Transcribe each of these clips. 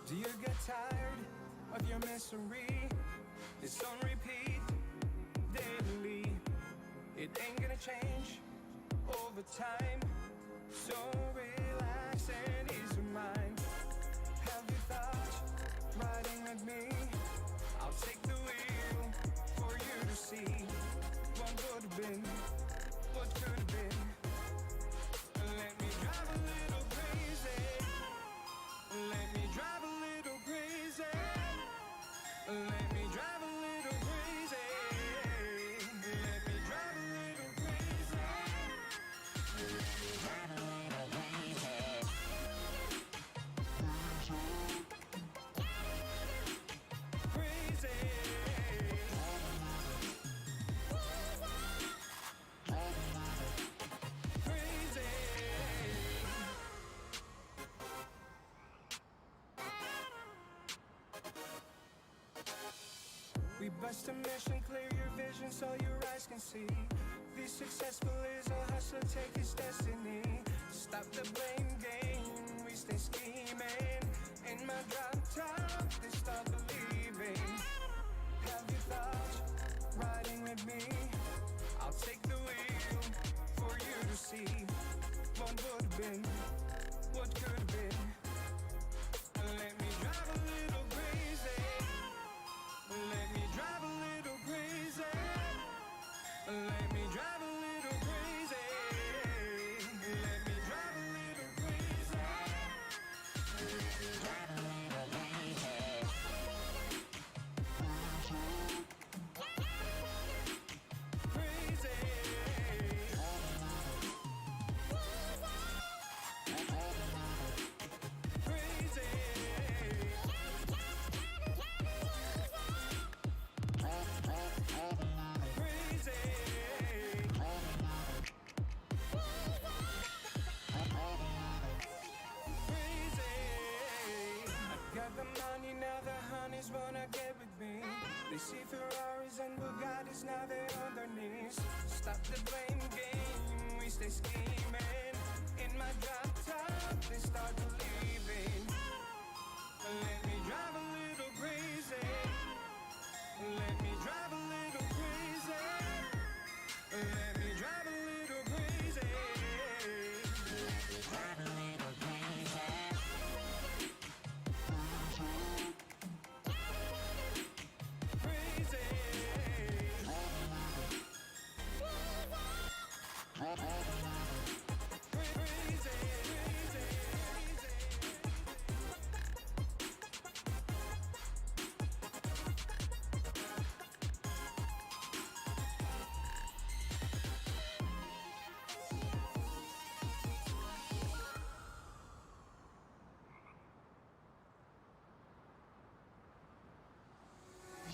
Do you get tired of your misery? It's on repeat daily. It ain't gonna change over time. So relax and ease your mind. Have you thought riding with me? I'll take the wheel for you to see what would have been, what could have been. Let me drive a little crazy. Let me drive a little crazy. Let me drive a little crazy. Let me drive a little crazy. Let me drive a little crazy. Crazy. We bust a mission, clear your vision so your eyes can see. Be successful is a hustler, take his destiny. Stop the blame game, we stay scheming. In my drop top, they start believing. Have you thought riding with me? I'll take the wheel for you to see what would have been, what could have been. Let me drive a little crazy. Let me drive a little crazy. Let me drive a little crazy. Let me drive a little crazy. Let me drive a little crazy. Crazy. Got the money, now the honeys wanna get with me. They see Ferraris and Bugattis, now they're on their knees. Stop the blame game, we stay scheming. In my drop top, they start believing. Let me drive a little crazy. Let me drive a little crazy. Let me drive a little crazy. Let me drive a little crazy. Crazy.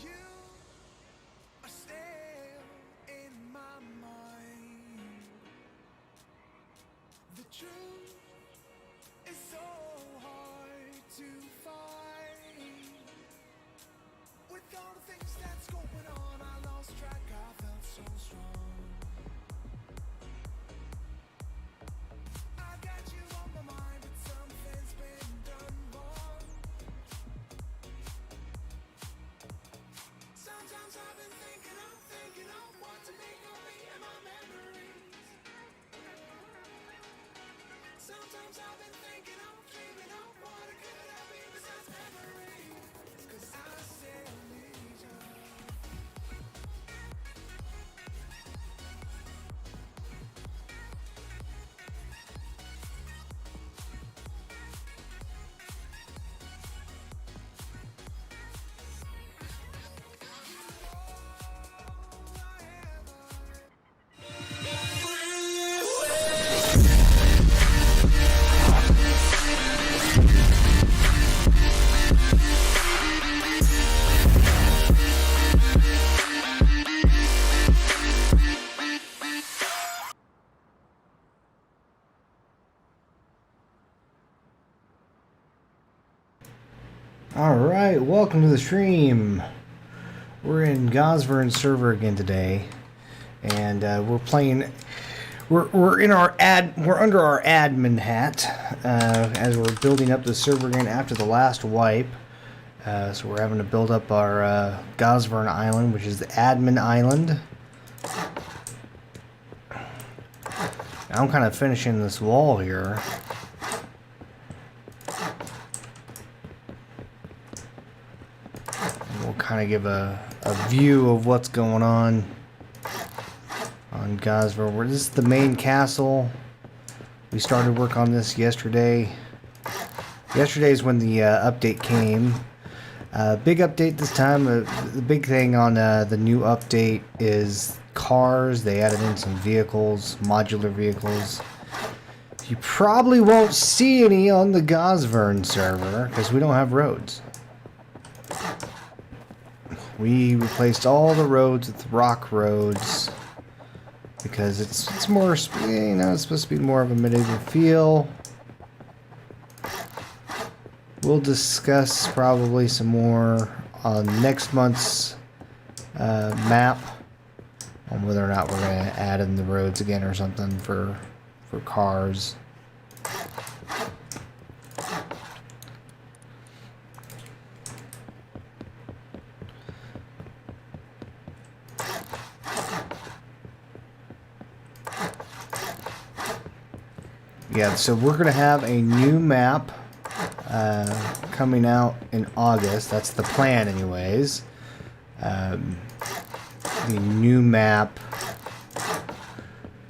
You are still in my mind. The truth is so hard to find. With all the things that's going on, I lost track, I felt so strong. I got you on my mind, but something's been done wrong. Sometimes I've been thinking of what to make of me and my memories. Sometimes I've been thinking of, dreaming of what it could have been besides memories. 'Cause I still need you. Alright, welcome to the stream. We're in Gosvern server again today, and we're playing we're under our admin hat as we're building up the server again after the last wipe. So we're having to build up our Gosvern Island, which is the admin island. I'm kind of finishing this wall here. And we'll kind of give a view of what's going on Gosvern. This is the main castle. We started work on this yesterday. Yesterday is when the update came. Big update this time. The big thing on the new update is cars. They added in some vehicles, modular vehicles. You probably won't see any on the Gosvern server because we don't have roads. We replaced all the roads with rock roads because it's more, you know, it's supposed to be more of a medieval feel. We'll discuss probably some more on next month's map on whether or not we're going to add in the roads again or something for cars. Yeah, so we're going to have a new map coming out in August. That's the plan anyways. The new map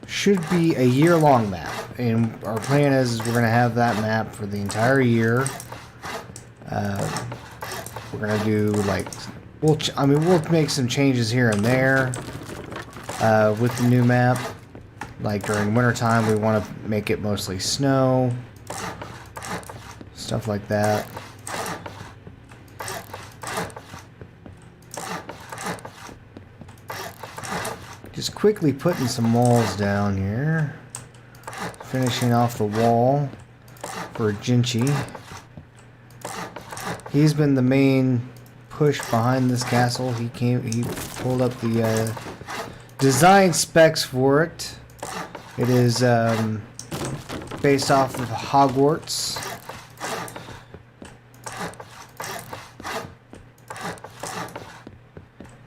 should be a year-long map. And our plan is we're going to have that map for the entire year. We're going to do like... we'll make some changes here and there with the new map. Like during wintertime, we want to make it mostly snow. Stuff like that. Just quickly putting some walls down here. Finishing off the wall for Jinchi. He's been the main push behind this castle. He pulled up the design specs for it. It is based off of Hogwarts.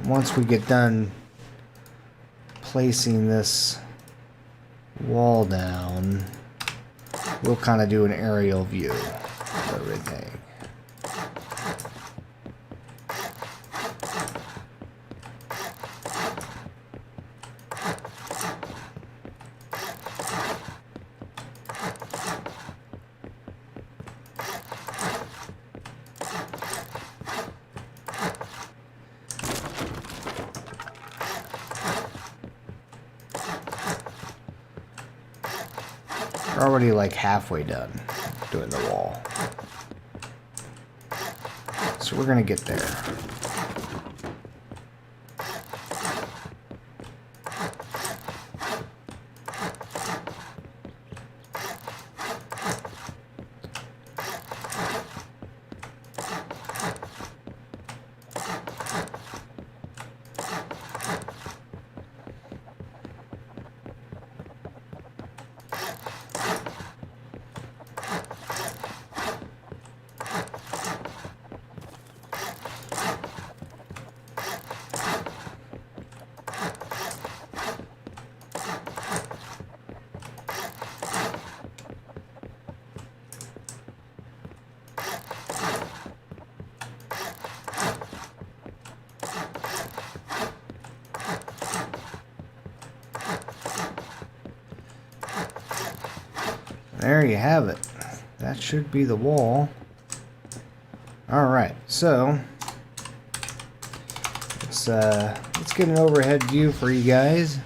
Once we get done placing this wall down, we'll kind of do an aerial view of everything. We're already like halfway done doing the wall. So we're gonna get there. There you have it. That should be the wall. Alright, so let's get an overhead view for you guys.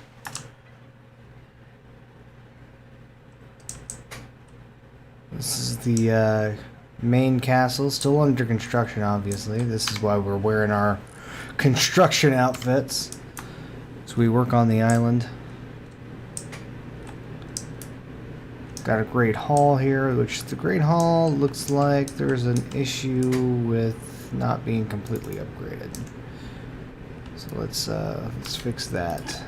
This is the main castle, still under construction obviously. This is why we're wearing our construction outfits as we work on the island. Got a Great Hall here, which the Great Hall looks like there's an issue with not being completely upgraded. So let's fix that.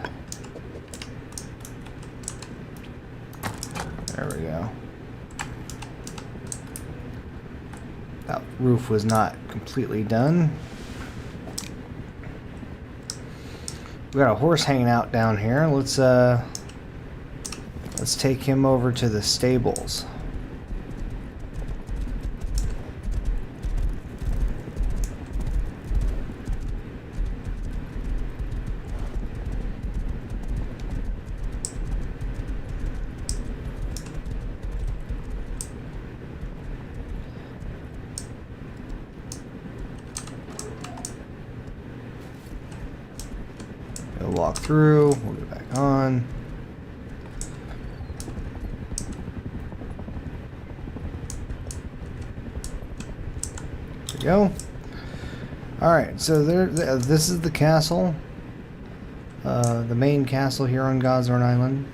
There we go. That roof was not completely done. We got a horse hanging out down here. Let's take him over to the stables. We'll walk through, we'll get back on. There we go. Alright, so this is the castle. The main castle here on Gosnord Island.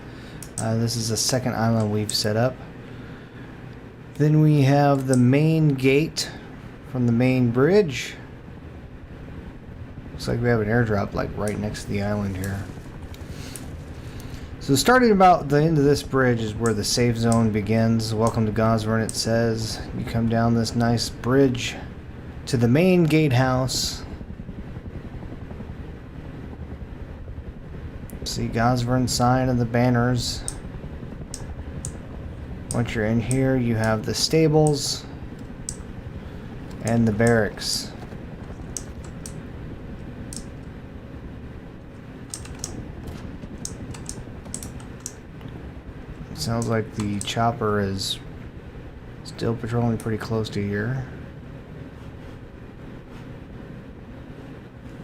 This is the second island we've set up. Then we have the main gate from the main bridge. Looks like we have an airdrop like right next to the island here. So starting about the end of this bridge is where the safe zone begins. Welcome to Gosnord, it says. You come down this nice bridge to the main gatehouse. See Gosnord sign and the banners. Once you're in here, you have the stables and the barracks. Sounds like the chopper is still patrolling pretty close to here.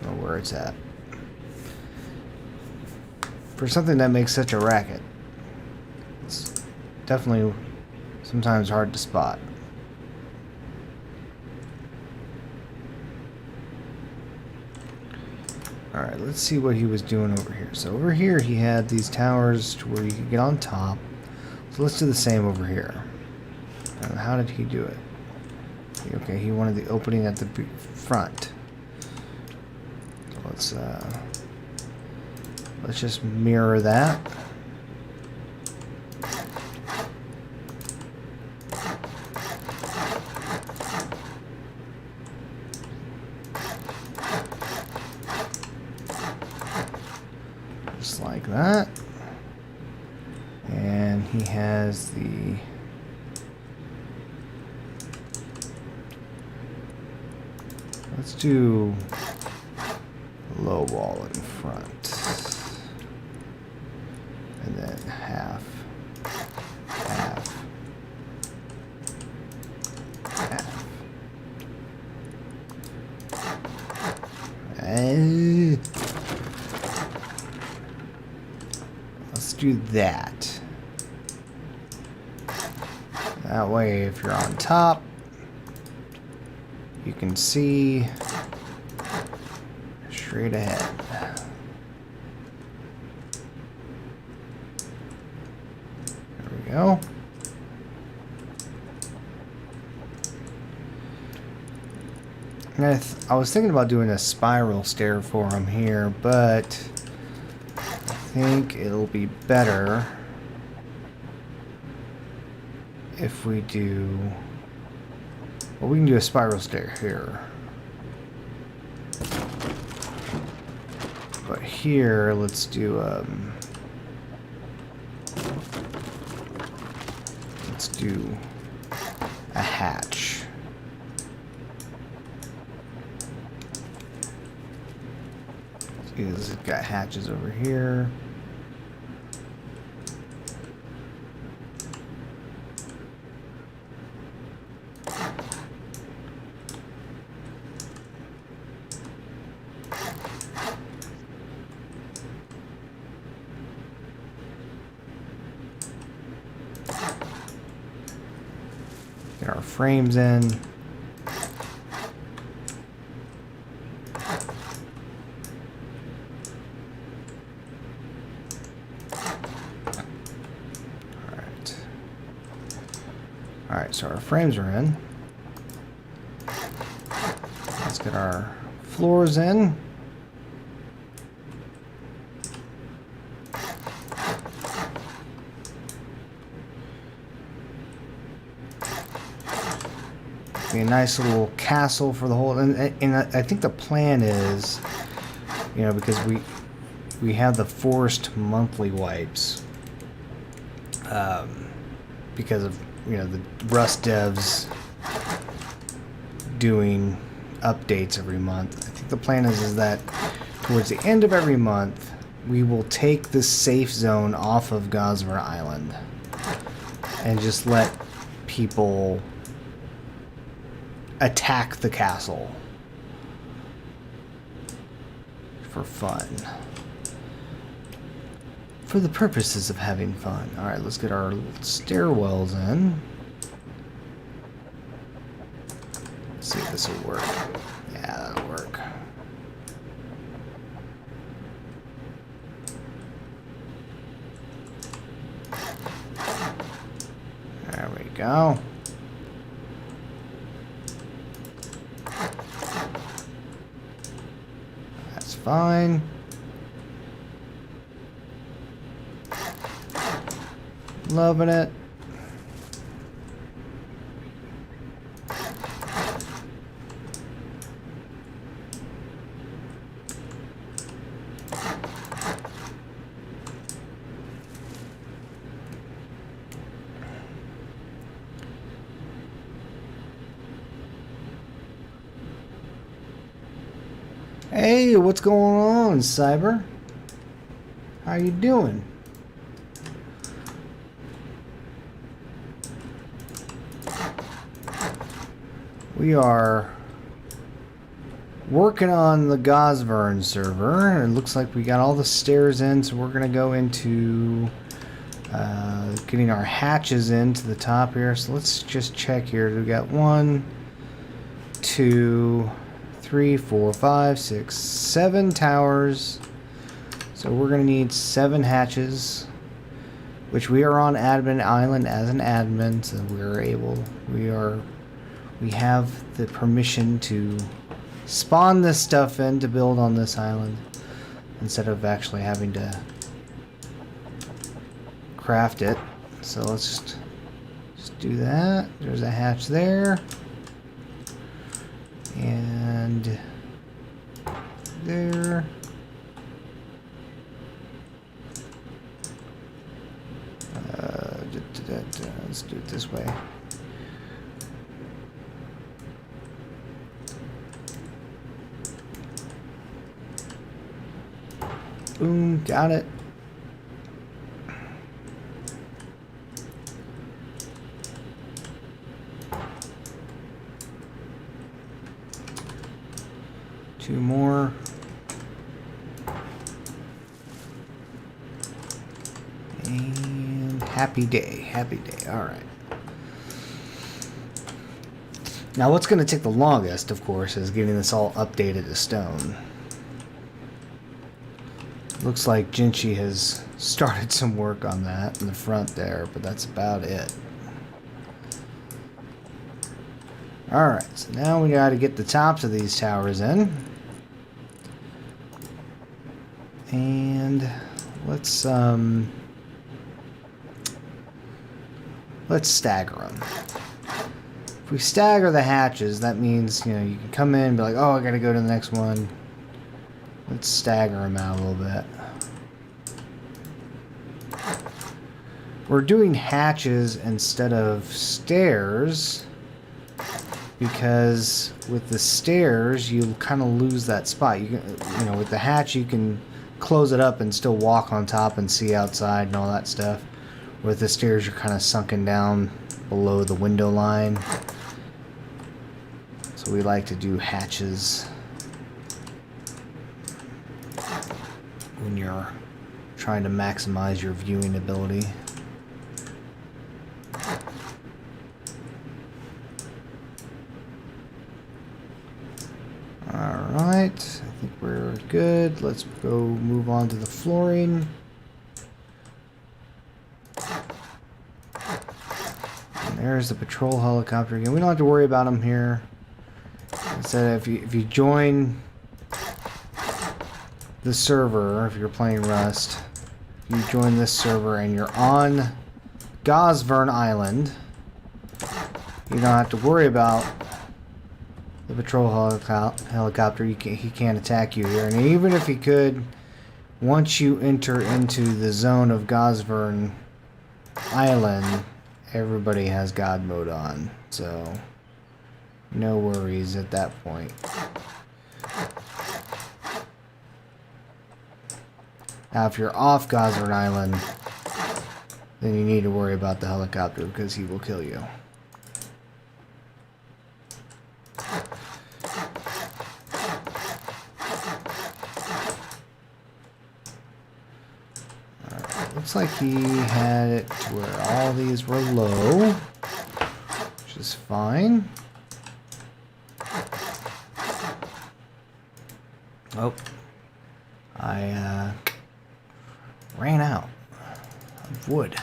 I don't know where it's at. For something that makes such a racket, it's definitely sometimes hard to spot. Alright, let's see what he was doing over here. So over here he had these towers to where you could get on top. So let's do the same over here. How did he do it? Okay, he wanted the opening at the front. So let's just mirror that. Just like that. And he has the let's do low wall in front. And then half. And let's do that. That way, if you're on top, you can see straight ahead. There we go. And I was thinking about doing a spiral stair for him here, but I think it'll be better if we do... Well, we can do a spiral stair here. But here, let's do a hatch. See, this has got hatches over here. Get our frames in. Alright, so our frames are in. Let's get our floors in. be a nice little castle for the whole. And I think the plan is, you know, because we have the forced monthly wipes, because of, you know, the Rust devs doing updates every month. I think the plan is that towards the end of every month, we will take the safe zone off of Gosver Island and just let people attack the castle for fun. For the purposes of having fun. Alright, let's get our stairwells in. Let's see if this will work. Yeah, that'll work. There we go. That's fine. Loving it. Hey, what's going on, Cyber? How you doing? We are working on the Gosvern server. It looks like we got all the stairs in, so we're gonna go into getting our hatches into the top here. So let's just check here. We got 1, 2, 3, 4, 5, 6, 7 towers. So we're gonna need 7 hatches, which we are on Admin Island as an admin, so we have the permission to spawn this stuff in to build on this island instead of actually having to craft it. So let's just do that. There's a hatch there. And there. Let's do it this way. Boom, got it. Two more. And happy day, happy day. All right. Now what's going to take the longest, of course, is getting this all updated to stone. Looks like Jinchi has started some work on that in the front there, but that's about it. Alright, so now we got to get the tops of these towers in. And let's stagger them. If we stagger the hatches, that means, you know, you can come in and be like, oh, I gotta go to the next one. Let's stagger them out a little bit. We're doing hatches instead of stairs because with the stairs you kind of lose that spot. You can, you know, with the hatch you can close it up and still walk on top and see outside and all that stuff. With the stairs you're kind of sunken down below the window line. So we like to do hatches when you're trying to maximize your viewing ability. Alright, I think we're good. Let's go move on to the flooring. And there's the patrol helicopter again. We don't have to worry about them here. Instead, if you join the server, if you're playing Rust, you join this server and you're on Gosvern Island, you don't have to worry about the patrol helicopter. He can't attack you here. And even if he could, once you enter into the zone of Gosvern Island, everybody has God mode on. So, no worries at that point. Now, if you're off Gosvern Island, then you need to worry about the helicopter because he will kill you. Looks like he had it to where all these were low, which is fine. Oh, I ran out of wood.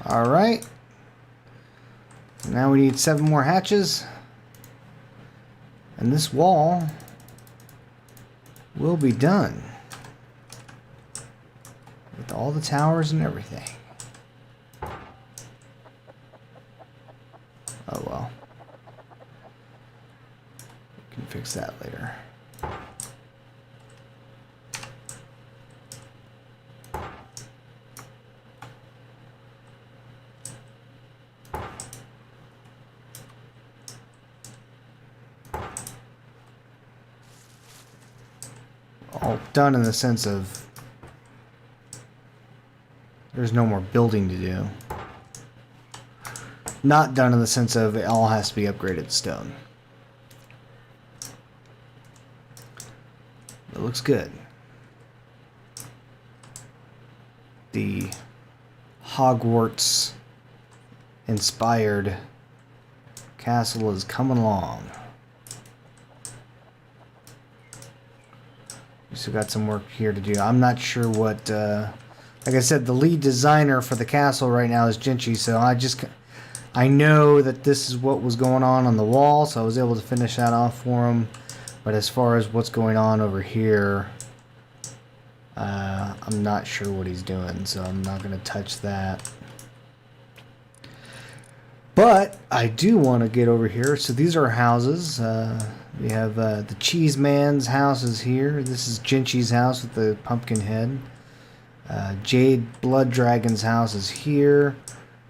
Alright. Now we need 7 more hatches. And this wall will be done. With all the towers and everything. Oh well. We can fix that later. All done in the sense of there's no more building to do. Not done in the sense of it all has to be upgraded to stone. It looks good. The Hogwarts inspired castle is coming along. We still got some work here to do. I'm not sure what, like I said, the lead designer for the castle right now is Jinchi, so I know that this is what was going on the wall, so I was able to finish that off for him. But as far as what's going on over here, I'm not sure what he's doing, so I'm not going to touch that. But I do want to get over here. So these are houses. We have the Cheese Man's house is here. This is Jinchi's house with the pumpkin head. Jade Blood Dragon's house is here.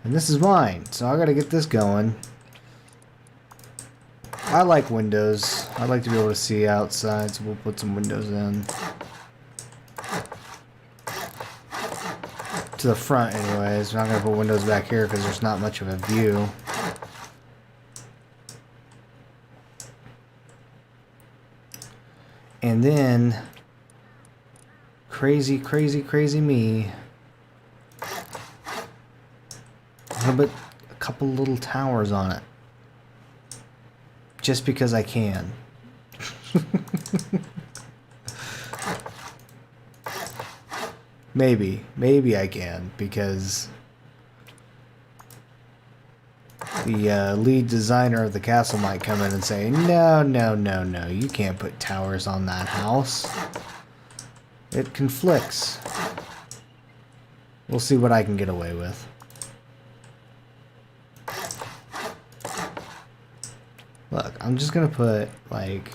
And this is mine. So I got to get this going. I like windows. I like to be able to see outside, so we'll put some windows in. To the front anyways. We're not going to put windows back here because there's not much of a view. And then, crazy me, I'll put a couple little towers on it. Just because I can. Maybe I can, because the lead designer of the castle might come in and say, no, you can't put towers on that house. It conflicts. We'll see what I can get away with. Look, I'm just gonna put, like,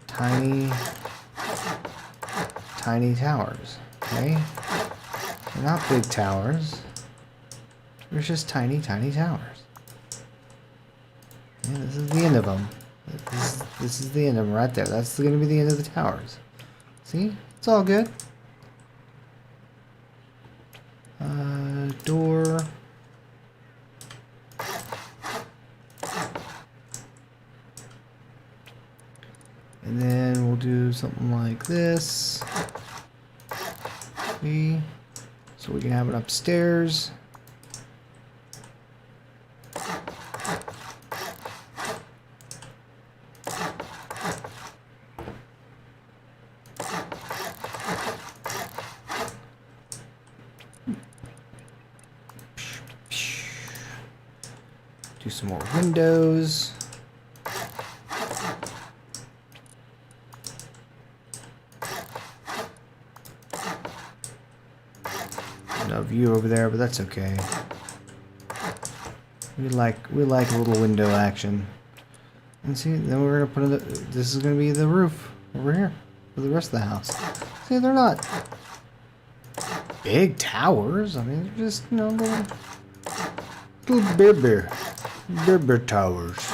tiny towers, okay? They're not big towers. They're just tiny towers. Yeah, this is the end of them. This is the end of them right there. That's gonna be the end of the towers. See? It's all good. Door. And then we'll do something like this. See? So we can have it upstairs. Do some more windows. No view over there, but that's okay. We like a little window action. And see, then we're gonna put this is gonna be the roof over here for the rest of the house. See, they're not big towers. I mean, they're just, you know, little bibber towers.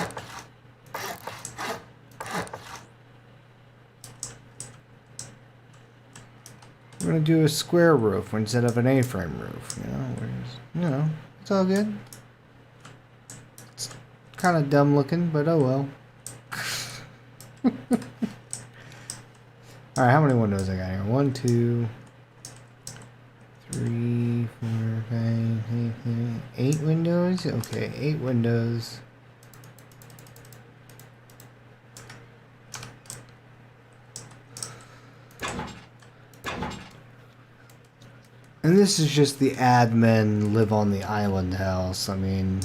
We're gonna do a square roof instead of an A-frame roof. You know, it's all good. It's kind of dumb looking, but oh well. All right, how many windows I got here? 1, 2, 3, 4, 5, 6, 8 windows. Okay, 8 windows. And this is just the admin live on the island house. I mean,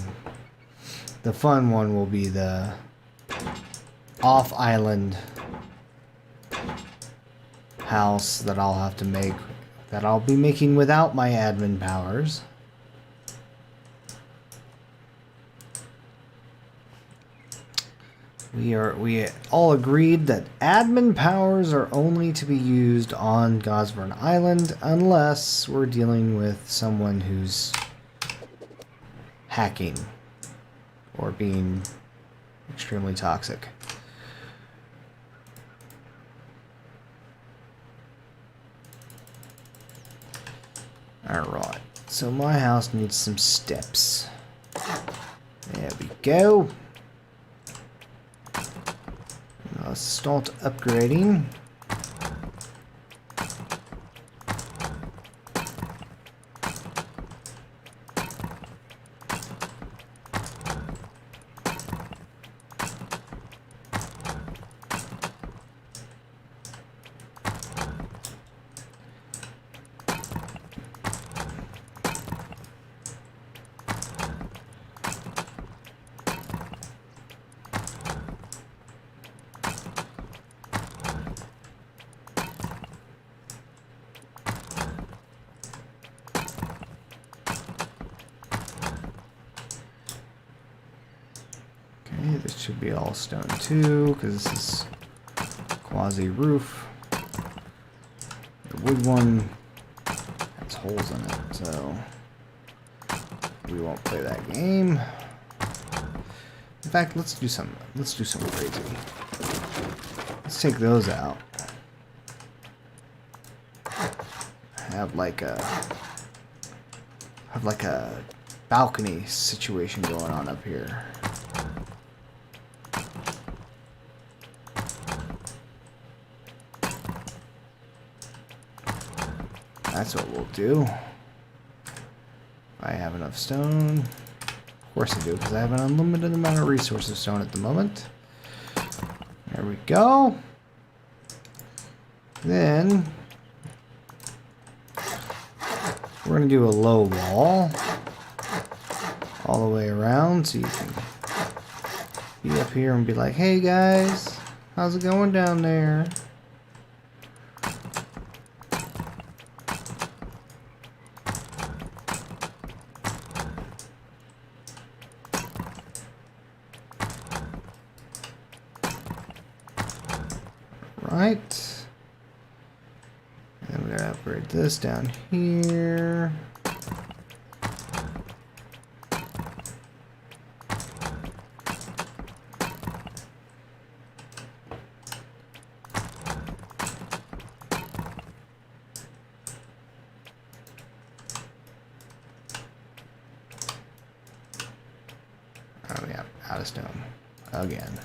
the fun one will be the off-island house that I'll have to make, that I'll be making without my admin powers. We all agreed that admin powers are only to be used on Gosburn Island unless we're dealing with someone who's hacking or being extremely toxic. Alright, so my house needs some steps. There we go. Let's start upgrading. This should be all stone too, because this is quasi roof. The wood one has holes in it, so we won't play that game. In fact, let's do something crazy. Let's take those out. Have like a balcony situation going on up here. That's what we'll do. I have enough stone. Of course I do, because I have an unlimited amount of resources of stone at the moment. There we go. Then we're going to do a low wall all the way around so you can be up here and be like, hey guys, how's it going down there? Right. And we're gonna upgrade this down here. Oh yeah, out of stone again.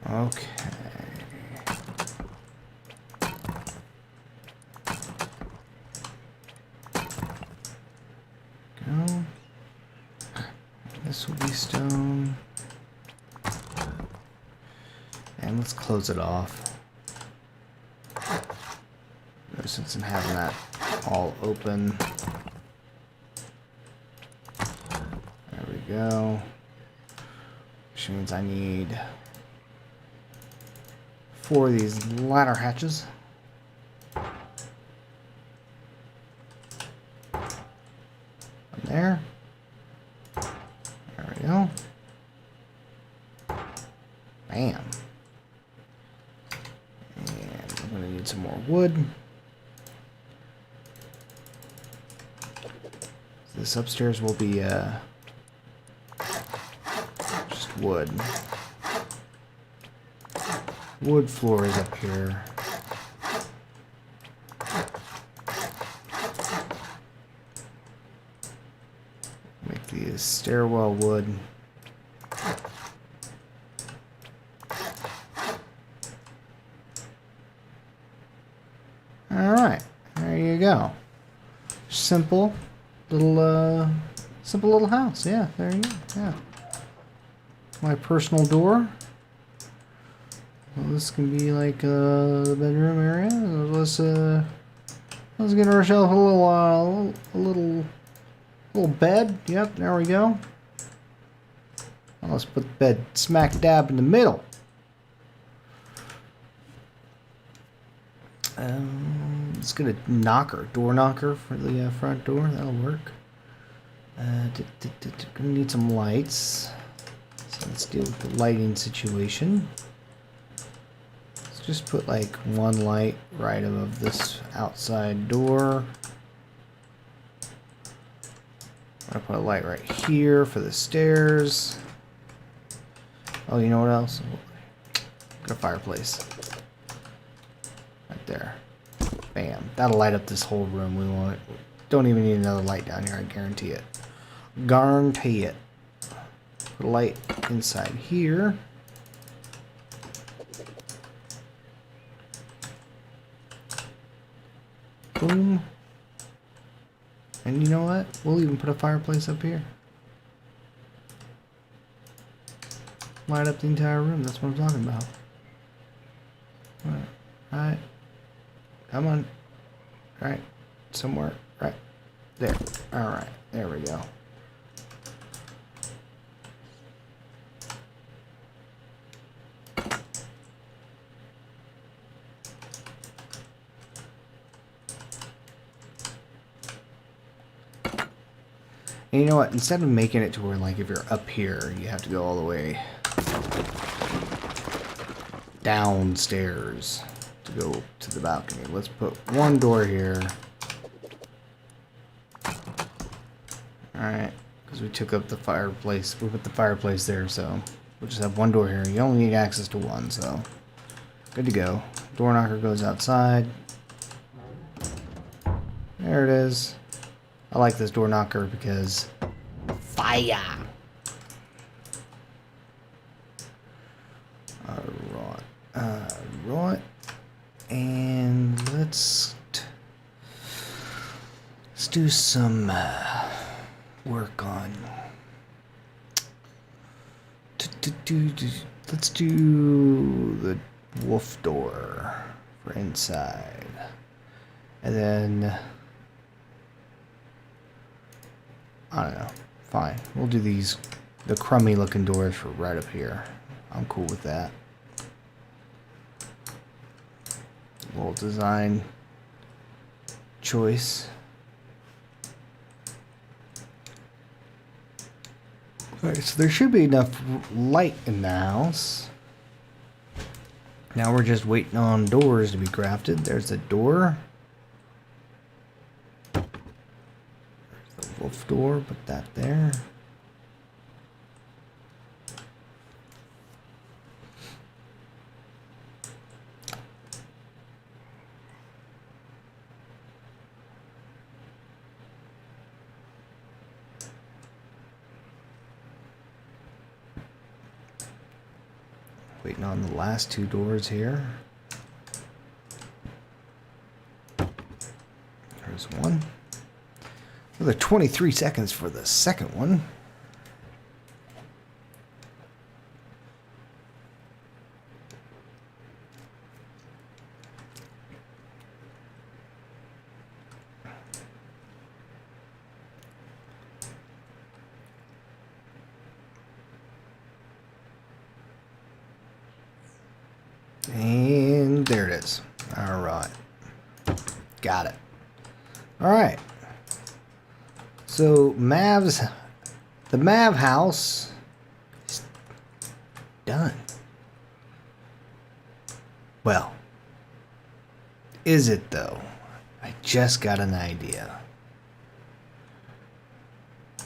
Okay. Go. This will be stone. And let's close it off. sense in having that all open. There we go. Which means I need 4 of these ladder hatches. There. There we go. Bam. And I'm going to need some more wood. So this upstairs will be just wood. Wood floor is up here. Make the stairwell wood. Alright, there you go. Simple little house. Yeah, there you go. Yeah. My personal door. Well, this can be like the bedroom area. Let's get ourselves a little bed. Yep, there we go. Well, let's put the bed smack dab in the middle. Let's get a door knocker for the front door. That'll work. Gonna need some lights. So let's deal with the lighting situation. Let's just put like one light right above this outside door. I'm gonna put a light right here for the stairs. Oh, you know what else? Got a fireplace. Right there. Bam. That'll light up this whole room. We want it. Don't even need another light down here, I guarantee it. Guarantee it. Put a light inside here. Boom. And you know what? We'll even put a fireplace up here. Light up the entire room. That's what I'm talking about. Alright. Come on. Right. Somewhere. Right. There. Alright. There we go. And you know what? Instead of making it to where, like, if you're up here, you have to go all the way downstairs to go to the balcony. Let's put one door here. Alright, because we took up the fireplace. We put the fireplace there, so we'll just have one door here. You only need access to one, so good to go. Door knocker goes outside. There it is. I like this door knocker because fire. Alright. And let's do some work on. Let's do the wolf door for inside, and then I don't know. Fine, we'll do the crummy looking doors for right up here. I'm cool with that. Little design choice. Alright, so there should be enough light in the house. Now we're just waiting on doors to be crafted. There's a door. There's the wolf door, put that there. Waiting on the last two doors here. There's one. Another 23 seconds for the second one. And there it is. All right. Got it. All right. So the Mav house is done. Well, is it though? I just got an idea.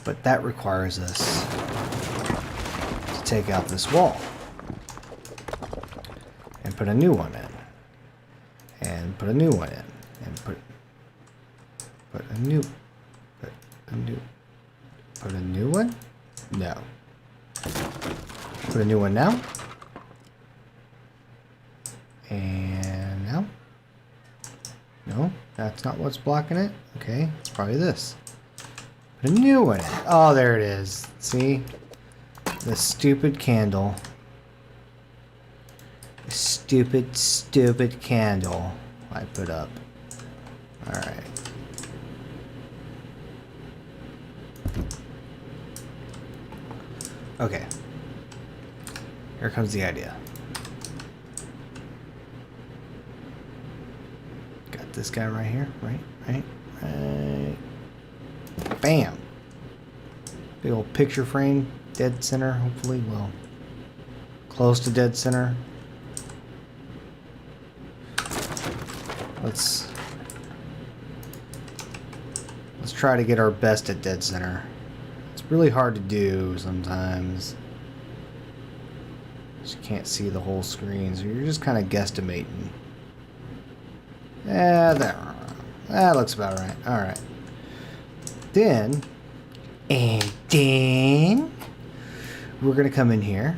But that requires us to take out this wall and put a new one in, and put a new one in, and put a new one? No. Put a new one now. And now? No, that's not what's blocking it. Okay, it's probably this. Put a new one in. Oh, there it is. See? The stupid candle. The stupid candle I put up. Alright. Okay. Here comes the idea. Got this guy right here. Right. Bam! Big old picture frame. Dead center, hopefully. Well, close to dead center. Let's try to get our best at dead center. It's really hard to do sometimes. You can't see the whole screen, so you're just kind of guesstimating. Yeah, there. That looks about right. Alright. Then we're going to come in here.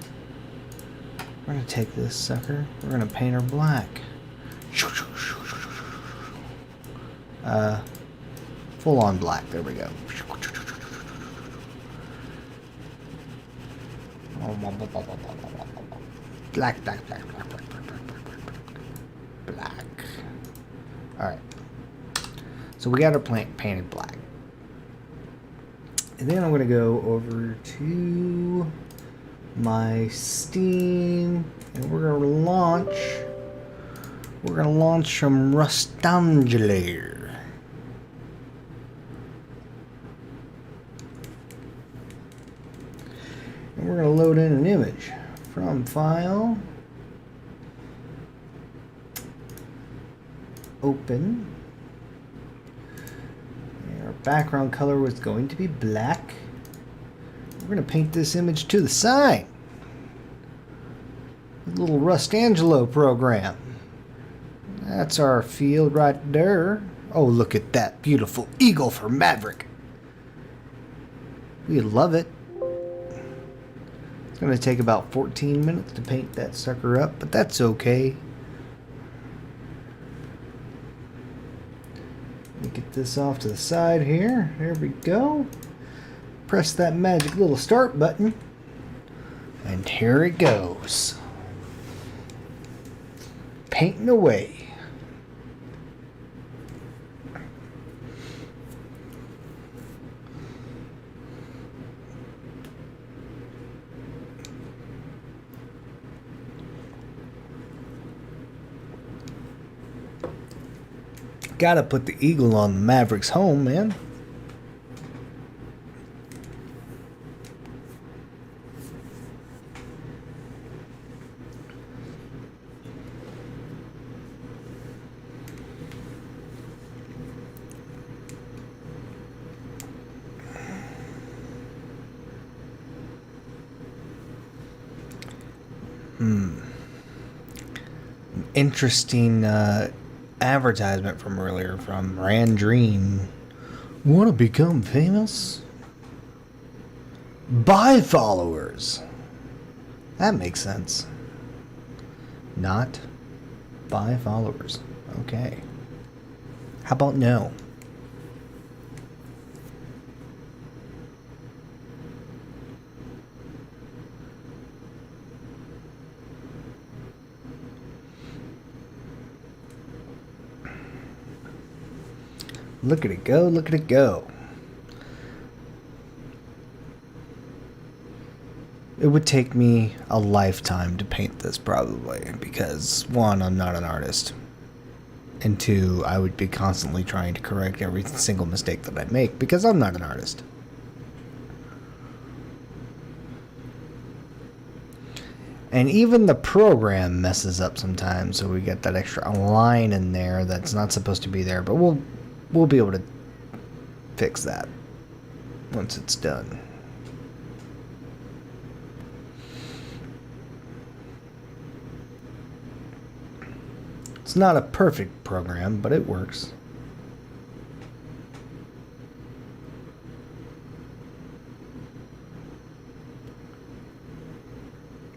We're going to take this sucker. We're going to paint her black. Full on black. There we go. Black. Alright. So we got our plant painted black. And then I'm going to go over to my Steam and we're going to launch some Rustangelator. And we're going to load in an image from File, Open. And our background color was going to be black. We're going to paint this image to the side. A little Rustangelo program. That's our field right there. Oh, look at that beautiful eagle for Maverick. We love it. It's going to take about 14 minutes to paint that sucker up, but that's okay. Let me get this off to the side here. There we go. Press that magic little start button. And here it goes. Painting away. Gotta put the eagle on the Maverick's home, man. Interesting advertisement from earlier from Randreen. Want to become famous? Buy followers. That makes sense. Not buy followers. Okay. How about no? Look at it go, look at it go. it would take me a lifetime to paint this probably, because one, I'm not an artist, and two, I would be constantly trying to correct every single mistake that I make because I'm not an artist. And even the program messes up sometimes, so we get that extra line in there that's not supposed to be there, but we'll be able to fix that once it's done. It's not a perfect program, but it works.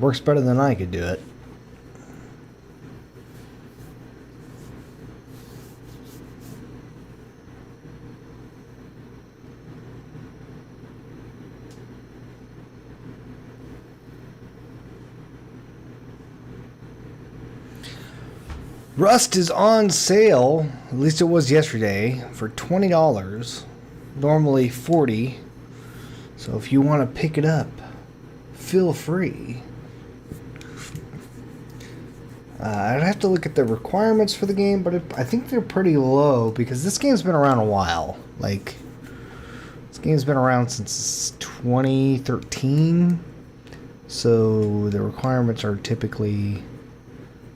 Works better than I could do it. Rust is on sale, at least it was yesterday, for $20. Normally $40. So if you want to pick it up, feel free. I'd have to look at the requirements for the game, but I think they're pretty low because this game's been around a while. Like, this game's been around since 2013. So the requirements are typically,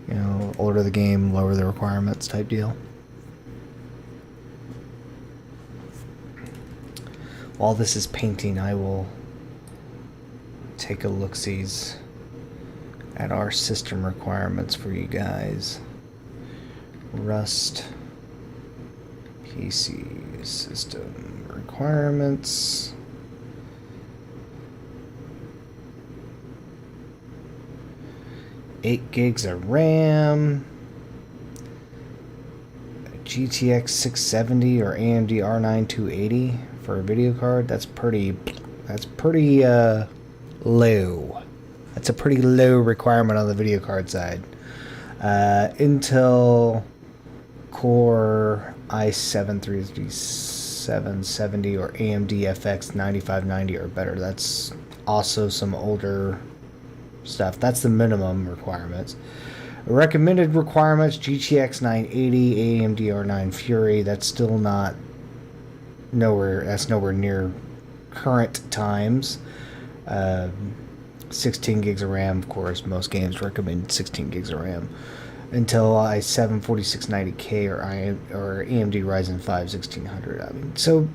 you know, older the game, lower the requirements type deal. While this is painting, I will take a look-sees at our system requirements for you guys. Rust PC system requirements. Eight gigs of RAM, GTX 670 or AMD R9 280 for a video card. That's pretty low. That's a pretty low requirement on the video card side. Intel Core i7 3770 or AMD FX 9590 or better. That's also some older stuff. That's the minimum requirements. Recommended requirements: GTX 980, AMD R9 Fury. That's still not nowhere. That's nowhere near current times. 16 gigs of RAM, of course. Most games recommend 16 gigs of RAM. Intel i7 4690K or AMD Ryzen 5 1600. I mean, so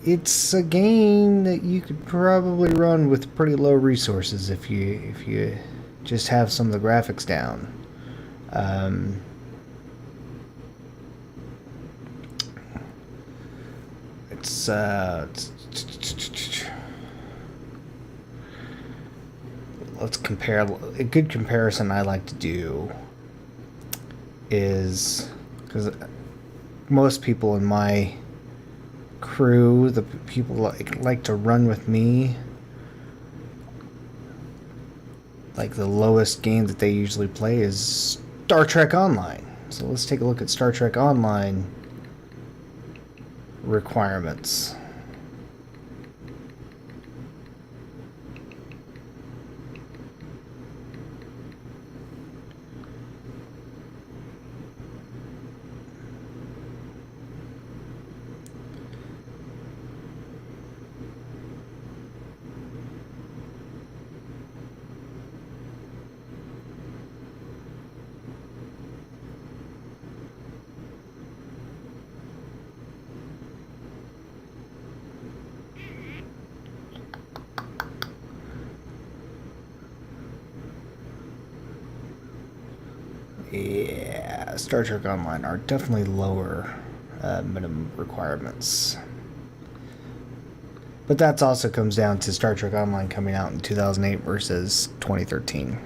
it's a game that you could probably run with pretty low resources if you just have some of the graphics down. Let's compare. A good comparison I like to do is, because most people in my crew, the people like to run with me, like the lowest game that they usually play is Star Trek Online. So let's take a look at Star Trek Online requirements. Yeah, Star Trek Online are definitely lower minimum requirements. But that also comes down to Star Trek Online coming out in 2008 versus 2013.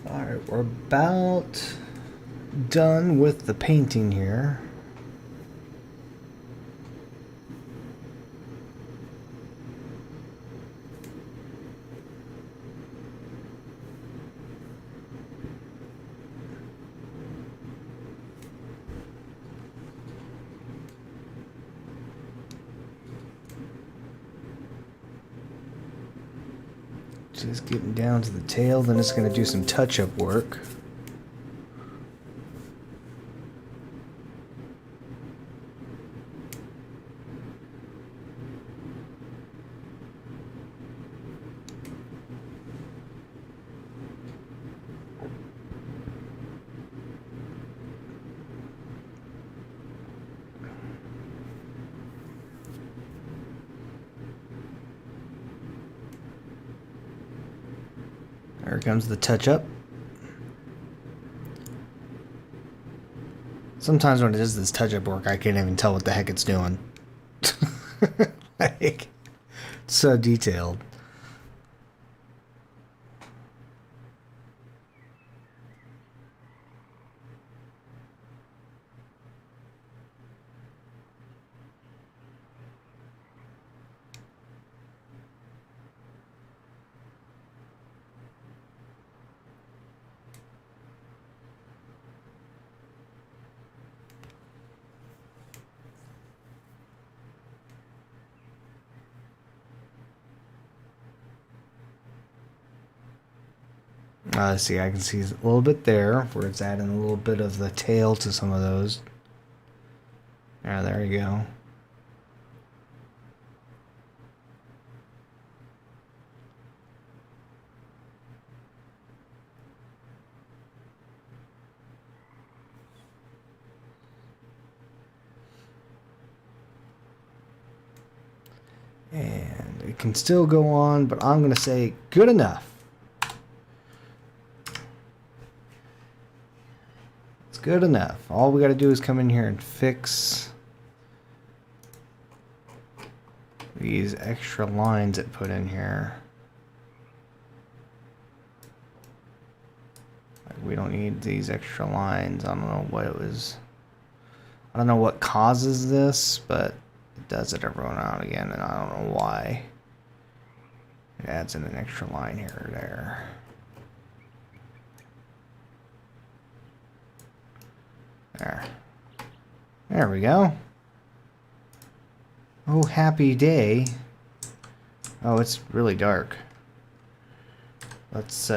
Alright, we're about done with the painting here. Just getting down to the tail, then it's going to do some touch-up work. There comes the touch-up. Sometimes when it does this touch-up work, I can't even tell what the heck it's doing. Like, it's so detailed. See, I can see a little bit there where it's adding a little bit of the tail to some of those. Yeah, there you go. And it can still go on, but I'm going to say good enough. It's good enough. All we got to do is come in here and fix these extra lines it put in here. Like, we don't need these extra lines. I don't know what it was. I don't know what causes this, but it does it every now and again, and I don't know why. It adds in an extra line here or there. There we go. Oh, happy day. Oh, it's really dark. Let's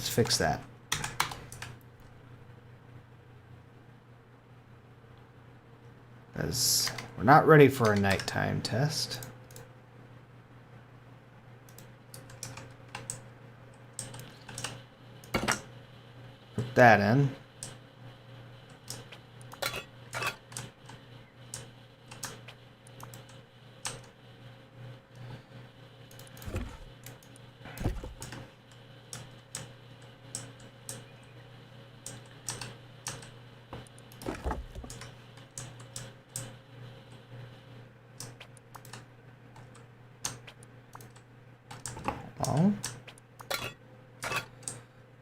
fix that. Because we're not ready for a nighttime test. Put that in.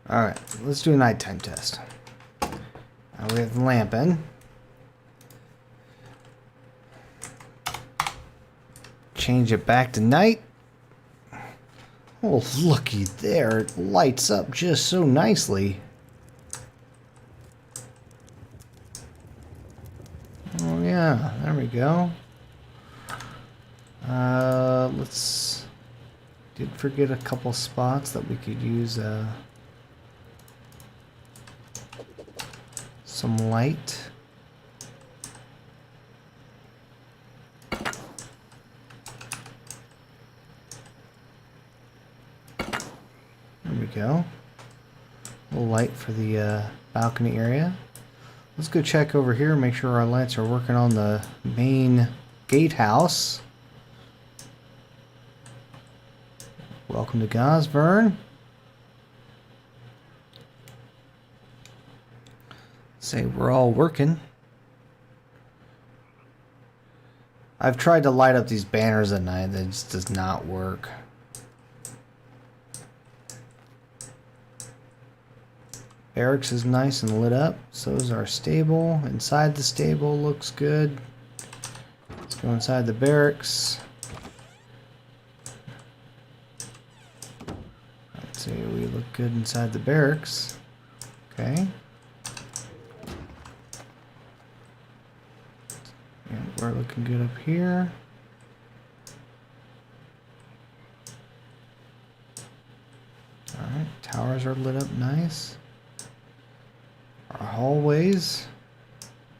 Alright, let's do a nighttime test. Now we have the lamp in. Change it back to night. Oh, looky there. It lights up just so nicely. Oh, yeah. There we go. Let's... Did forget a couple spots that we could use, some light. There we go. A little light for the balcony area. Let's go check over here, make sure our lights are working on the main gatehouse. Welcome to Gosburn. Say we're all working. I've tried to light up these banners at night, that just does not work. Barracks is nice and lit up. So is our stable. Inside the stable looks good. Let's go inside the barracks. Let's see, we look good inside the barracks. Okay. And we're looking good up here. Alright, towers are lit up nice. Our hallways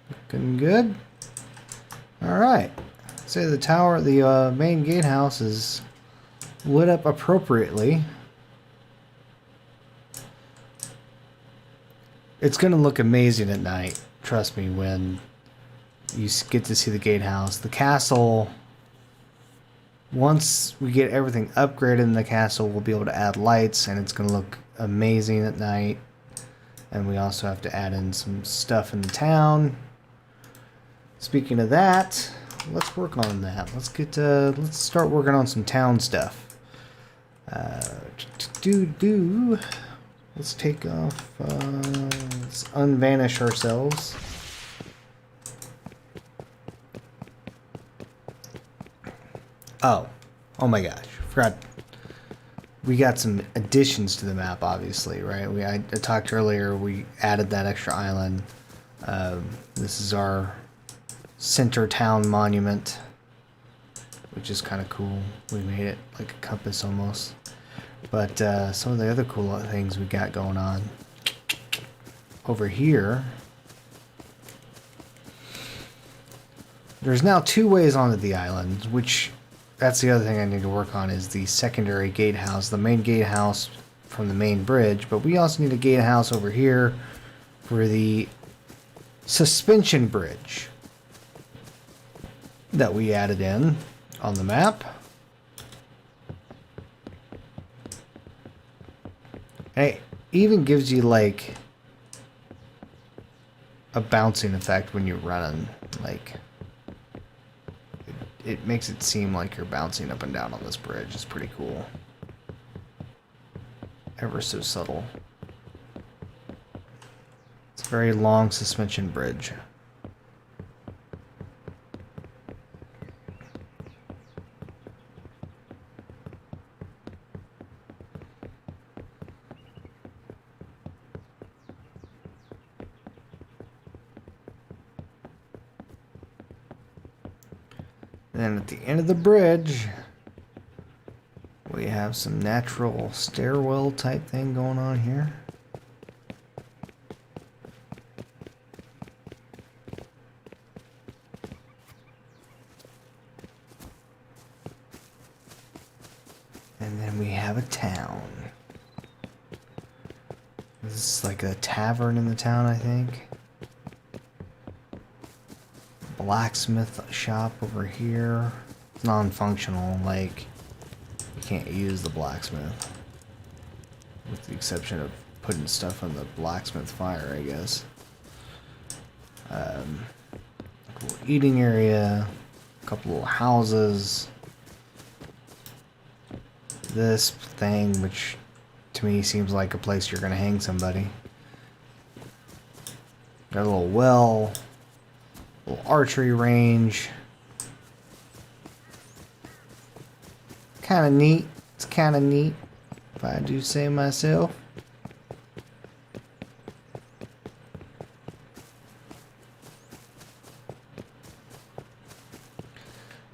looking good. Alright. Say the tower, the main gatehouse is lit up appropriately. It's going to look amazing at night, trust me, when you get to see the gatehouse. The castle, once we get everything upgraded in the castle, we'll be able to add lights, and it's going to look amazing at night. And we also have to add in some stuff in the town. Speaking of that, let's work on that. Let's start working on some town stuff. Let's take off, let's unvanish ourselves. Oh my gosh, forgot. We got some additions to the map, obviously, right? I talked earlier, we added that extra island. This is our center town monument, which is kind of cool. We made it like a compass almost. But some of the other cool things we got going on over here. There's now 2 ways onto the island, which that's the other thing I need to work on is the secondary gatehouse, the main gatehouse from the main bridge. But we also need a gatehouse over here for the suspension bridge that we added in on the map. And it even gives you like a bouncing effect when you're running. Like it makes it seem like you're bouncing up and down on this bridge. It's pretty cool. Ever so subtle. It's a very long suspension bridge. Then at the end of the bridge, we have some natural stairwell type thing going on here. And then we have a town. This is like a tavern in the town, I think. Blacksmith shop over here. It's non-functional, like you can't use the blacksmith with the exception of putting stuff on the blacksmith fire, I guess. Cool eating area, a couple little houses, this thing which to me seems like a place you're gonna hang somebody. Got a little well, little archery range. Kind of neat. It's kind of neat, if I do say myself.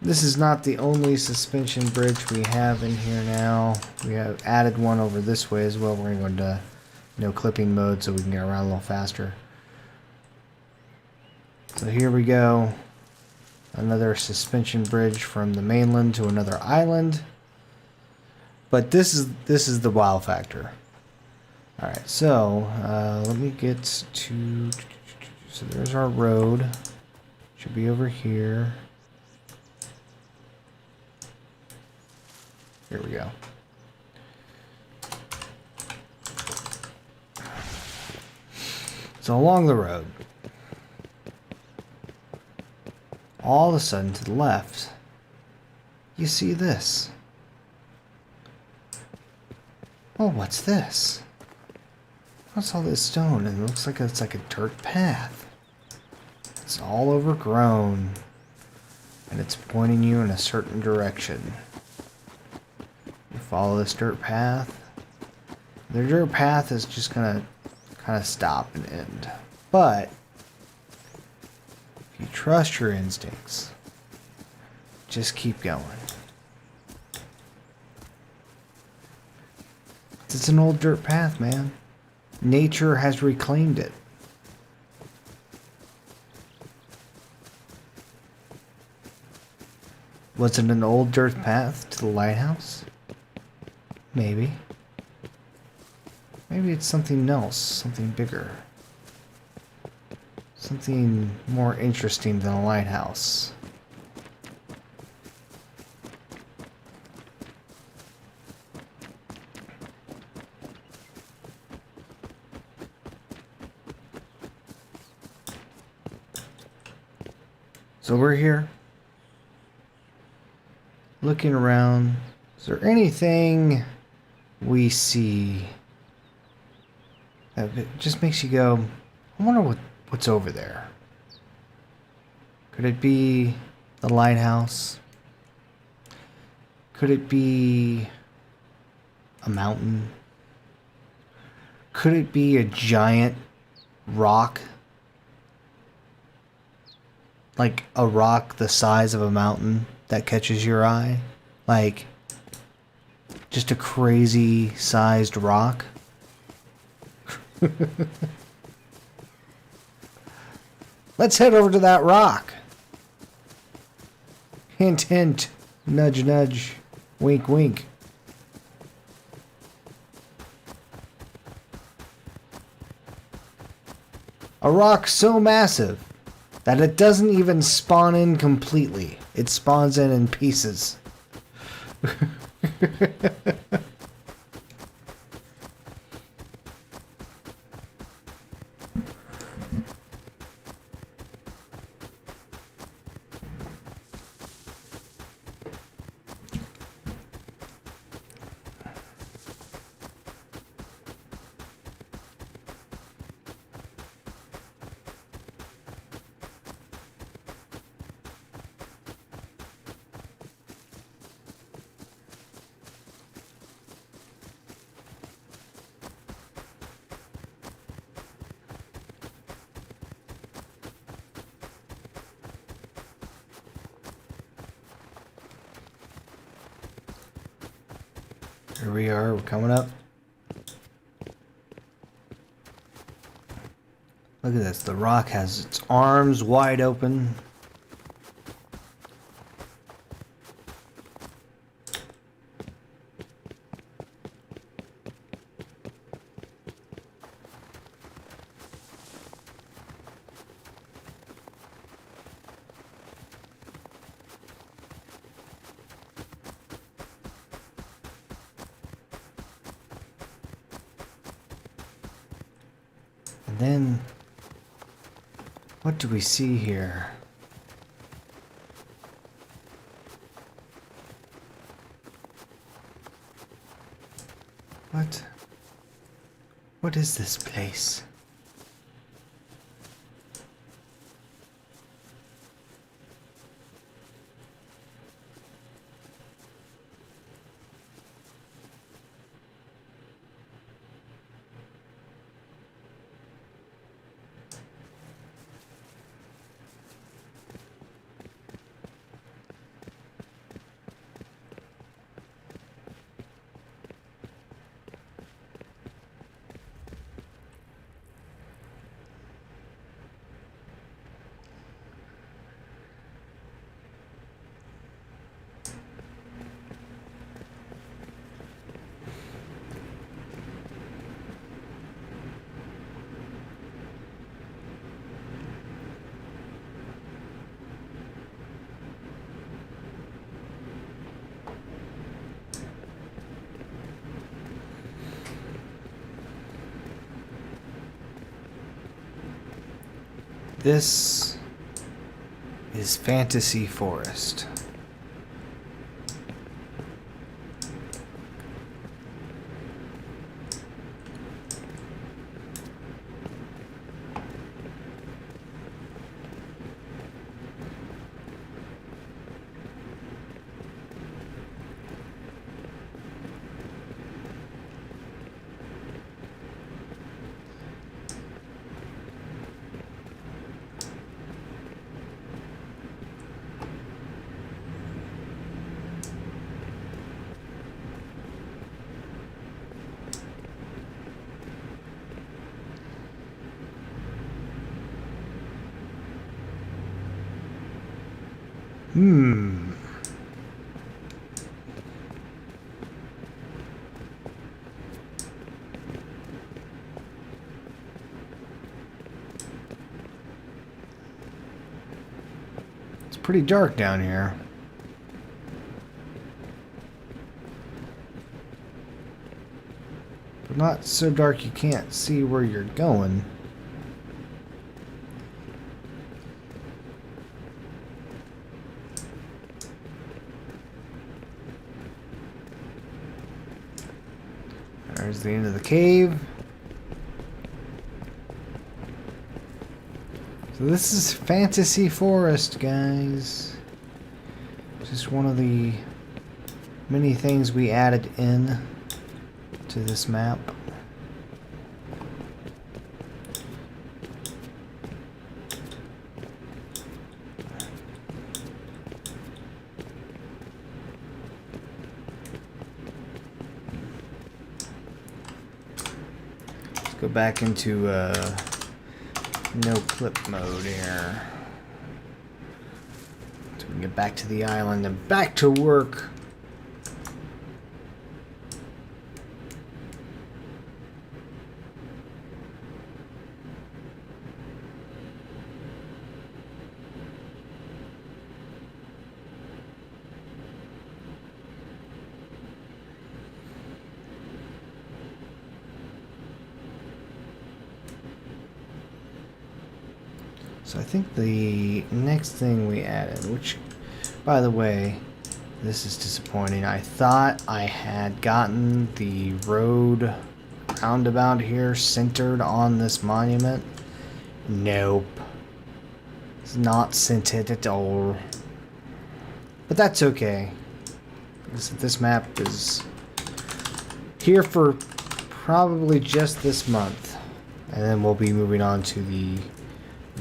This is not the only suspension bridge we have in here now. We have added one over this way as well. We're going to go into no clipping mode so we can get around a little faster. So here we go. Another suspension bridge from the mainland to another island. But this is the wow factor. Alright, so let me get to... So there's our road. Should be over here. Here we go. So along the road, all of a sudden to the left, you see this. Oh, what's this? What's all this stone? And it looks like it's like a dirt path. It's all overgrown. And it's pointing you in a certain direction. You follow this dirt path. The dirt path is just gonna kind of stop and end. But if you trust your instincts, just keep going. It's an old dirt path, man. Nature has reclaimed it. Was it an old dirt path to the lighthouse? Maybe. Maybe it's something else, something bigger. Something more interesting than a lighthouse. So we're here, looking around. Is there anything we see that just makes you go, I wonder what's over there? Could it be the lighthouse? Could it be a mountain? Could it be a giant rock? Like a rock the size of a mountain that catches your eye? Like just a crazy sized rock? Let's head over to that rock. Hint, hint. Nudge, nudge. Wink, wink. A rock so massive that it doesn't even spawn in completely. It spawns in pieces. Here we are, we're coming up. Look at this, the rock has its arms wide open. And then, what do we see here? What is this place? This is Fantasy Forest. Hmm. It's pretty dark down here. But not so dark you can't see where you're going. There's the end of the cave. So this is Fantasy Forest, guys. Just one of the many things we added in to this map. Go back into no clip mode here. So we can get back to the island and back to work. So I think the next thing we added, which, by the way, this is disappointing. I thought I had gotten the road roundabout here centered on this monument. Nope. It's not centered at all. But that's okay. This map is here for probably just this month. And then we'll be moving on to the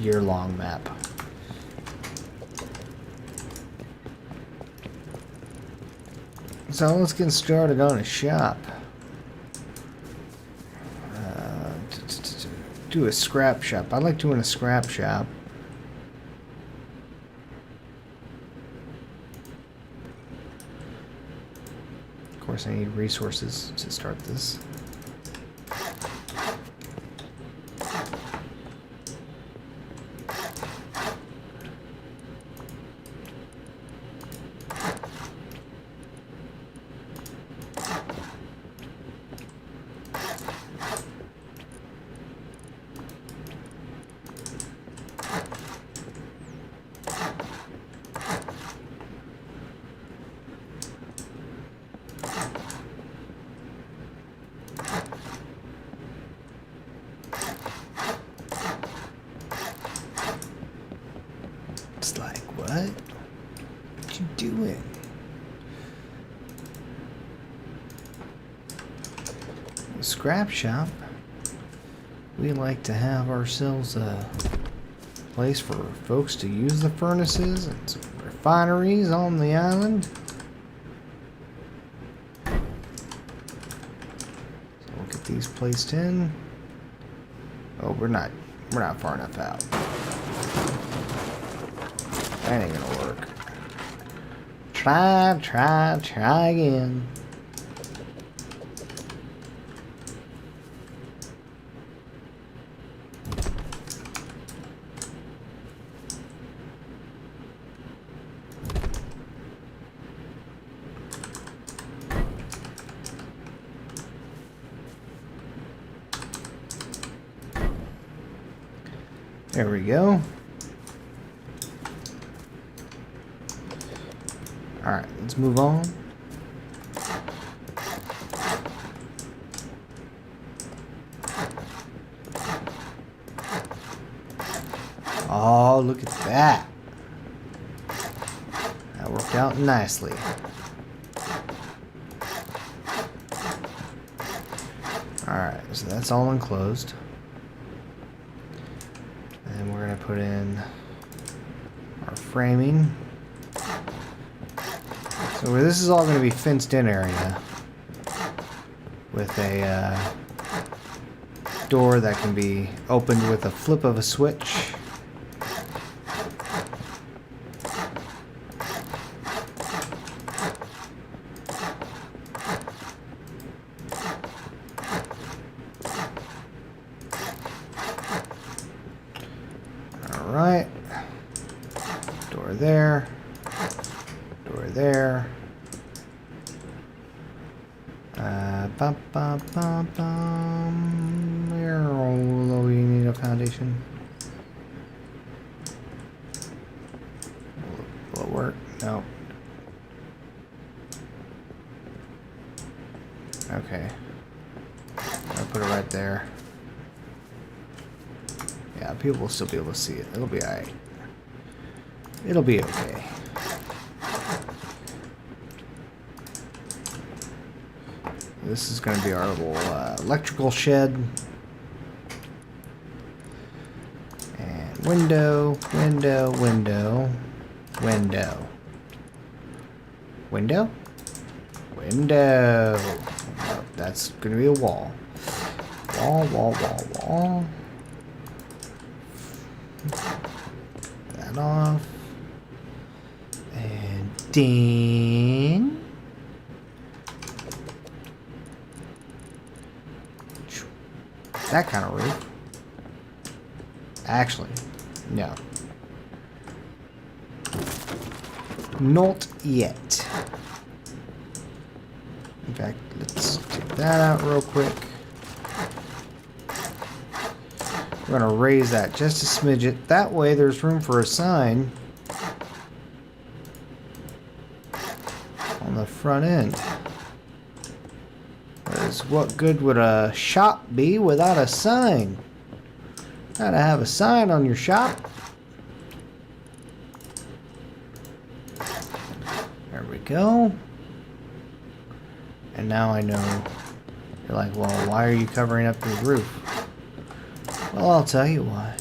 year-long map. So let's get started on a shop. Do a scrap shop. I like doing a scrap shop. Of course, I need resources to start this. It's like, what? What you doing? A scrap shop. We like to have ourselves a place for folks to use the furnaces and some refineries on the island. So we'll get these placed in. Oh, we're not far enough out. That ain't gonna work. Try again. There we go. Alright, let's move on. Oh, look at that. That worked out nicely. Alright, so that's all enclosed. And we're going to put in our framing. So this is all going to be fenced in area with a door that can be opened with a flip of a switch. there. Door there. Bum, bum, bum, bum. Although we need a foundation. Will it work? No. Okay. I'll put it right there. Yeah, people will still be able to see it. It'll be alright. It'll be okay. This is going to be our little electrical shed. And window, window, window, window. Window? Window. Oh, that's going to be a wall. Wall, wall, wall, wall. That off. And ding. That kind of roof. Actually, no. Not yet. In fact, let's take that out real quick. We're going to raise that just a smidget. That way there's room for a sign on the front end. Because what good would a shop be without a sign? Gotta have a sign on your shop. There we go. And now I know. You're like, well, why are you covering up your roof? Well, I'll tell you why.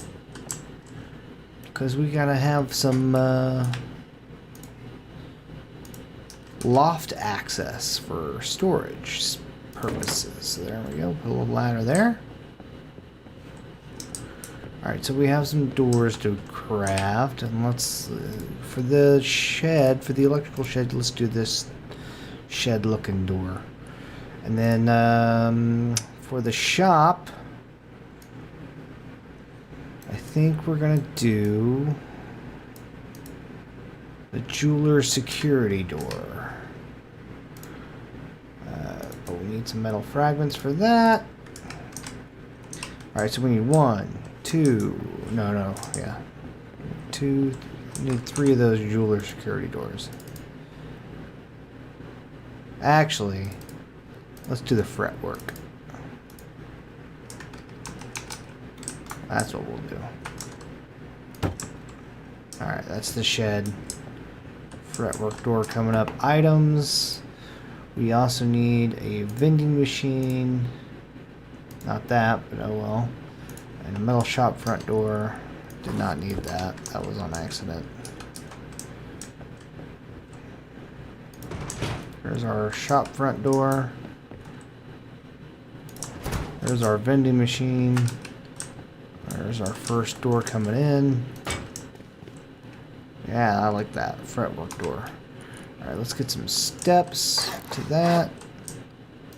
Because we gotta have some loft access for storage purposes. So there we go. Put a little ladder there. Alright, so we have some doors to craft. And let's, for the shed, for the electrical shed, let's do this shed looking door. And then for the shop, I think we're going to do the jeweler security door. But we need some metal fragments for that. Alright, so we need 1, 2, yeah. 2, we need 3 of those jeweler security doors. Actually, let's do the fretwork. That's what we'll do. Alright, that's the shed. Fretwork door coming up. Items. We also need a vending machine. Not that, but oh well. And a metal shop front door. Did not need that. That was on accident. There's our shop front door. There's our vending machine. There's our first door coming in. Yeah, I like that. Fretwork door. Alright, let's get some steps to that.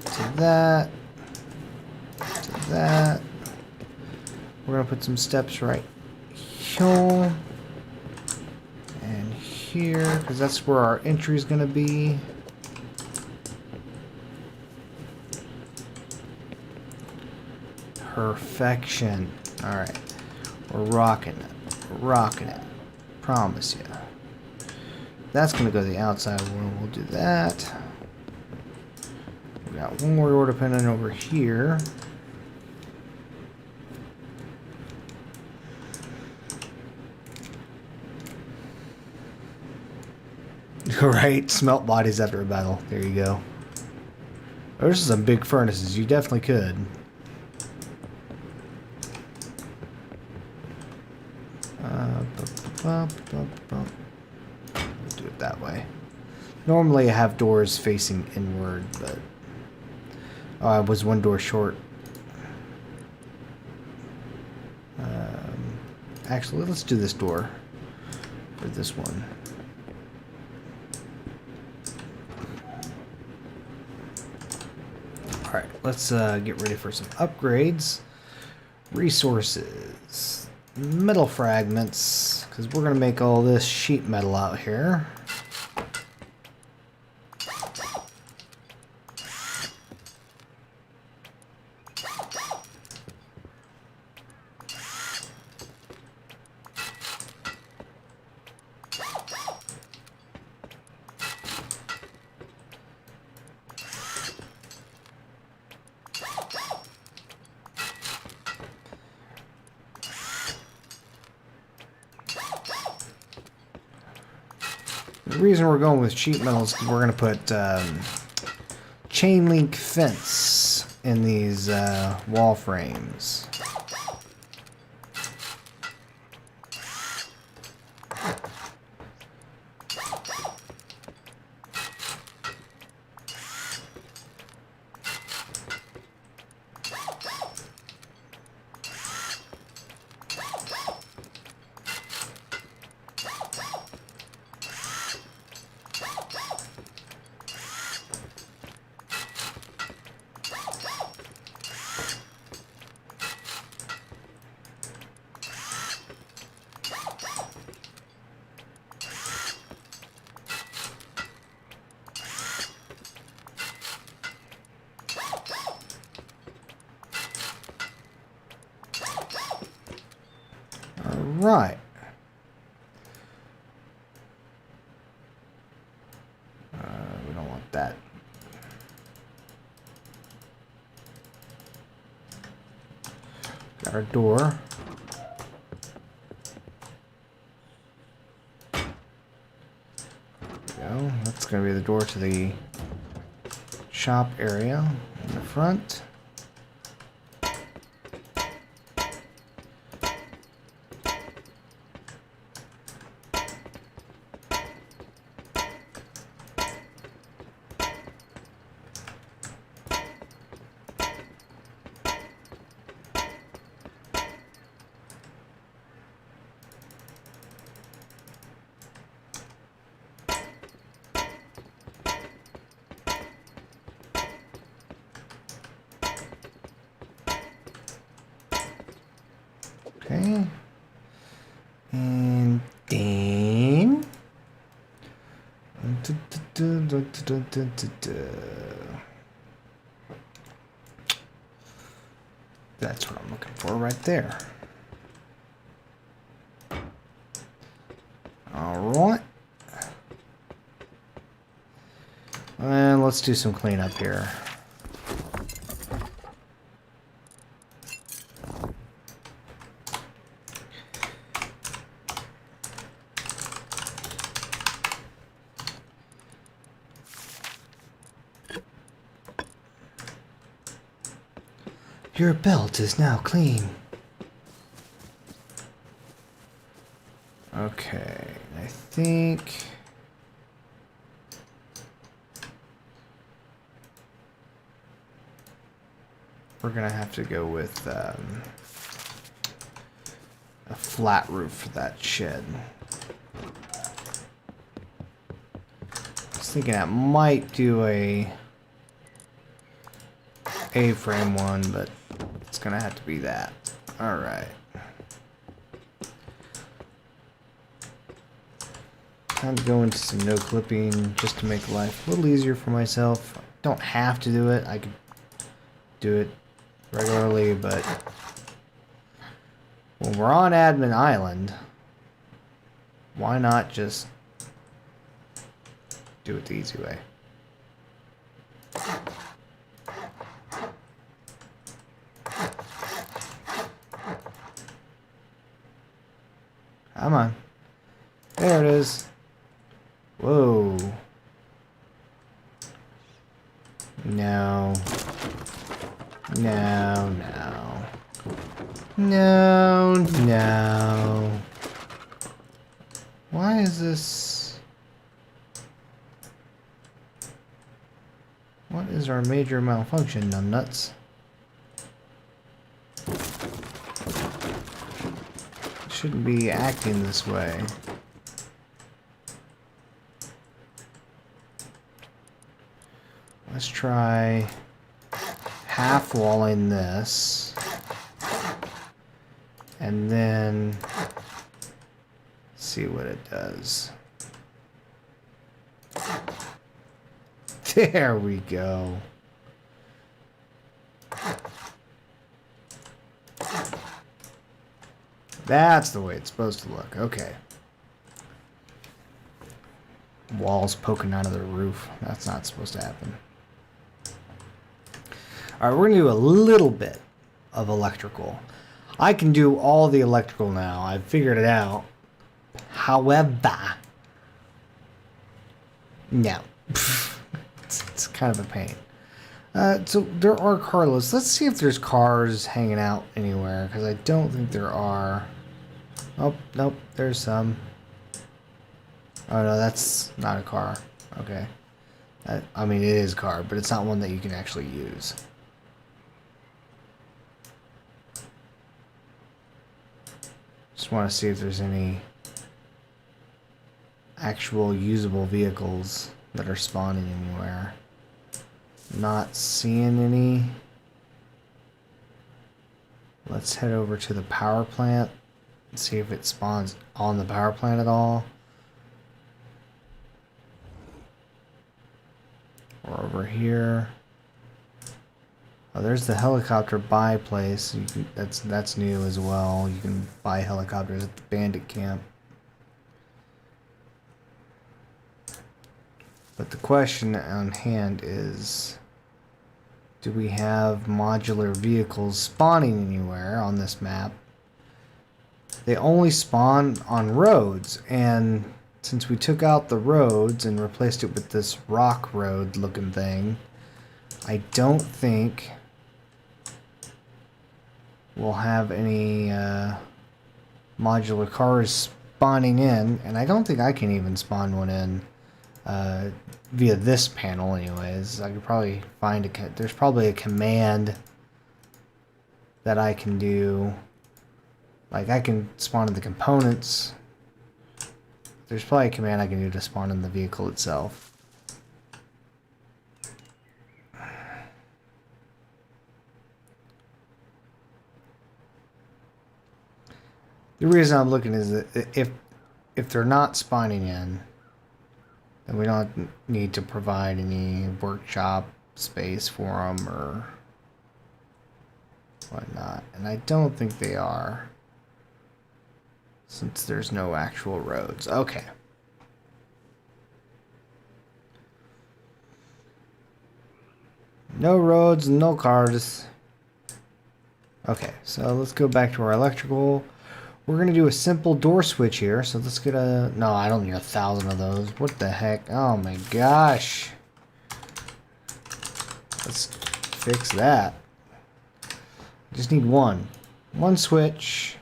To that. To that. We're going to put some steps right here. And here, because that's where our entry is going to be. Perfection. Alright. We're rocking it. We're rocking it. Promise you. That's going to go to the outside wall. We'll do that. We got one more door dependent over here. Right, smelt bodies after a battle. There you go. There's some big furnaces. You definitely could. Do it that way. Normally I have doors facing inward, but I was one door short. Actually, let's do this door for this one. Alright, let's get ready for some upgrades. Resources. metal fragments, because we're going to make all this sheet metal out here. The reason we're going with sheet metal is because we're going to put chain link fence in these wall frames. Right. We don't want that. Got our door. There we go. That's going to be the door to the shop area in the front. Okay. And then that's what I'm looking for right there. All right. And let's do some cleanup here. Your belt is now clean. Okay, I think we're gonna have to go with a flat roof for that shed. I was thinking I might do a A-frame one, but it's gonna have to be that. All right. Time to go into some no clipping just to make life a little easier for myself. I don't have to do it. I could do it regularly, but when we're on Admin Island, why not just do it the easy way? Come on. There it is. Whoa. No. No, no. No, no. Why is this? What is our major malfunction, numbnuts? Shouldn't be acting this way. Let's try half walling this And then see what it does. There we go. That's the way it's supposed to look. Okay. Walls poking out of the roof. That's not supposed to happen. Alright, we're going to do a little bit of electrical. I can do all the electrical now. I've figured it out. However, no. It's kind of a pain. So there are car lists. Let's see if there's cars hanging out anywhere, because I don't think there are. Oh, nope, there's some. Oh no, that's not a car. Okay. I mean, it is a car, but it's not one that you can actually use. Just want to see if there's any actual usable vehicles that are spawning anywhere. Not seeing any. Let's head over to the power plant and see if it spawns on the power plant at all. Or over here. Oh, there's the helicopter buy place. You can, that's new as well. You can buy helicopters at the bandit camp. But the question on hand is, do we have modular vehicles spawning anywhere on this map? They only spawn on roads, and since we took out the roads and replaced it with this rock road looking thing, I don't think we'll have any modular cars spawning in, and I don't think I can even spawn one in via this panel anyways. I could probably find there's probably a command that I can do. Like, I can spawn in the components. There's probably a command I can do to spawn in the vehicle itself. The reason I'm looking is that if they're not spawning in, then we don't need to provide any workshop space for them or whatnot. And I don't think they are, since there's no actual roads. Okay. No roads, no cars. Okay, so let's go back to our electrical. We're going to do a simple door switch here. So let's get a... No, I don't need 1,000 of those. What the heck? Oh my gosh. Let's fix that. Just need one. One switch.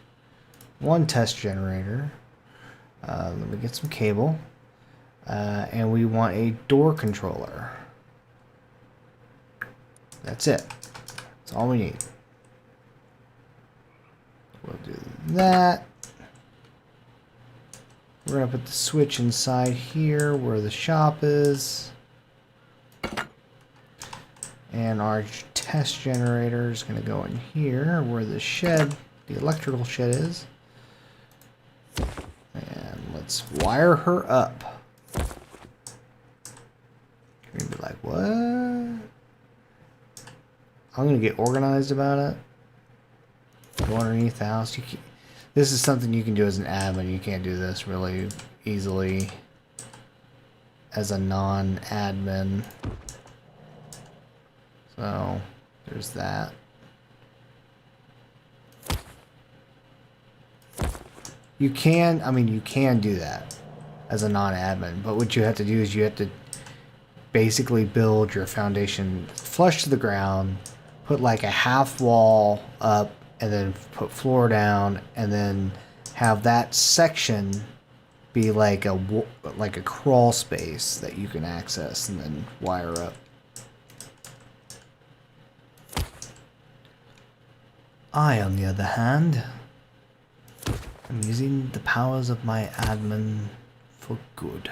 One test generator. Let me get some cable. And we want a door controller. That's it. That's all we need. We'll do that. We're going to put the switch inside here where the shop is. And our test generator is going to go in here where the shed, the electrical shed is. And let's wire her up. You're going to be like, what? I'm going to get organized about it. Go underneath the house. This is something you can do as an admin. You can't do this really easily as a non-admin. So there's that. You can, I mean, you can do that as a non-admin, but what you have to do is you have to basically build your foundation flush to the ground, put like a half wall up, and then put floor down, and then have that section be like a crawl space that you can access and then wire up. I, on the other hand, am using the powers of my admin for good.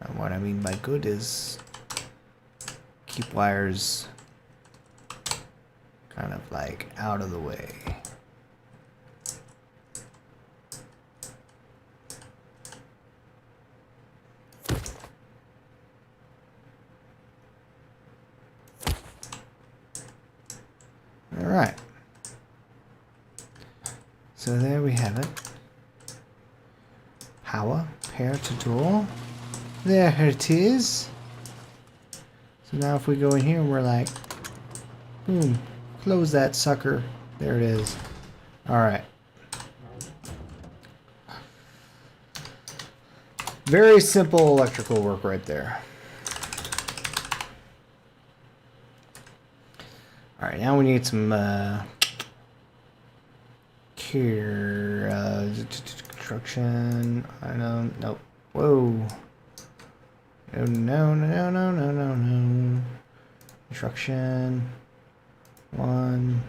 And what I mean by good is keep wires kind of like out of the way. All right. So there we have it. Power, pair to tool. There it is. So now if we go in here and we're like, boom, close that sucker. There it is. All right. Very simple electrical work right there. All right, now we need some construction. I don't. Nope. Whoa. No, no, no, no, no, no, no. Construction. 1.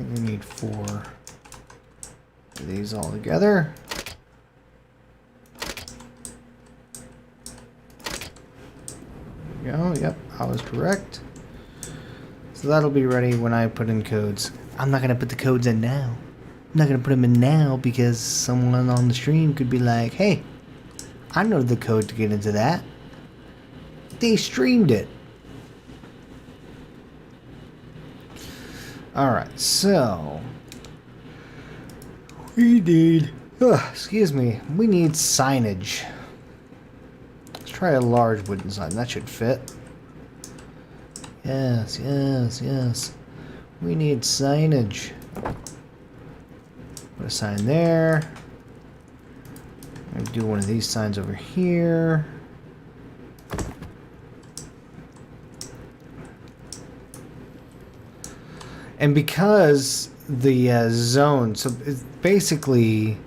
I think we need 4. Do these all together. There we go. Yep, I was correct. So that'll be ready when I put in codes. I'm not going to put the codes in now. I'm not going to put them in now because someone on the stream could be like, hey, I know the code to get into that. They streamed it. Alright, so we need, excuse me, we need signage. Let's try a large wooden sign. That should fit. Yes, yes, yes. We need signage. Put a sign there. I'm going to do one of these signs over here. And because the zone, so it's basically,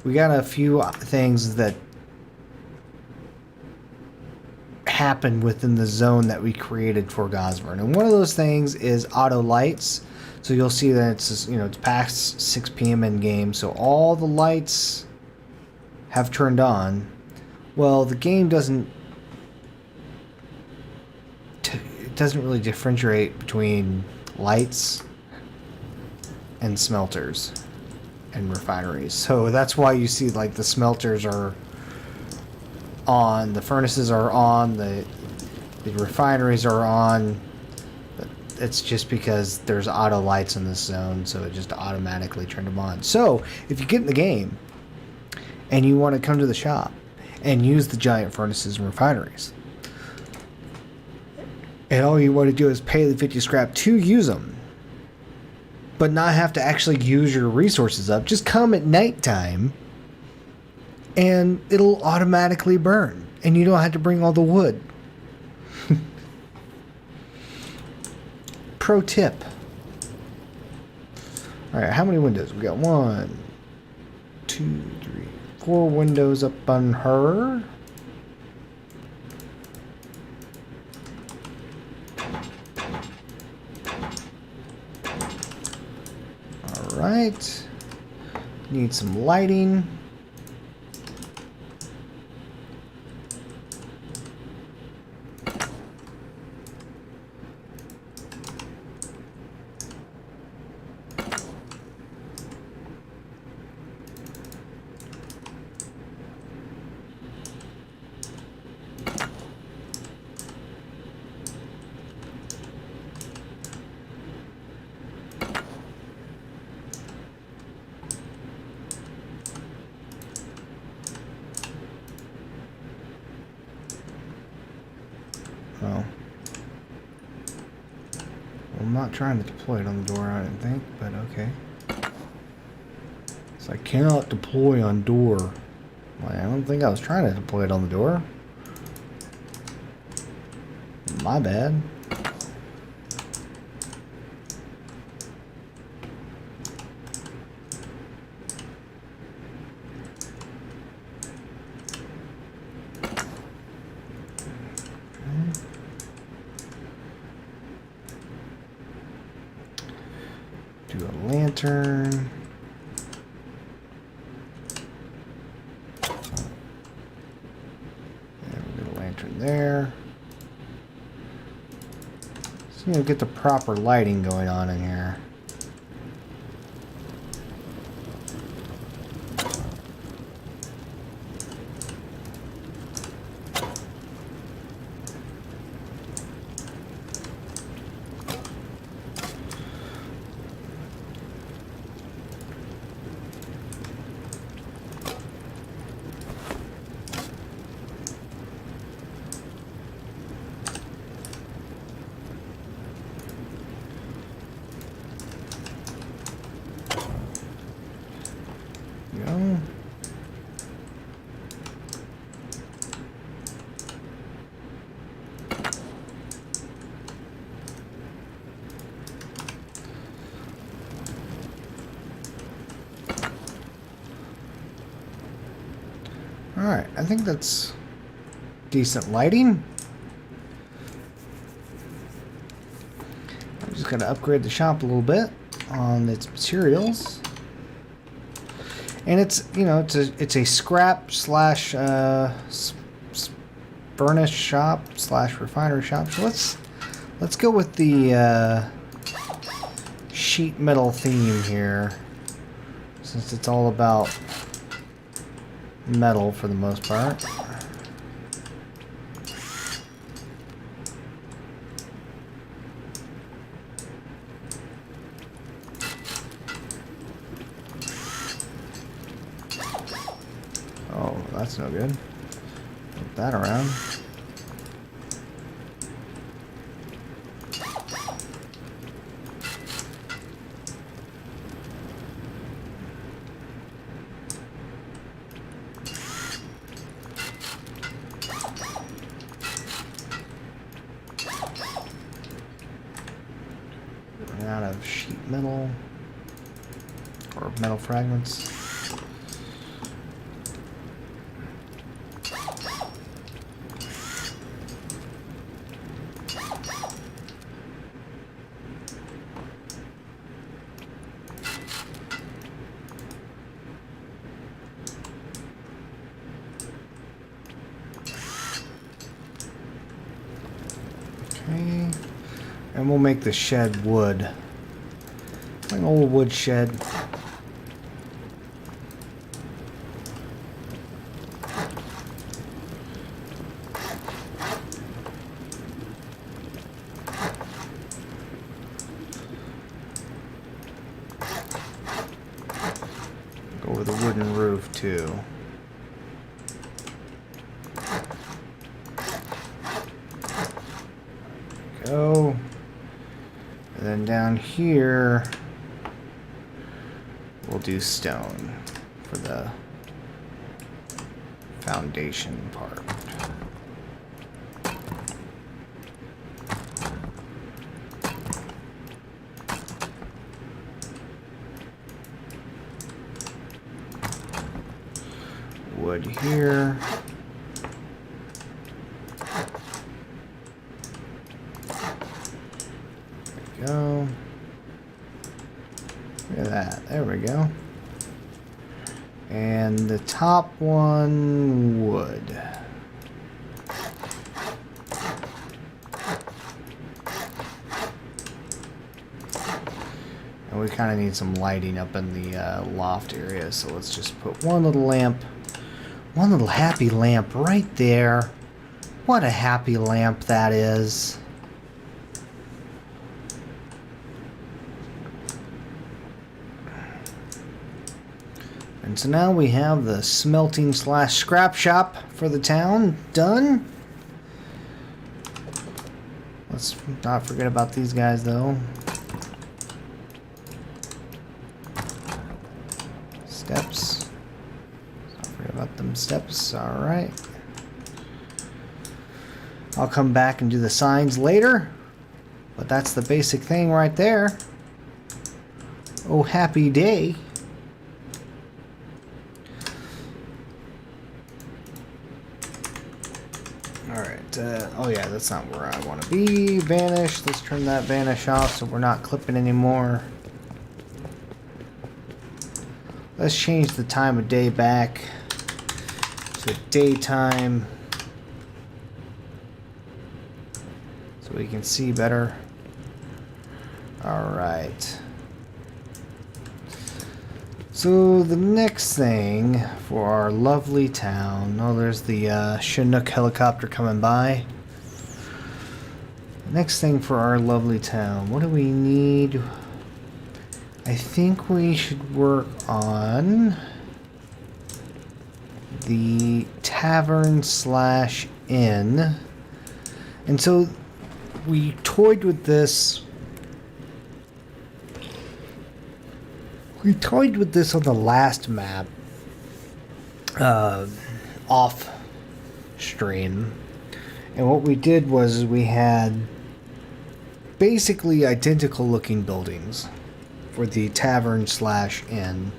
we got a few things that happen within the zone that we created for Gosburn. And one of those things is auto lights. So you'll see that it's, you know, it's past 6 p.m. in game, so all the lights have turned on. Well, the game doesn't really differentiate between lights and smelters and refineries. So that's why you see like the smelters are on, the furnaces are on, the refineries are on. It's just because there's auto lights in this zone, so it just automatically turned them on. So if you get in the game and you want to come to the shop and use the giant furnaces and refineries, and all you want to do is pay the 50 scrap to use them, but not have to actually use your resources up, just come at nighttime and it'll automatically burn and you don't have to bring all the wood. Pro tip. Alright, how many windows? We got 1, 2, 3, 4 windows up on her. Alright. Need some lighting. Oh. I'm not trying to deploy it on the door, I didn't think, but okay. So I cannot deploy on door. Well, I don't think I was trying to deploy it on the door. My bad. Do a lantern. And we get a lantern there. So get the proper lighting going on in here. Go. Alright, I think that's decent lighting. I'm just going to upgrade the shop a little bit on its materials. And it's, you know, it's a scrap slash furnace shop slash refinery shop. So let's go with the sheet metal theme here, since it's all about metal for the most part. Oh, that's no good. Put that around. Run out of sheet metal or metal fragments. Okay, and we'll make the shed wood. Like an old wood shed. Go with a wooden roof too. Go. And then down here, we'll do stone for the foundation part. Wood here. Go. Look at that. There we go. And the top one, wood. And we kind of need some lighting up in the loft area, so let's just put one little lamp, one little happy lamp right there. What a happy lamp that is. And so now we have the smelting slash scrap shop for the town done. Let's not forget about these guys though. Steps. Don't forget about them steps. Alright. I'll come back and do the signs later. But that's the basic thing right there. Oh, happy day. Alright, oh yeah, that's not where I want to be. Vanish, let's turn that vanish off so we're not clipping anymore. Let's change the time of day back to daytime so we can see better. Alright. So the next thing for our lovely town... Oh, there's the Chinook helicopter coming by. Next thing for our lovely town. What do we need? I think we should work on the tavern / inn. And so we toyed with this. We toyed with this on the last map, off stream. And what we did was we had basically identical looking buildings for the tavern / inn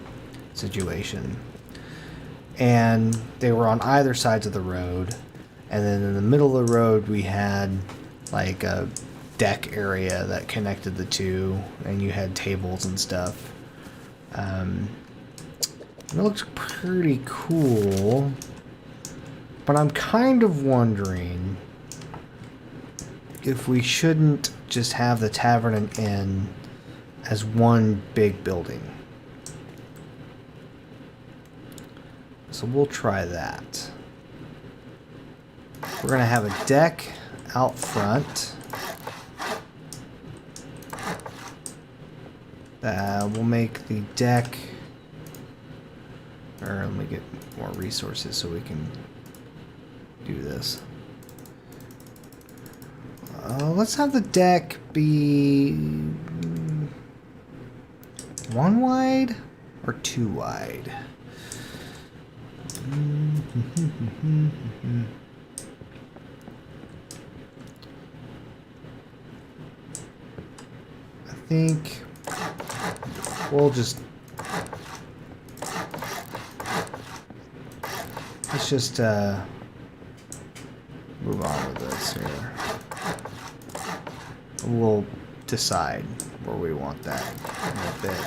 situation. And they were on either sides of the road. And then in the middle of the road we had like a deck area that connected the two, and you had tables and stuff. It looks pretty cool, but I'm kind of wondering if we shouldn't just have the tavern and inn as one big building. So we'll try that. We're gonna have a deck out front. We'll make the deck, or let me get more resources so we can do this. Let's have the deck be 1 wide or 2 wide. I think we'll just, let's just move on with this here. We'll decide where we want that in a bit.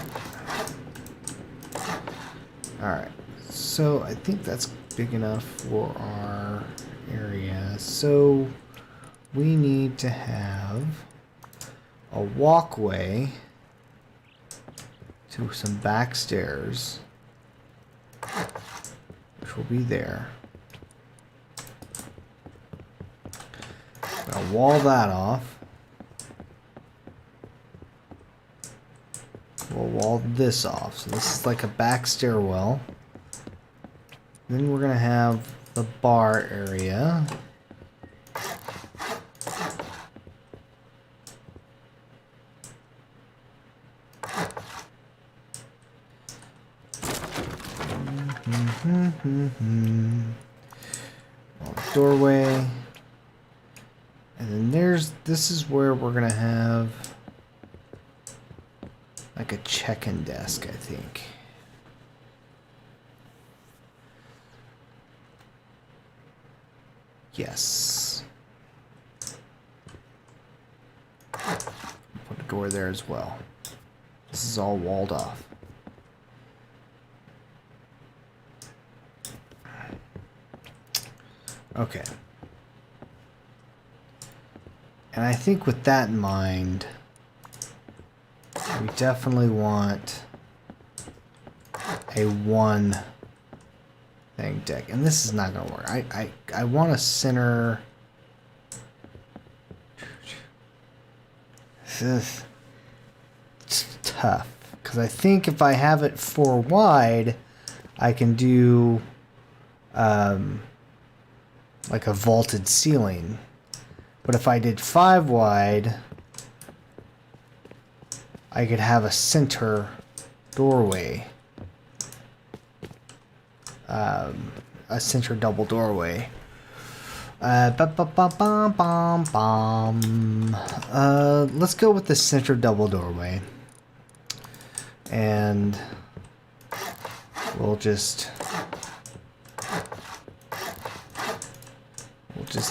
Alright, so I think that's big enough for our area. So we need to have a walkway to some back stairs, which will be there. I'll wall that off. We'll wall this off. So this is like a back stairwell. Then we're gonna have the bar area. Doorway. And then this is where we're gonna have like a check-in desk, I think. Yes. Put a door there as well. This is all walled off. Okay. And I think with that in mind, we definitely want a one thing deck. And this is not going to work. I want a center. It's tough. Because I think if I have it 4 wide, I can do like a vaulted ceiling. But if I did 5 wide, I could have a center doorway. A center double doorway. Let's go with the center double doorway. And we'll just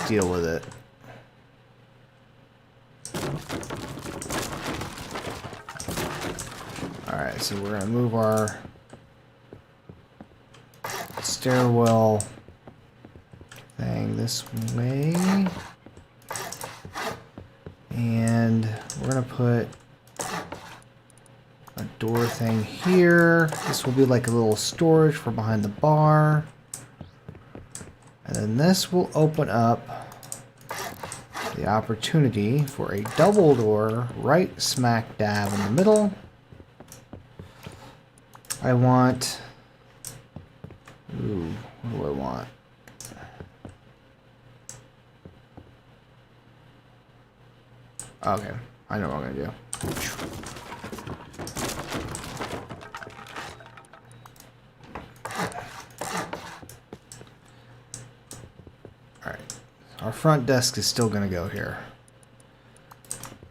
deal with it. Alright, so we're gonna move our stairwell thing this way. And we're gonna put door thing here. This will be like a little storage for behind the bar. And then this will open up the opportunity for a double door right smack dab in the middle. I want... Ooh, what do I want? Okay, I know what I'm gonna do. Alright, our front desk is still gonna go here.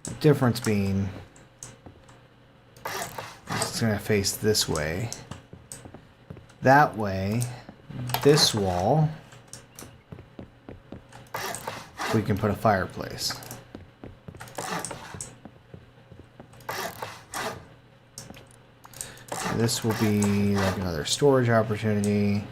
The difference being, it's gonna face this way. That way, this wall, we can put a fireplace. This will be like another storage opportunity.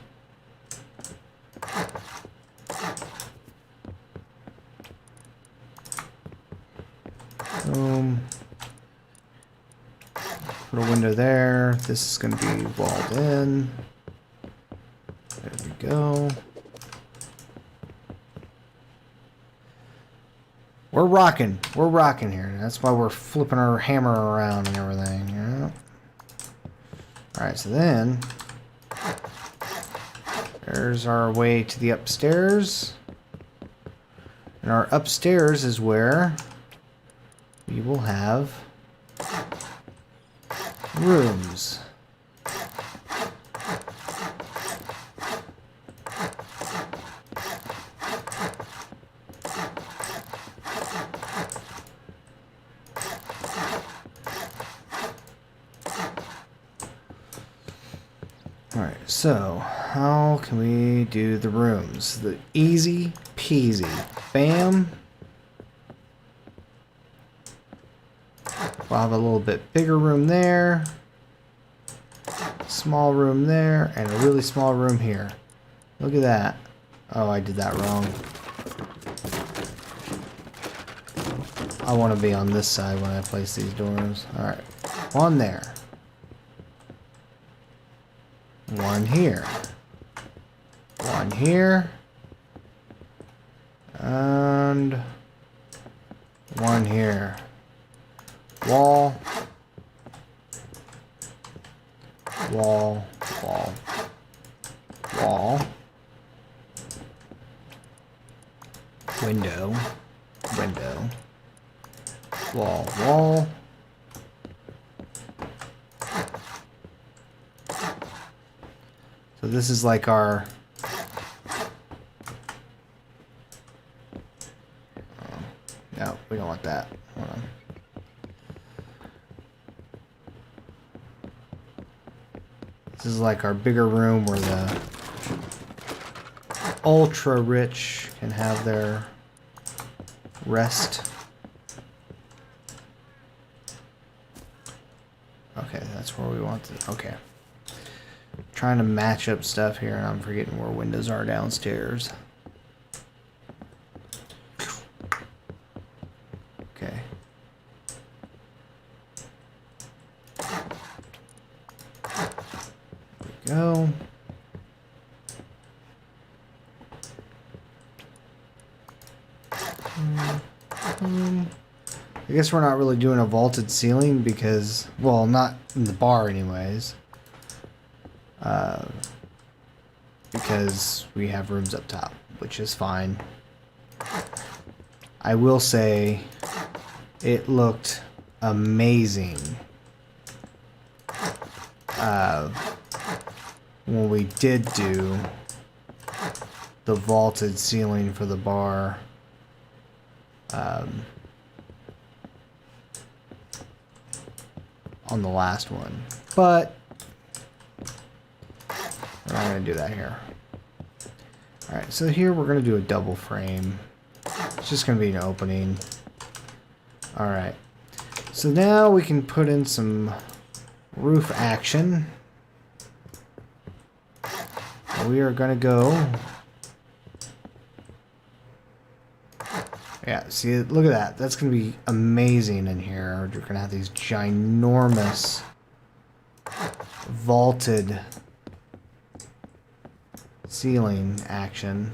Boom. Put a window there. This is going to be walled in. There we go. We're rocking. We're rocking here. That's why we're flipping our hammer around and everything. Yeah. Alright, so then there's our way to the upstairs. And our upstairs is where we will have rooms. Alright, so how can we do the rooms? The easy peasy. Bam. We'll have a little bit bigger room there. Small room there. And a really small room here. Look at that. Oh, I did that wrong. I want to be on this side when I place these doors. Alright. One there. One here. One here. And one here. Wall. Wall. Wall. Wall. Window. Window. Wall. Wall. So this is like our... no, we don't want that. Hold on. This is like our bigger room where the ultra rich can have their rest. Okay, that's where we want to... okay. Trying to match up stuff here, and I'm forgetting where windows are downstairs. Okay. There we go. I guess we're not really doing a vaulted ceiling because, well, not in the bar anyways. Because we have rooms up top, which is fine. I will say it looked amazing when we did do the vaulted ceiling for the bar. On the last one, but we're not going to do that here. Alright, so here we're going to do a double frame. It's just going to be an opening. Alright, so now we can put in some roof action. We are going to go... yeah, see, look at that. That's going to be amazing in here. You're going to have these ginormous vaulted ceiling action.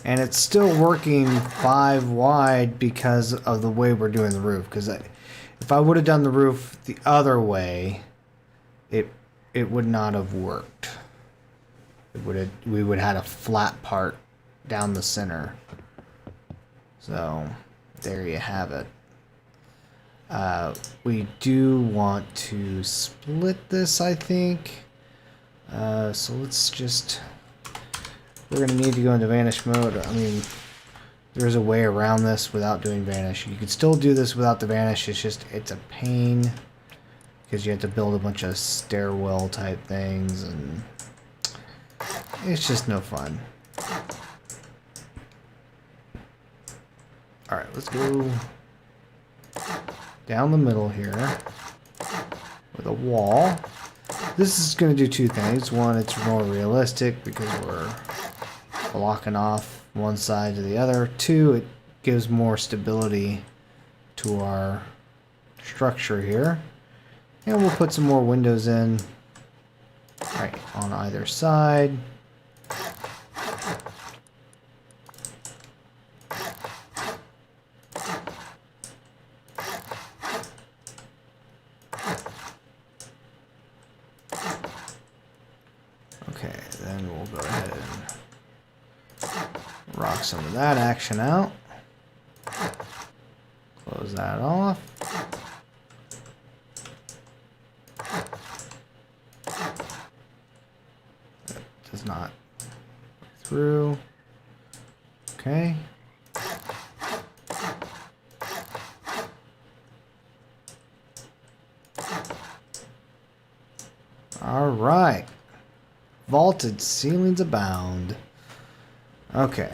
And it's still working 5 wide because of the way we're doing the roof. Because if I would have done the roof the other way, it would not have worked. We would have had a flat part down the center. So there you have it. We do want to split this, I think. So let's just... We're going to need to go into vanish mode. I mean, there's a way around this without doing vanish. You can still do this without the vanish. It's a pain because you have to build a bunch of stairwell type things, and it's just no fun. Alright, let's go down the middle here with a wall. This is going to do 2 things. One, it's more realistic because we're blocking off one side to the other. 2, it gives more stability to our structure here. And we'll put some more windows in right on either side. Okay, then we'll go ahead and rock some of that action out. Close that off. That does not go through. Okay. All right. Vaulted ceilings abound. Okay.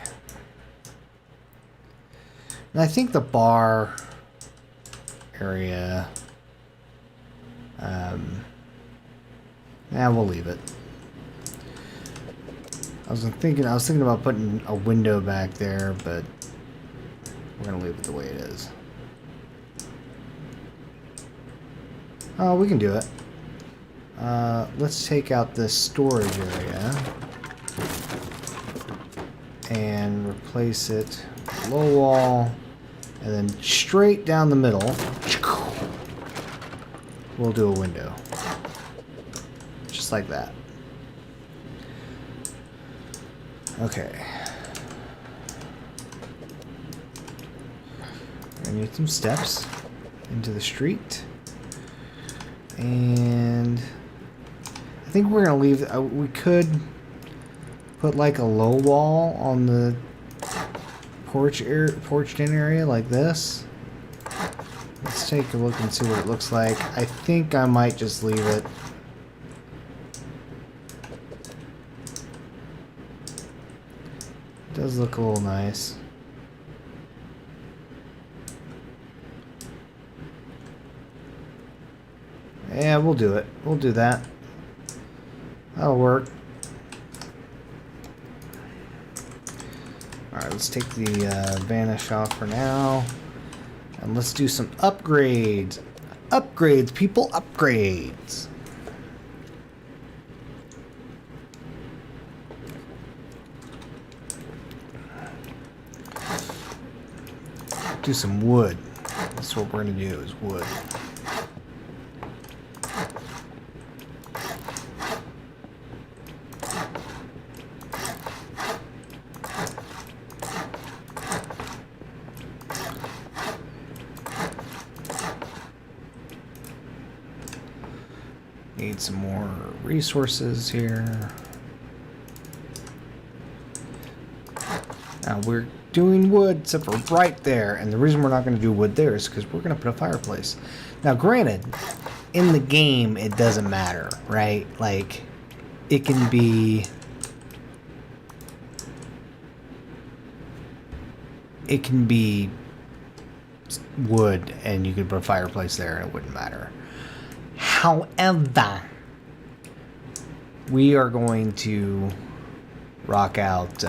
And I think the bar area, we'll leave it. I was thinking about putting a window back there, but we're gonna leave it the way it is. Oh, we can do it. Let's take out this storage area and replace it with a low wall, and then straight down the middle we'll do a window, just like that. Okay, I need some steps into the street, and I think we're gonna leave. We could put like a low wall on the porched in area like this. Let's take a look and see what it looks like. I think I might just leave it. It does look a little nice. Yeah, we'll do it. We'll do that. That'll work. Alright, let's take the vanish off for now. And let's do some upgrades. Upgrades, people, upgrades. Do some wood. That's what we're going to do, is wood. Need some more resources here. Now we're doing wood except for right there, and the reason we're not going to do wood there is because we're going to put a fireplace. Now granted, in the game it doesn't matter, right? Like, it can be wood, and you could put a fireplace there and it wouldn't matter. However, we are going to rock out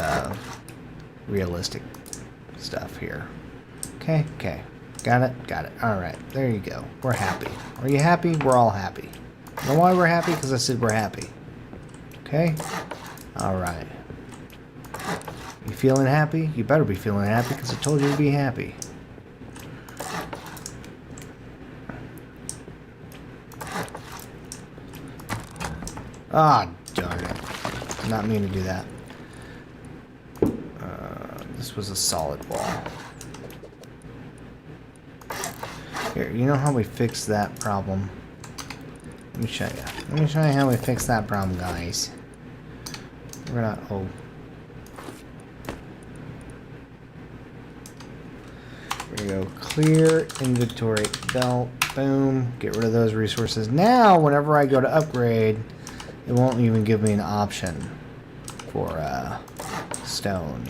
realistic stuff here. Okay. Got it. Alright, there you go. We're happy. Are you happy? We're all happy. You know why we're happy? Because I said we're happy. Okay? Alright. You feeling happy? You better be feeling happy because I told you to be happy. Ah, darn it. Did not mean to do that. This was a solid wall. Here, you know how we fixed that problem? Let me show you. Let me show you how we fixed that problem, guys. We're gonna... Oh. We're gonna go clear inventory belt. Boom. Get rid of those resources. Now, whenever I go to upgrade, it won't even give me an option for stone.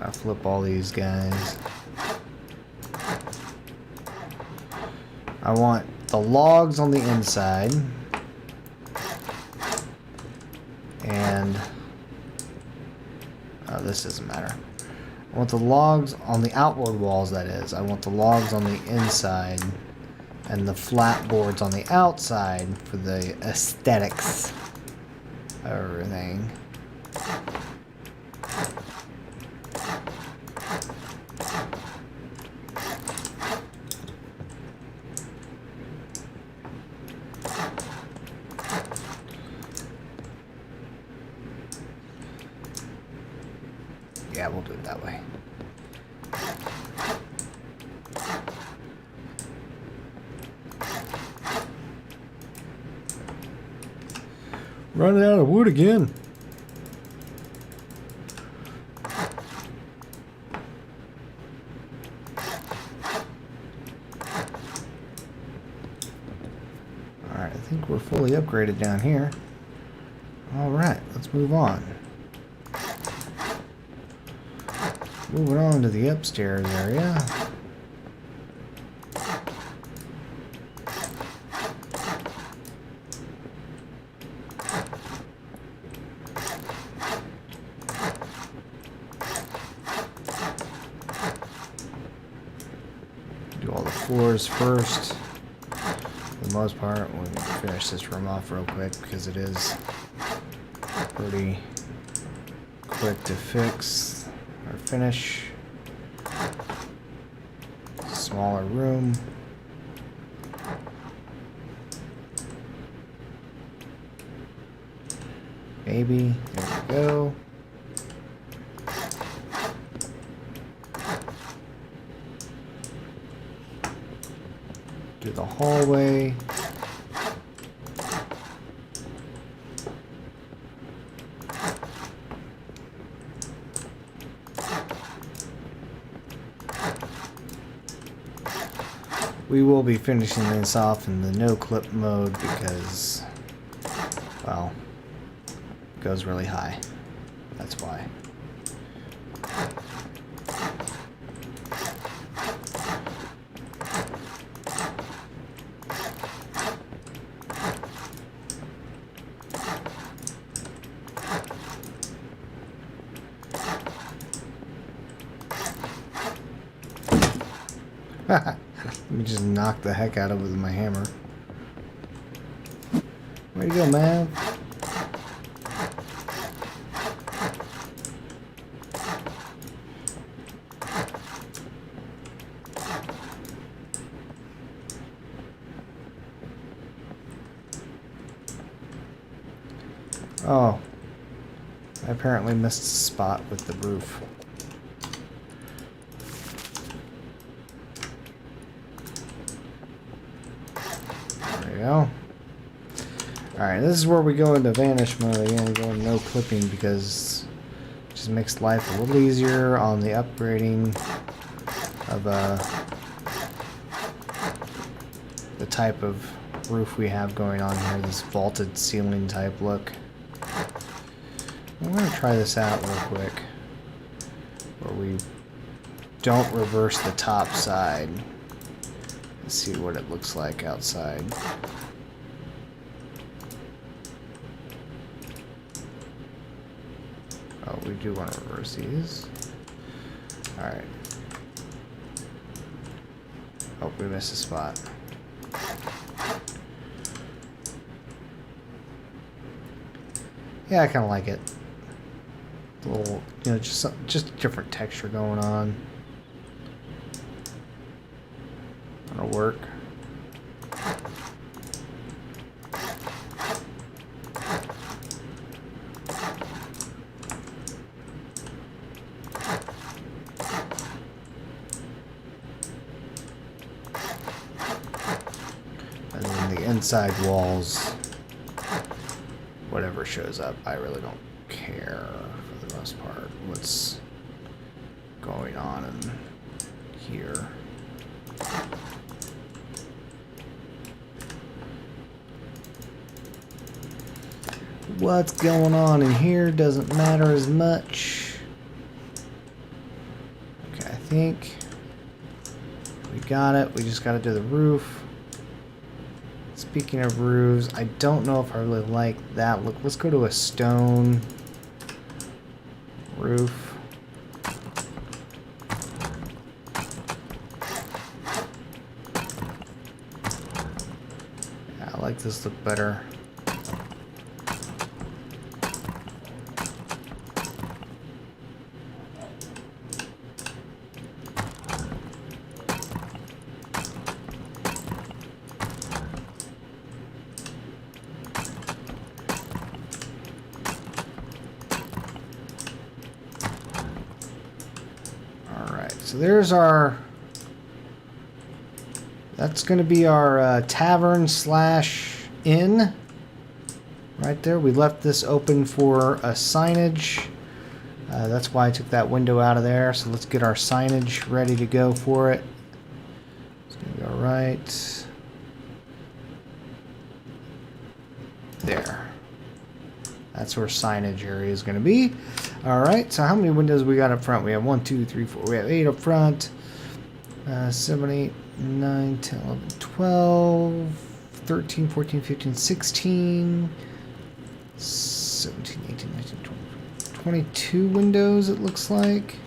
I'll flip all these guys. I want the logs on the inside. And this doesn't matter. I want the logs on the outward walls, that is. I want the logs on the inside and the flat boards on the outside for the aesthetics of everything. Yeah, we'll do it that way. Running out of wood again. Alright, I think we're fully upgraded down here. Alright, let's move on. Moving on to the upstairs area. Do all the floors first. For the most part, we'll finish this room off real quick because it is pretty quick to fix. Or finish. Smaller room. Maybe. There we go. Do the hallway. We will be finishing this off in the no clip mode because, well, it goes really high. That's why. Let me just knock the heck out of it with my hammer. Where you go, man? Oh. I apparently missed a spot with the roof. Go. Alright, this is where we go into vanish mode again. We go into no clipping because it just makes life a little easier on the upgrading of the type of roof we have going on here, this vaulted ceiling type look. I'm going to try this out real quick, where we don't reverse the top side. Let's see what it looks like outside. Oh, we do want to reverse these. Alright. Oh, we missed a spot. Yeah, I kind of like it. A little, you know, just different texture going on. That'll work. And then the inside walls, whatever shows up, I really don't care for the most part what's going on in here. What's going on in here doesn't matter as much. Okay, I think we got it. We just got to do the roof. Speaking of roofs, I don't know if I really like that look. Let's go to a stone roof. Yeah, I like this look better. So there's our, that's going to be our tavern slash inn right there. We left this open for a signage. That's why I took that window out of there. So let's get our signage ready to go for it. It's going to go right there. That's where signage area is going to be. Alright, so how many windows we got up front? We have 1, 2, 3, 4. We have 8 up front. 7, 8, 9, 10, 11, 12, 13, 14, 15, 16, 17, 18, 19, 20, 22 windows, it looks like.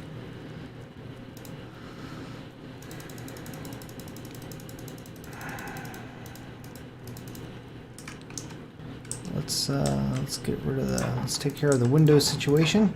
Let's get rid of the, let's take care of the window situation.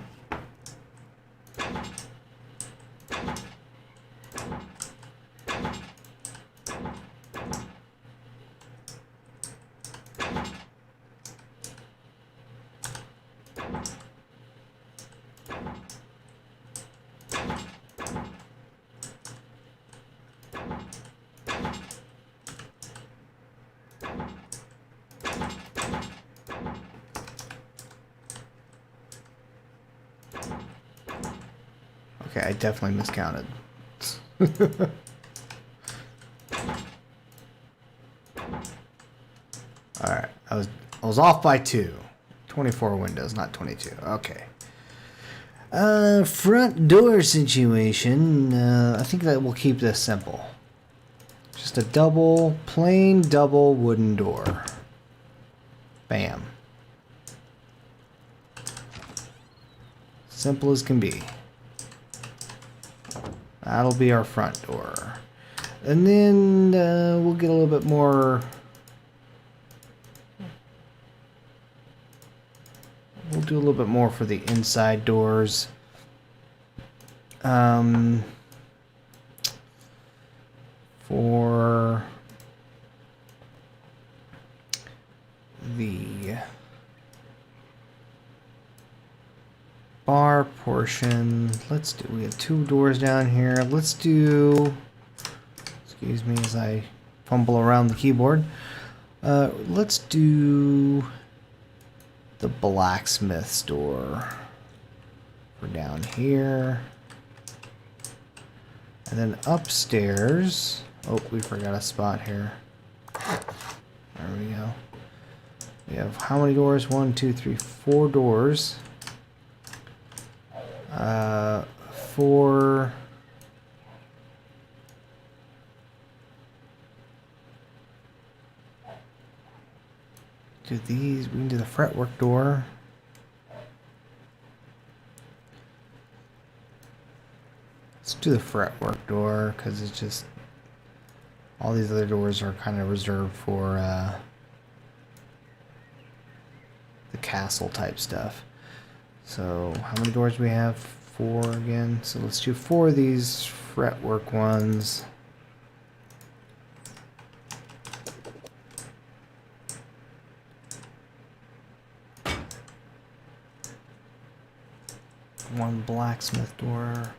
Okay, I definitely miscounted. Alright, I was off by 2. 24 windows, not 22. Okay. Front door situation. I think that we'll keep this simple. Just a plain double wooden door. Bam. Simple as can be. That'll be our front door. And then we'll get a little bit more. We'll do a little bit more for the inside doors. For the bar portion, let's do, we have 2 doors down here. Let's do, excuse me as I fumble around the keyboard. Let's do the blacksmith's door for down here. And then upstairs, oh, we forgot a spot here. have how many doors? 1, 2, 3, 4 doors. 4. Do these? We can do the fretwork door. Let's do the fretwork door because it's just all these other doors are kind of reserved for the castle type stuff. So how many doors do we have? 4 again. So let's do 4 of these fretwork ones. One blacksmith door.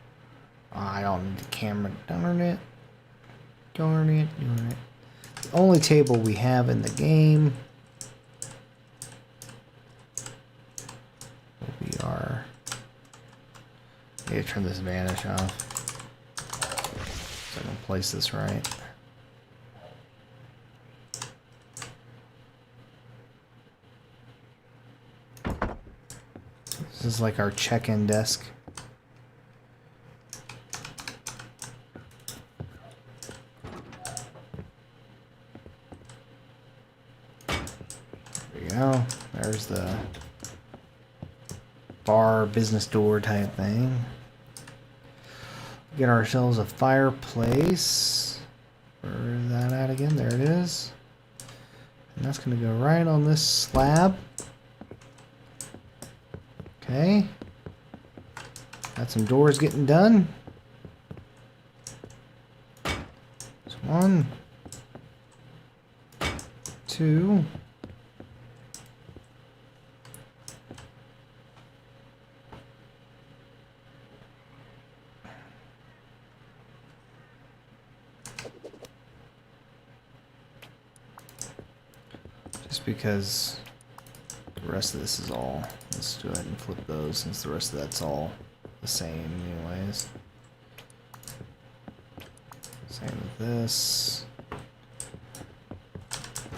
Oh, I don't need the camera. Darn it. Darn it. Darn it. The only table we have in the game. We are. I need to turn this vanish off. So I can place this right. This is like our check-in desk. There we go. There's the bar business door type thing. Get ourselves a fireplace. Where's that at again? There it is. And that's going to go right on this slab. Okay. Got some doors getting done. There's 1, 2. Just because the rest of this is all, let's go ahead and flip those since the rest of that's all the same anyways. Same with this.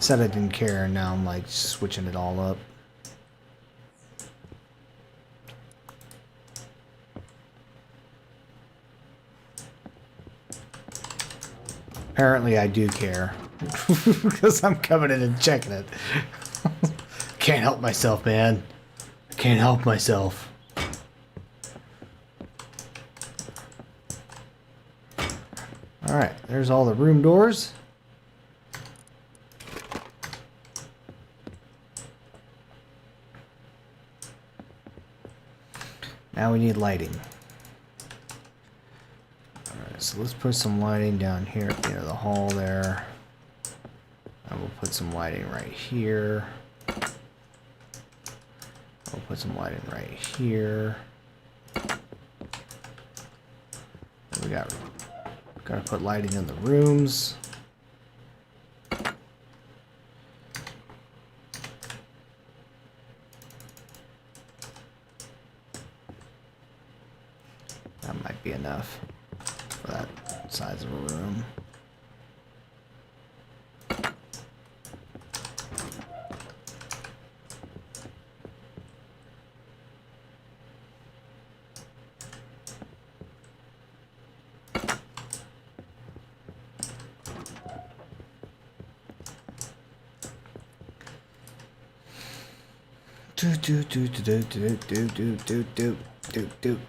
Said I didn't care and now I'm like switching it all up. Apparently I do care. Because I'm coming in and checking it. Can't help myself, man. I can't help myself. Alright, there's all the room doors. Now we need lighting. Alright, so let's put some lighting down here at the end of the hall there. And we'll put some lighting right here. We'll put some lighting right here. And we gotta put lighting in the rooms. That might be enough for that size of a room.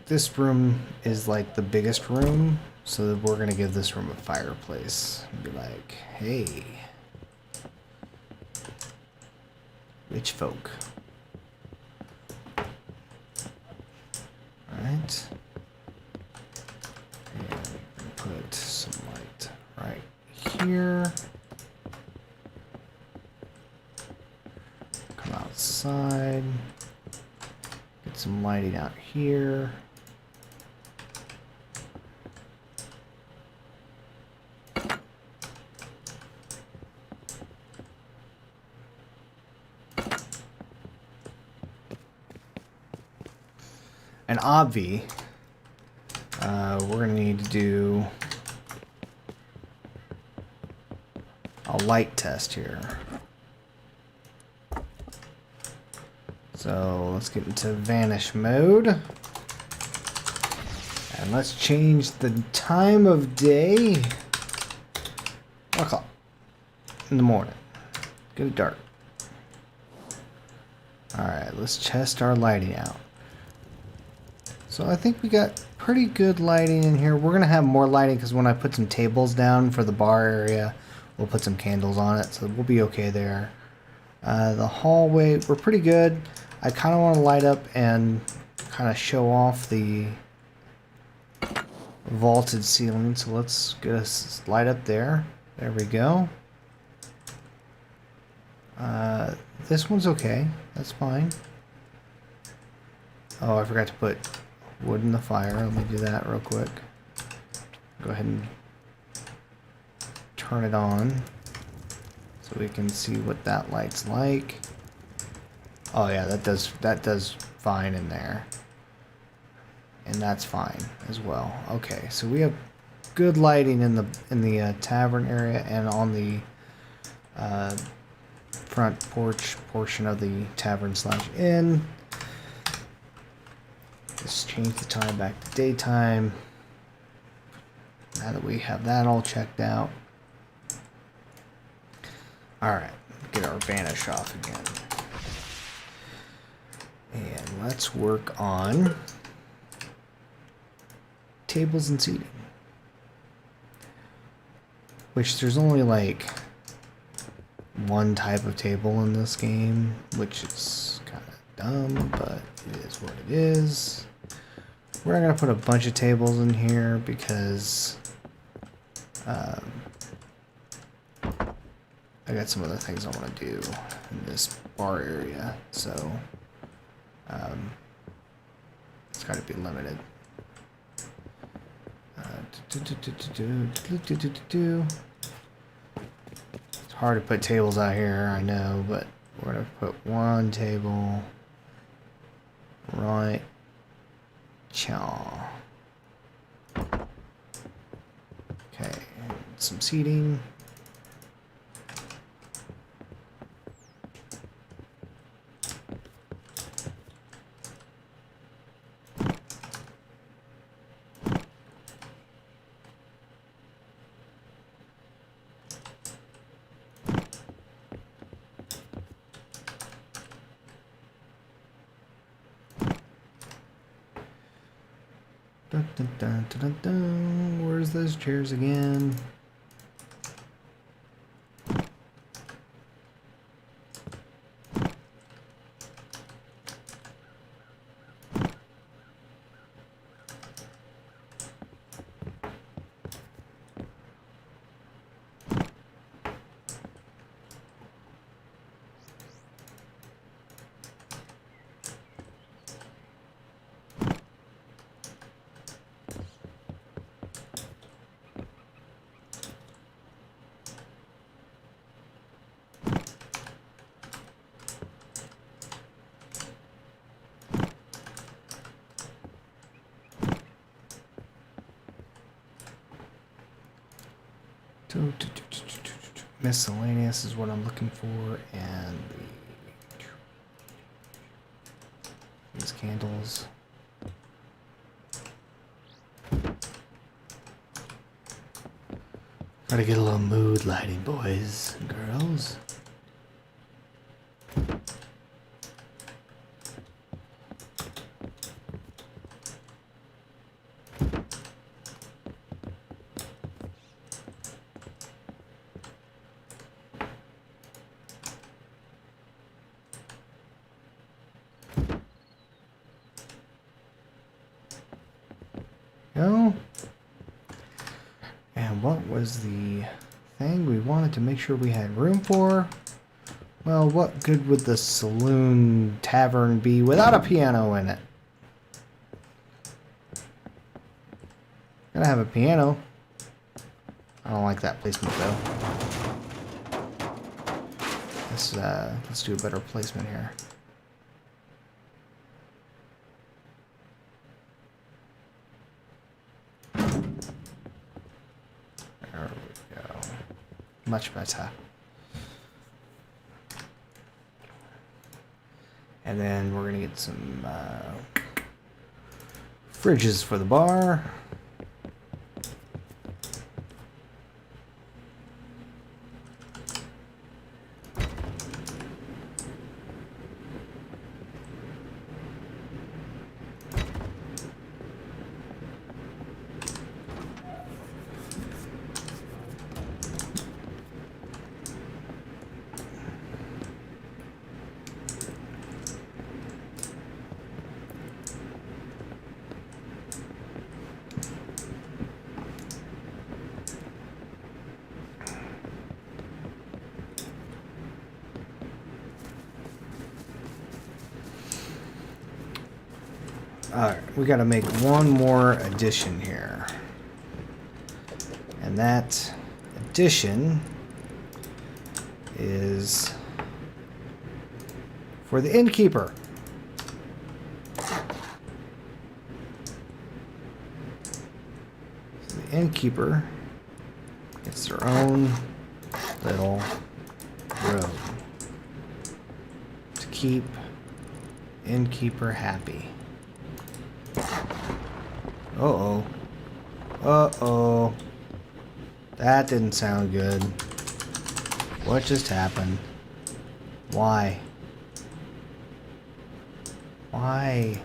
This room is like the biggest room, so we're gonna give this room a fireplace. And be like, hey, rich folk. Alright. And put some light right here. Come outside. Get some lighting out here. And obvi, we're gonna need to do a light test here. So let's get into vanish mode. And let's change the time of day. 1 o'clock in the morning. Get dark. Alright, let's test our lighting out. So I think we got pretty good lighting in here. We're going to have more lighting because when I put some tables down for the bar area, we'll put some candles on it. So we'll be okay there. The hallway, we're pretty good. I kind of want to light up and kind of show off the vaulted ceiling. So let's get us light up there. There we go. This one's okay. That's fine. Oh, I forgot to put wood in the fire. Let me do that real quick. Go ahead and turn it on so we can see what that light's like. Oh yeah, that does fine in there. And that's fine as well. Okay, so we have good lighting in the tavern area and on the front porch portion of the tavern / inn. Let's change the time back to daytime. Now that we have that all checked out. Alright, get our vanish off again. And let's work on tables and seating. Which there's only like one type of table in this game, which is kind of dumb, but it is what it is. We're not going to put a bunch of tables in here because I got some other things I want to do in this bar area, so it's got to be limited. It's hard to put tables out here, I know, but we're going to put one table right. Chaw. Okay, some seating. Dun, dun, dun, dun, dun, dun. Where's those chairs again? Miscellaneous is what I'm looking for, and these candles. Gotta get a little mood lighting, boys and girls. Go. And what was the thing we wanted to make sure we had room for? Well, what good would the saloon tavern be without a piano in it? Gotta have a piano. I don't like that placement though. Let's do a better placement here. There we go. Much better. And then we're going to get some fridges for the bar. Alright, we gotta make one more addition here. And that addition is for the innkeeper. So the innkeeper gets their own little room to keep innkeeper happy. Uh-oh. Uh-oh. That didn't sound good. What just happened? Why? Why?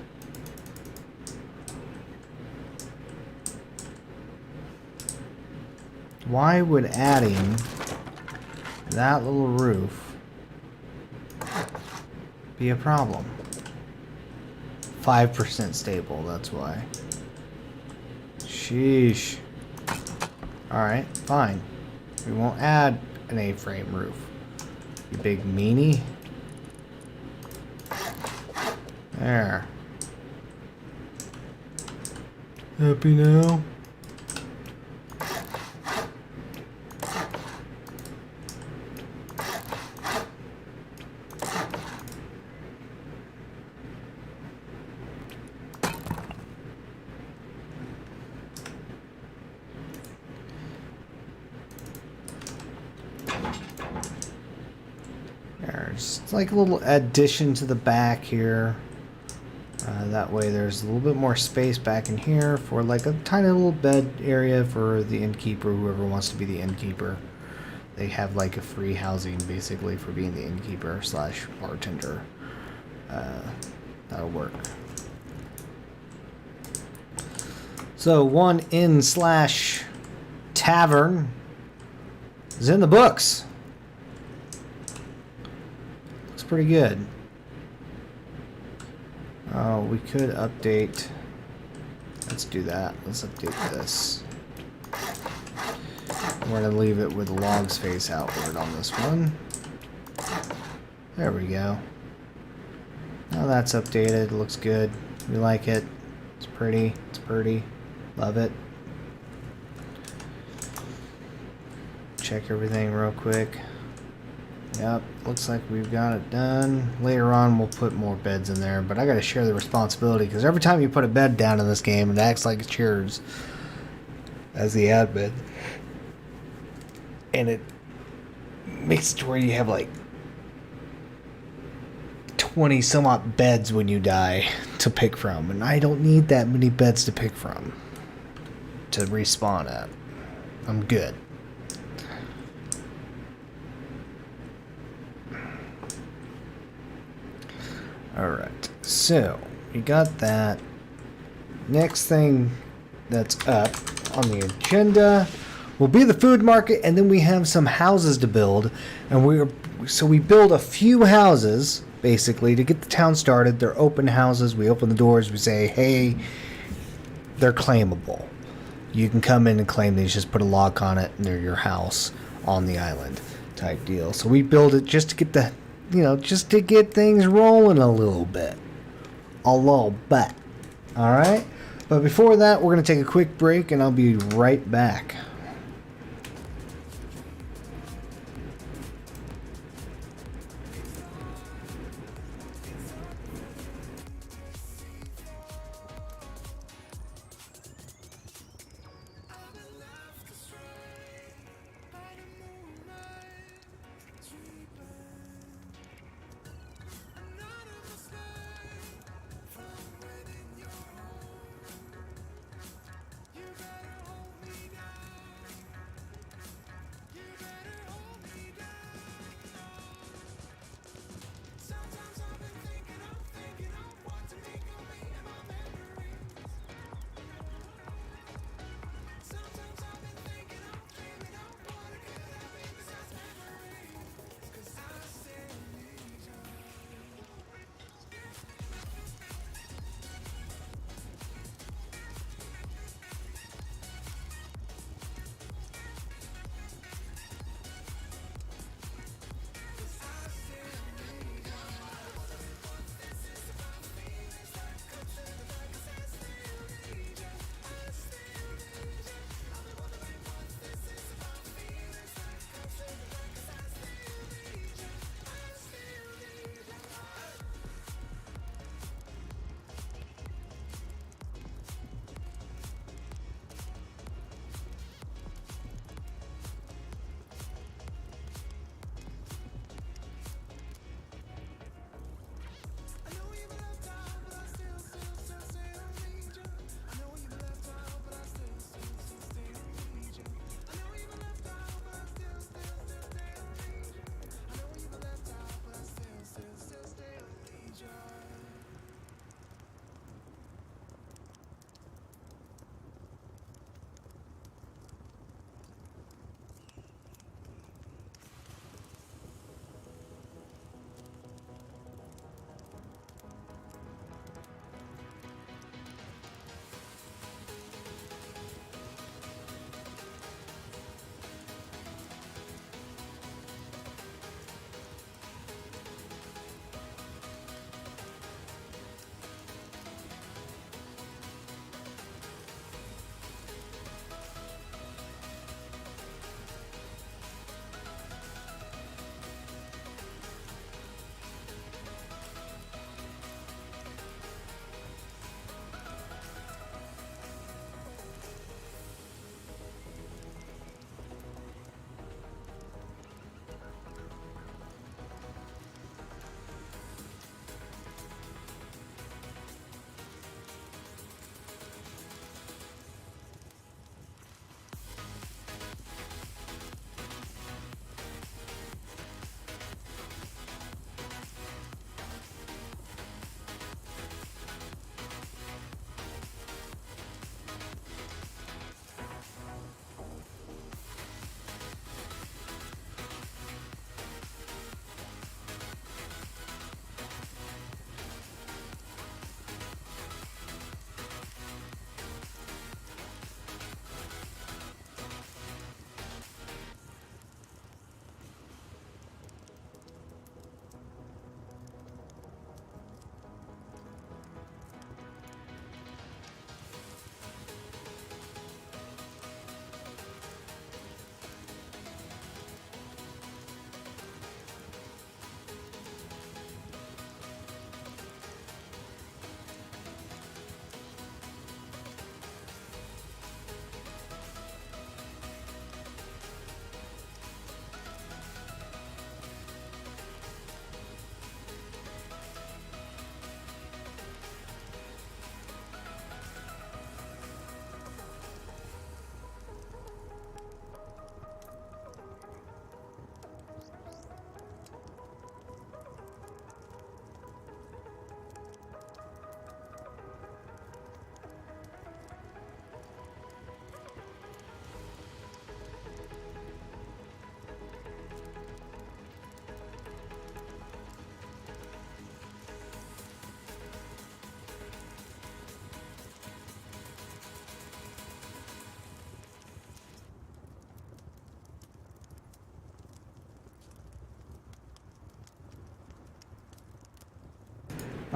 Why would adding that little roof be a problem? 5% stable, that's why. Sheesh. Alright, fine. We won't add an A-frame roof. You big meanie. There. Happy now? There's like a little addition to the back here. That way there's a little bit more space back in here for like a tiny little bed area for the innkeeper, whoever wants to be the innkeeper. They have like a free housing basically for being the innkeeper slash bartender. That'll work. So 1 inn slash tavern is in the books. Looks pretty good. Oh, we could update. Let's do that. Let's update this. We're going to leave it with the logs face outward on this one. There we go. Now that's updated. Looks good. We like it. It's pretty. It's pretty. Love it. Check everything real quick. Yep, looks like we've got it done. Later on, we'll put more beds in there, but I gotta share the responsibility because every time you put a bed down in this game, it acts like it's yours as the admin. And it makes it to where you have like 20 some odd beds when you die to pick from, and I don't need that many beds to pick from to respawn at. I'm good. Alright, so we got that. Next thing that's up on the agenda will be the food market, and then we have some houses to build. And we build a few houses basically to get the town started. They're open houses. We open the doors. We say, hey, they're claimable. You can come in and claim these. Just put a lock on it, and they're your house on the island type deal. So we build it just to get the, just to get things rolling a little bit. A little bit. Alright? But before that, we're going to take a quick break, and I'll be right back.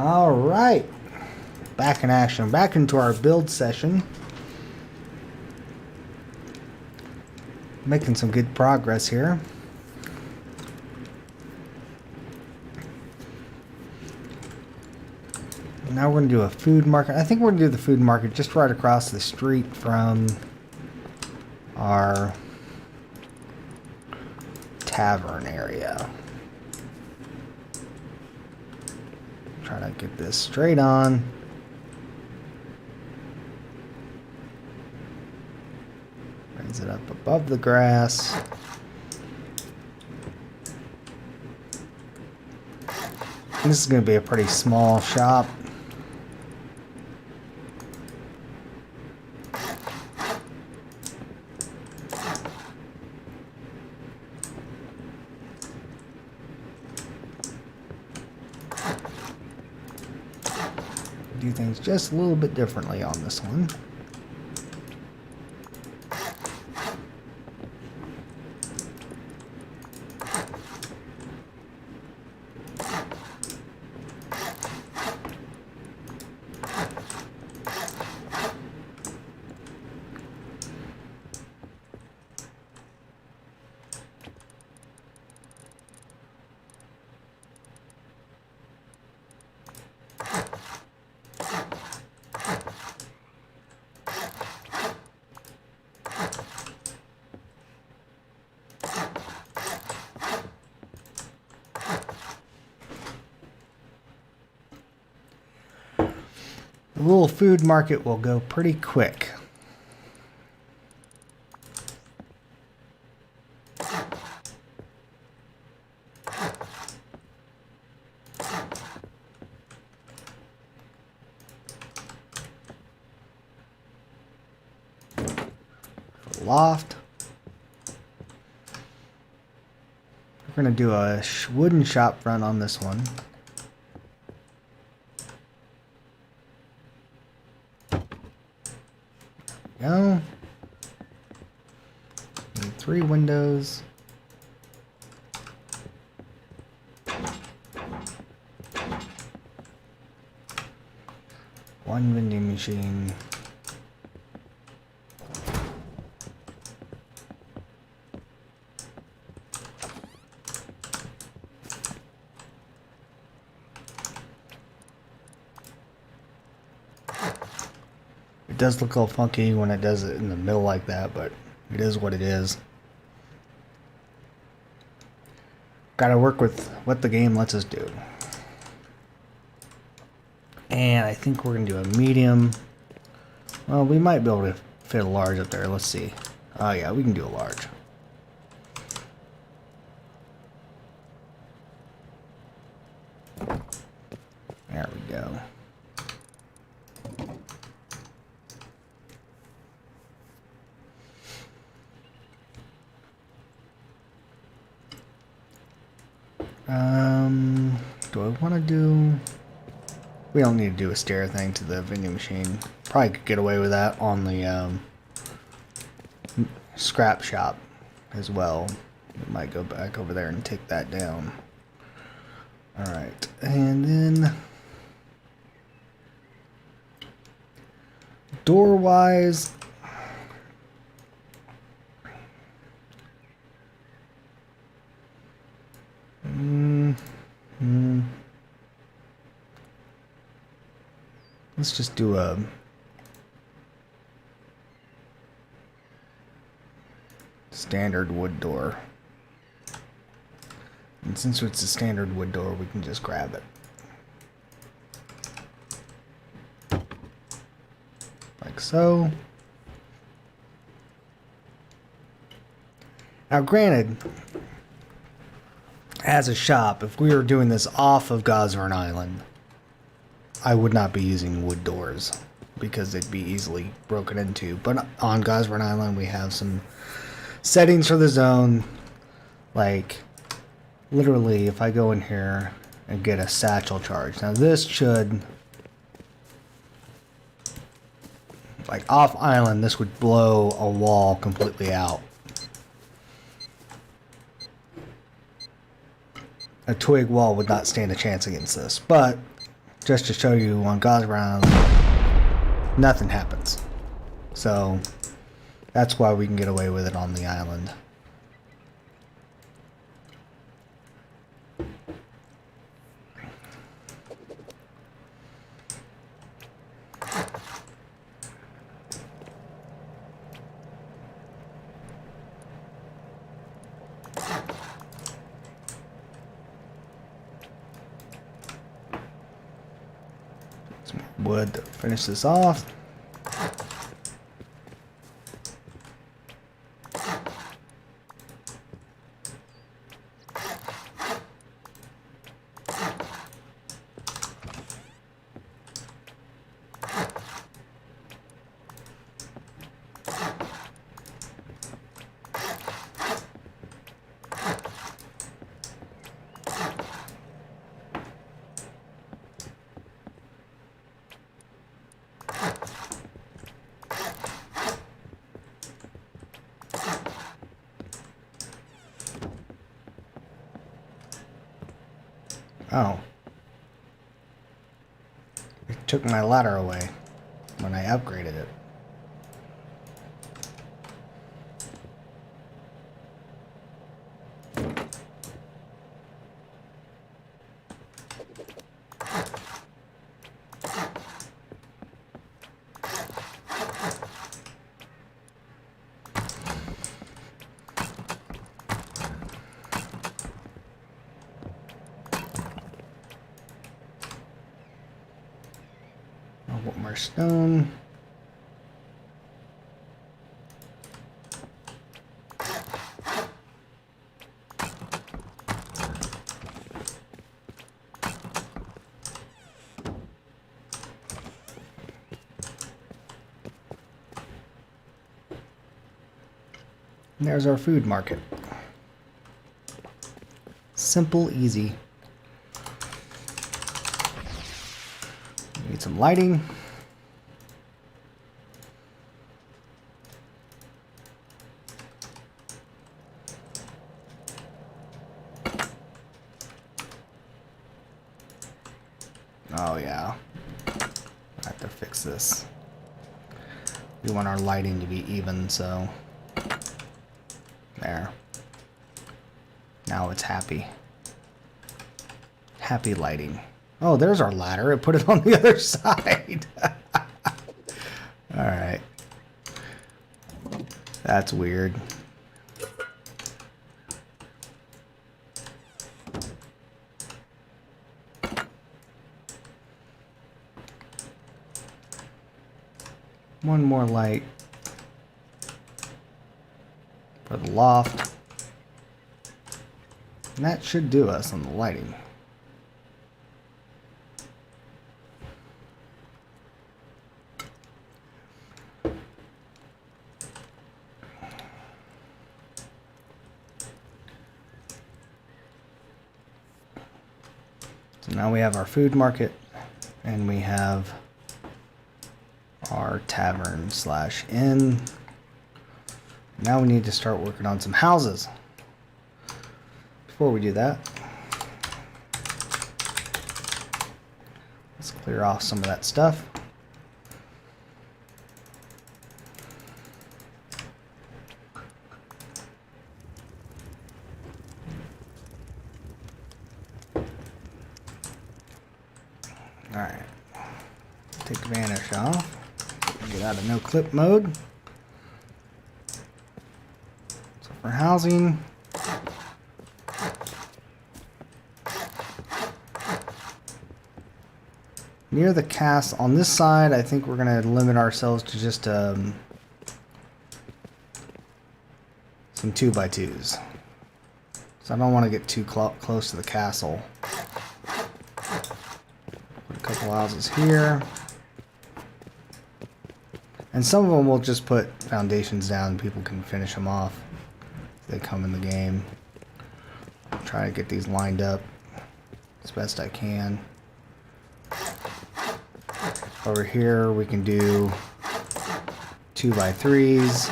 All right, back in action, back into our build session. Making some good progress here. Now we're going to do a food market. I think we're going to do the food market just right across the street from our tavern area. Try to get this straight on. Raise it up above the grass. This is going to be a pretty small shop. Do things just a little bit differently on this one. The little food market will go pretty quick. Loft. We're going to do a wooden shop front on this one. Go. Need 3 windows. One vending machine. It does look a little funky when it does it in the middle like that, but it is what it is. Gotta work with what the game lets us do. And I think we're gonna do a medium. Well, we might be able to fit a large up there. Let's see. Oh yeah, we can do a large. There we go. Do I want to do... We don't need to do a stair thing to the vending machine. Probably could get away with that on the scrap shop as well. We might go back over there and take that down. Alright, and then... door-wise... Let's just do a standard wood door. And since it's a standard wood door, we can just grab it. Like so. Now granted, as a shop, if we were doing this off of Gosvern Island, I would not be using wood doors because they'd be easily broken into. But on Gosvern Island, we have some settings for the zone. Like, literally, if I go in here and get a satchel charge. Now, this should, like, off island, this would blow a wall completely out. A twig wall would not stand a chance against this. But just to show you on God's ground, nothing happens. So that's why we can get away with it on the island. Some more wood to finish this off. Oh. It took my ladder away when I upgraded it. One more stone. And there's our food market. Simple, easy. Need some lighting. Oh yeah, I have to fix this. We want our lighting to be even, so there. Now it's happy. Happy lighting. Oh, there's our ladder. It put it on the other side. Alright. That's weird. One more light for the loft. And that should do us on the lighting. So now we have our food market and we have our tavern / inn. Now we need to start working on some houses. Before we do that, let's clear off some of that stuff. Alright, take vanish off. Get out of no clip mode. So for housing, near the cast on this side, I think we're going to limit ourselves to just some 2x2s. So I don't want to get too close to the castle. Put a couple houses here. And some of them will just put foundations down and people can finish them off if they come in the game. I'll try to get these lined up as best I can. Over here we can do 2x3s.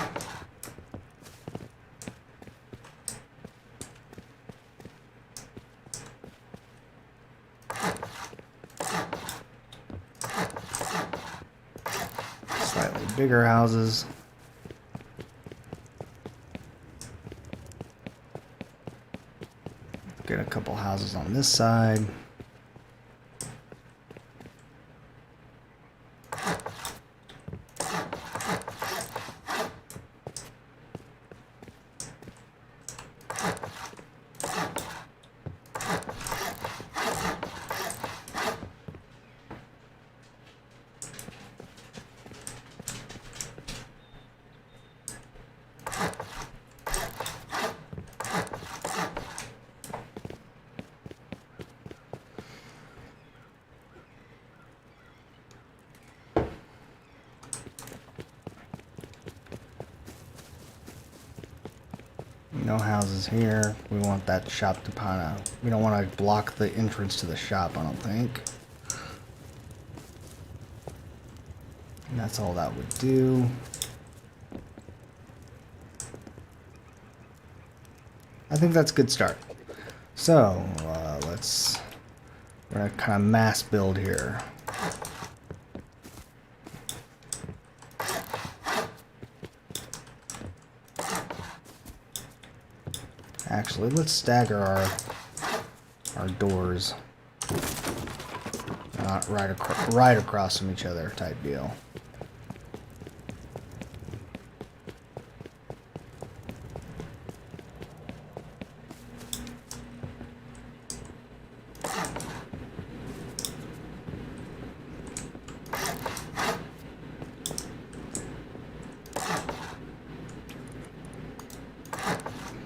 the bigger houses. Get a couple houses on this side. No houses here. We want that shop to kind of... We don't want to block the entrance to the shop, I don't think. And that's all that would do. I think that's a good start. So, let's... We're going to kind of mass build here. Actually, let's stagger our doors. Not right across from each other type deal.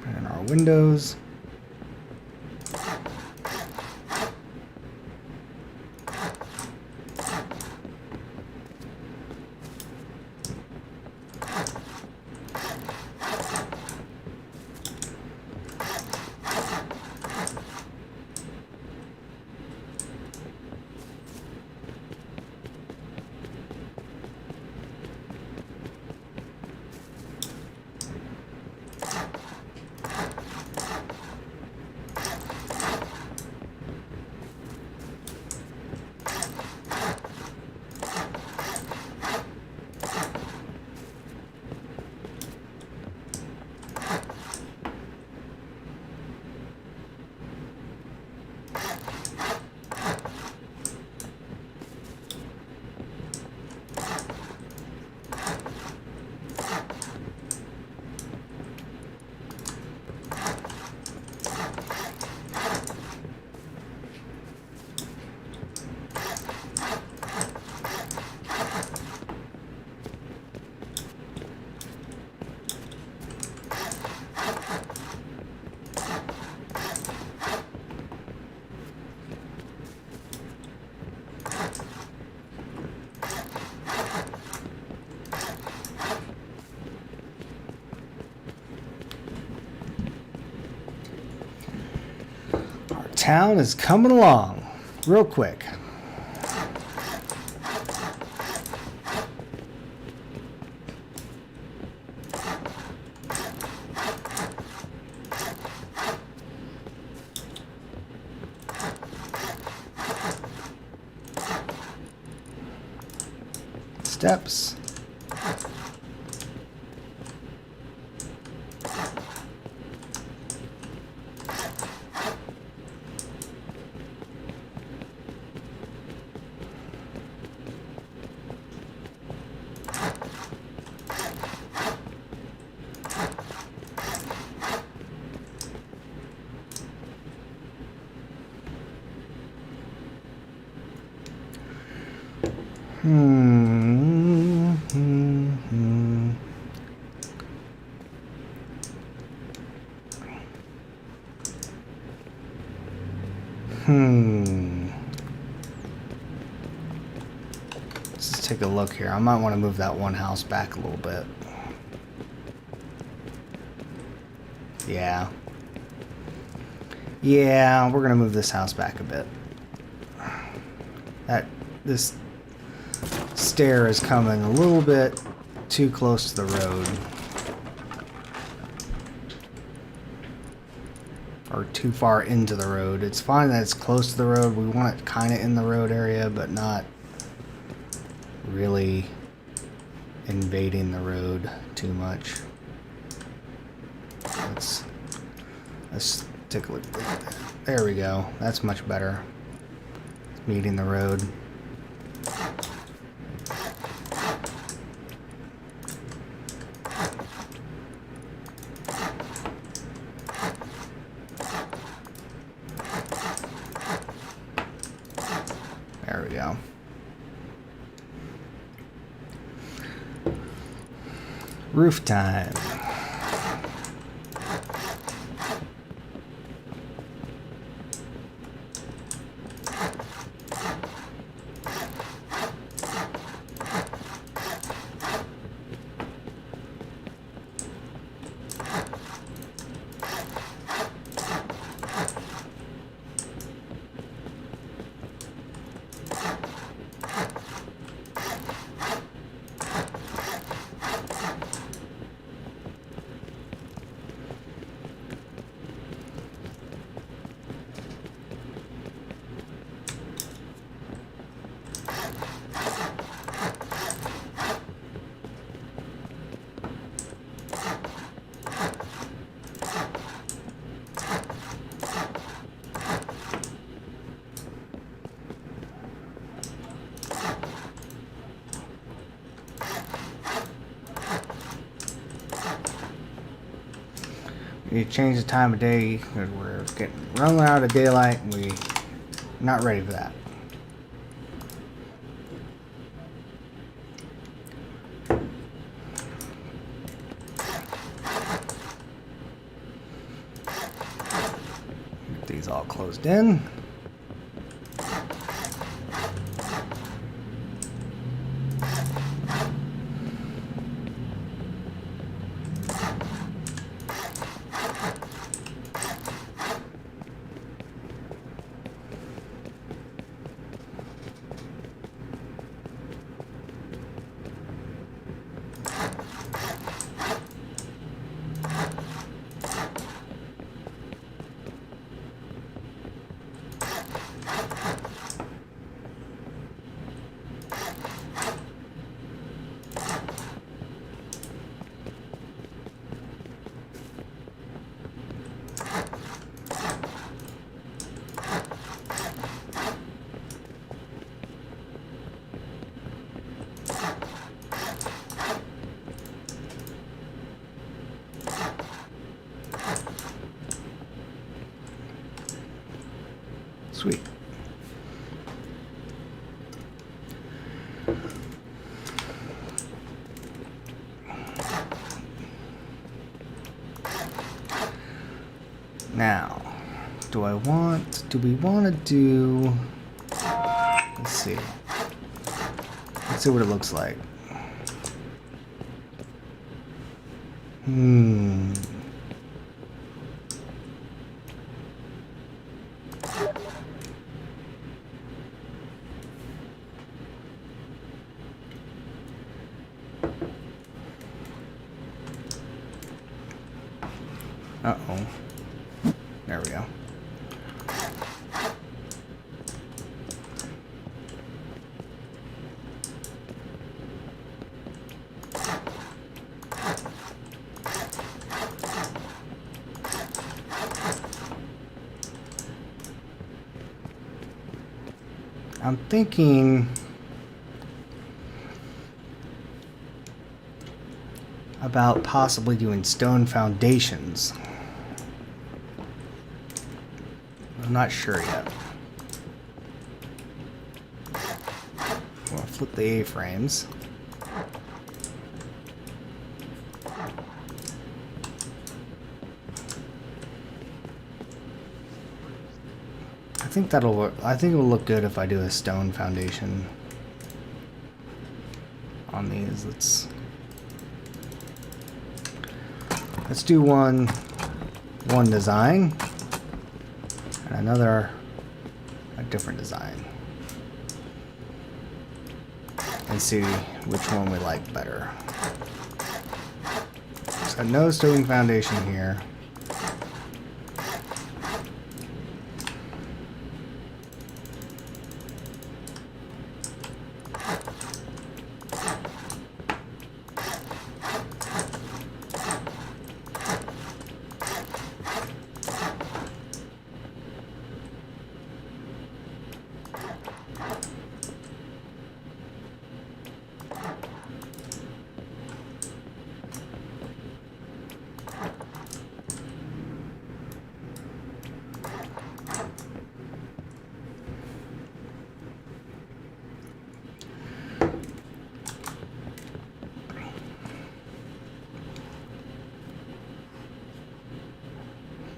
And our windows. Town is coming along real quick. Steps. Let's just take a look here. I might want to move that one house back a little bit. Yeah. Yeah, we're gonna move this house back a bit. This stair is coming a little bit too close to the road. Or too far into the road. It's fine that it's close to the road. We want it kind of in the road area, but not really invading the road too much. Let's take a look at that. There we go. That's much better. It's meeting the road. There we go. Roof time. You change the time of day because we're running out of daylight and we're not ready for that. Get these all closed in. Sweet. Now, do we want to do, let's see what it looks like. Uh-oh. There we go. I'm thinking about possibly doing stone foundations. I'm not sure yet. We'll flip the A-frames. I think that'll work. I think it'll look good if I do a stone foundation on these. Let's do one design. Another, a different design, and see which one we like better. So no stone foundation here.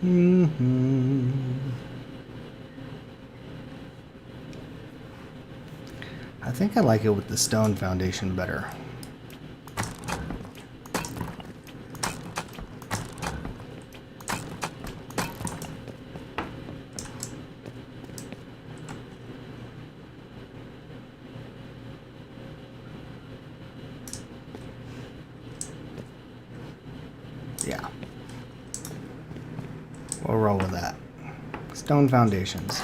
I think I like it with the stone foundation better. Yeah. We'll roll with that. Stone foundations.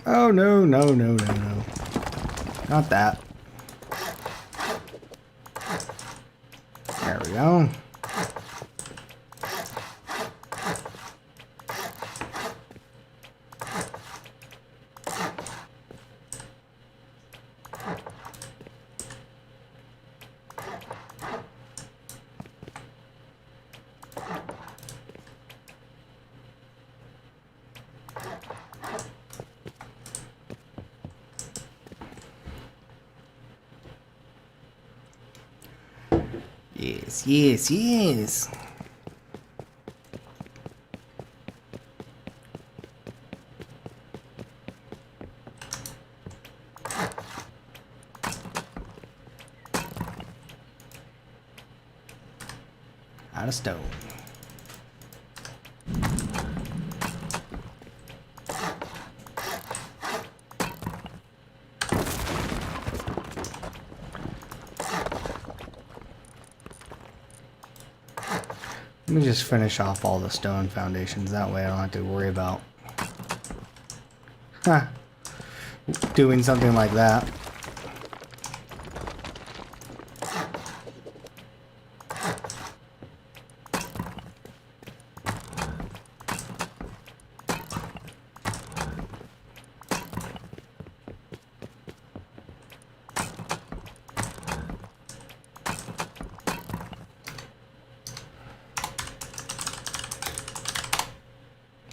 Oh, no, no, no, no, no. Not that. There we go. Yes, yes, yes. Out of stone. Let me just finish off all the stone foundations. That way I don't have to worry about doing something like that.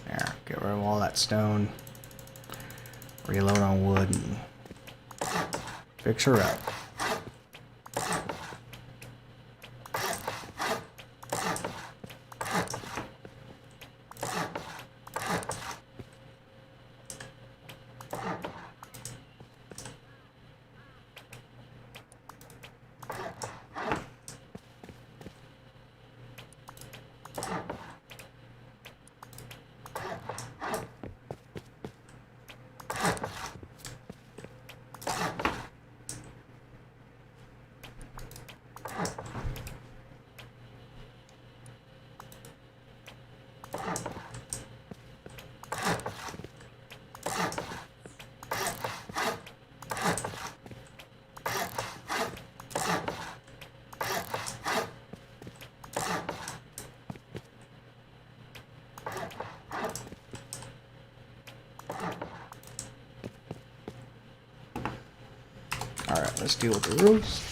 There, get rid of all that stone. Reload on wood and fix her up. Alright, let's deal with the roofs.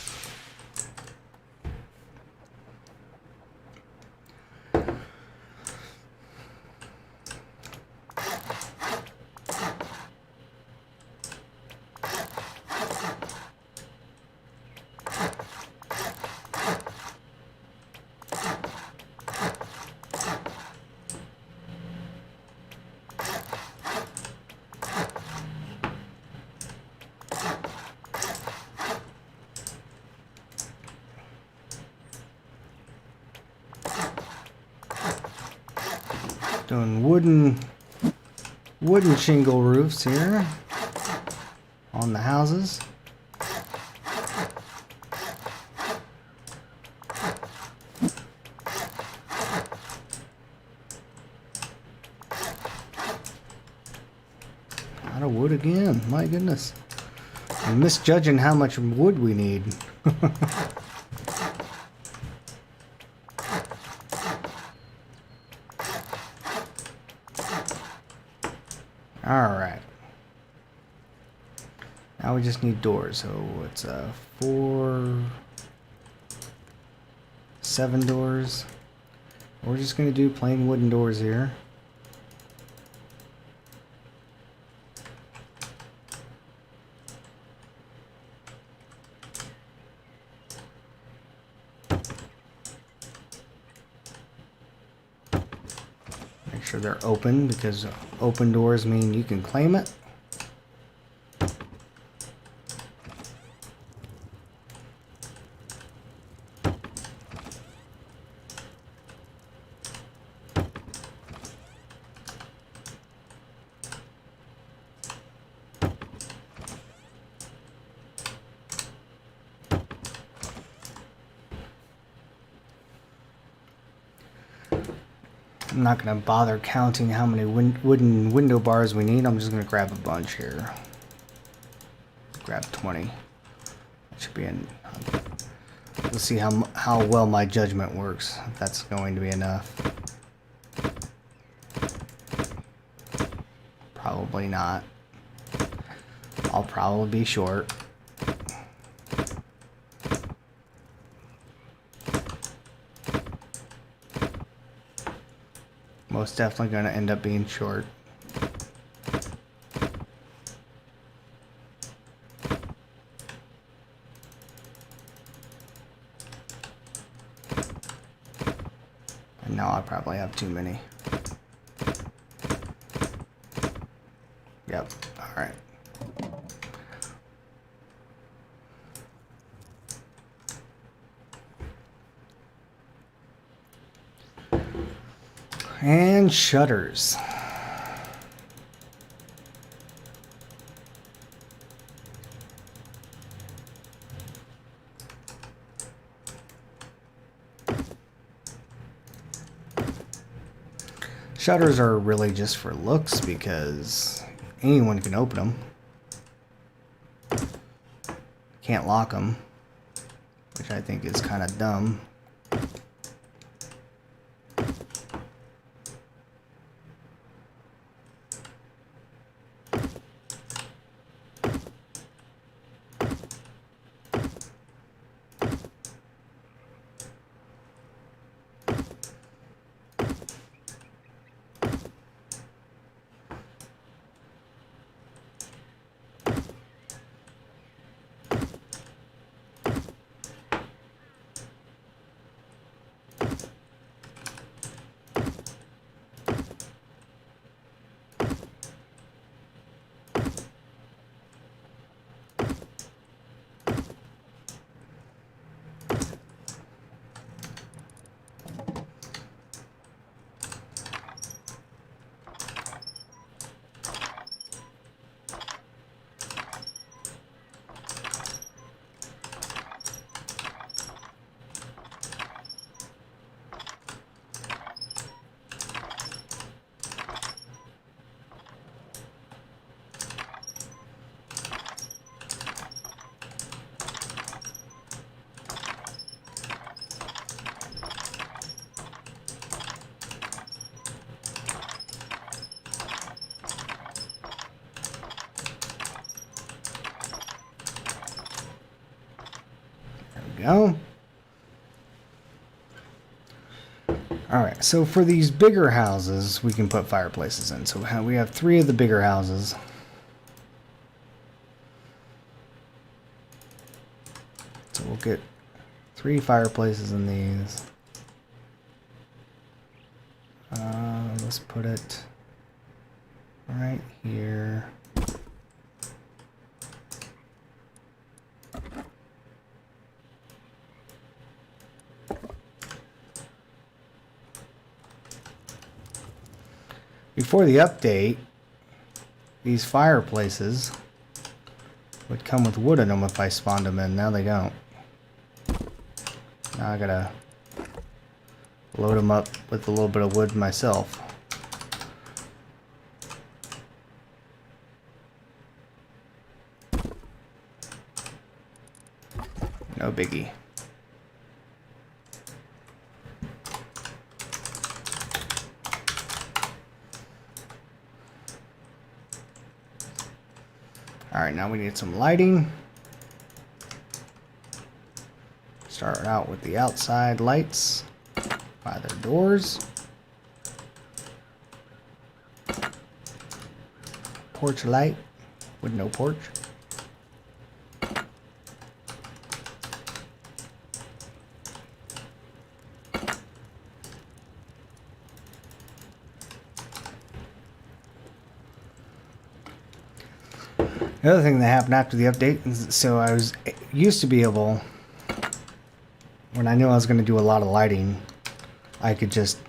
Doing wooden shingle roofs here on the houses. again. My goodness. I'm misjudging how much wood we need. Alright. Now we just need doors. So it's 7 doors. We're just going to do plain wooden doors here. Make sure they're open, because open doors mean you can claim it. I'm not going to bother counting how many wooden window bars we need. I'm just going to grab a bunch here. Grab 20. That should be in. We'll see how well my judgment works, if that's going to be enough. Probably not. I'll probably be short. Most definitely going to end up being short. And now I probably have too many. Yep. All right. And shutters. Shutters are really just for looks, because anyone can open them. Can't lock them, which I think is kind of dumb. Go. Alright, so for these bigger houses, we can put fireplaces in. So we have 3 of the bigger houses. So we'll get 3 fireplaces in these. Let's put it right here. Before the update, these fireplaces would come with wood in them if I spawned them in. Now they don't. Now I gotta load them up with a little bit of wood myself. No biggie. Alright, now we need some lighting. Start out with the outside lights by their doors. Porch light with no porch. The other thing that happened after the update is, so I used to be able, when I knew I was going to do a lot of lighting, I could just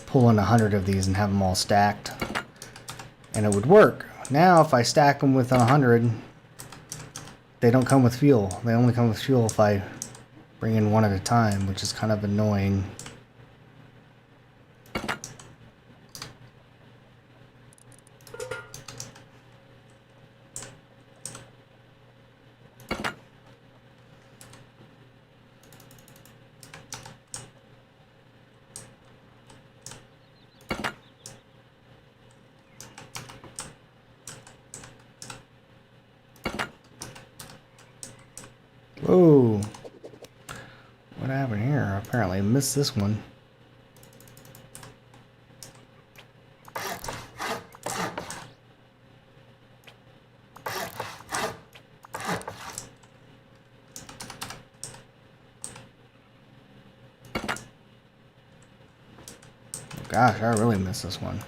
pull in 100 of these and have them all stacked, and it would work. Now if I stack them with 100, they don't come with fuel. They only come with fuel if I bring in one at a time, which is kind of annoying. Whoa. What happened here? Apparently I missed this one. Gosh, I really missed this one.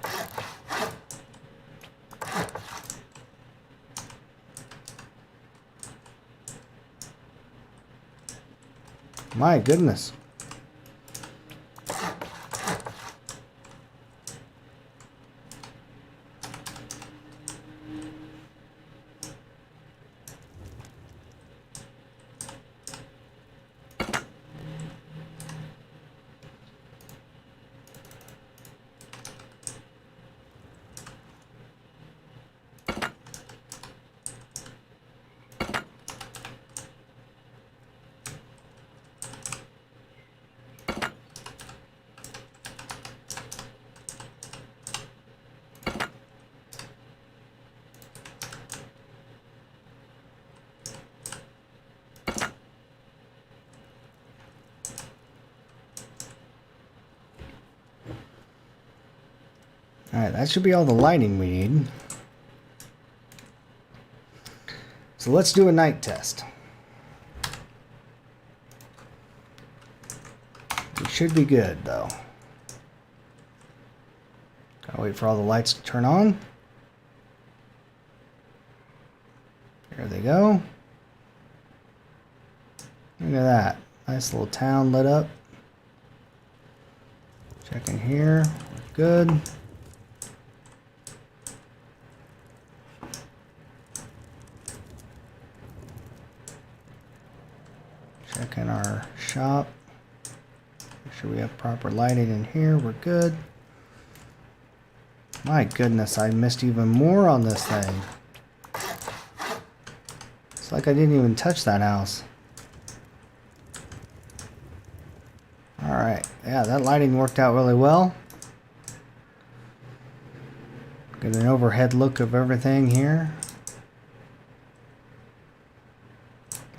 My goodness. Alright, that should be all the lighting we need. So let's do a night test. We should be good, though. Gotta wait for all the lights to turn on. There they go. Look at that. Nice little town lit up. Check in here. We're good. Check in our shop. Make sure we have proper lighting in here. We're good. My goodness, I missed even more on this thing. It's like I didn't even touch that house. Alright, yeah, that lighting worked out really well. Get an overhead look of everything here.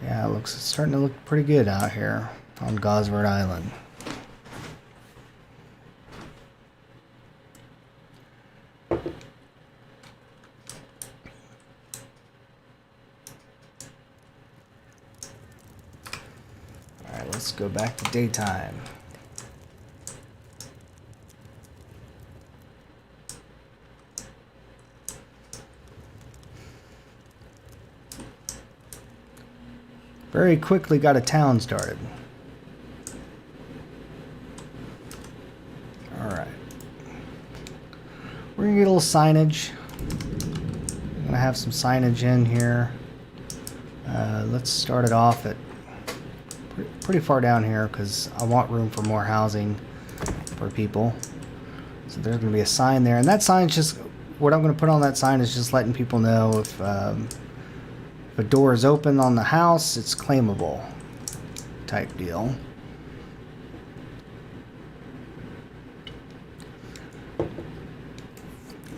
Yeah, it's starting to look pretty good out here on Gosford Island. Alright, let's go back to daytime. Very quickly got a town started. Alright. We're gonna get a little signage. I'm gonna have some signage in here. Let's start it off at pretty far down here because I want room for more housing for people. So there's gonna be a sign there, and that sign's just what I'm gonna put on that sign is just letting people know if a door is open on the house, it's claimable. type deal.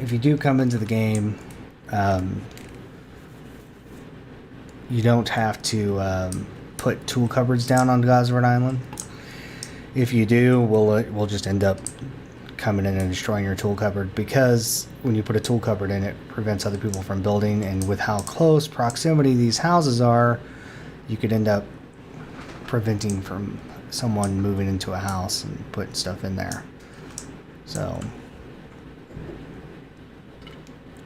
If you do come into the game, you don't have to put tool cupboards down on Gosford Island. If you do, we'll just end up coming in and destroying your tool cupboard, because when you put a tool cupboard in, it prevents other people from building, and with how close proximity these houses are, you could end up preventing from someone moving into a house and putting stuff in there. So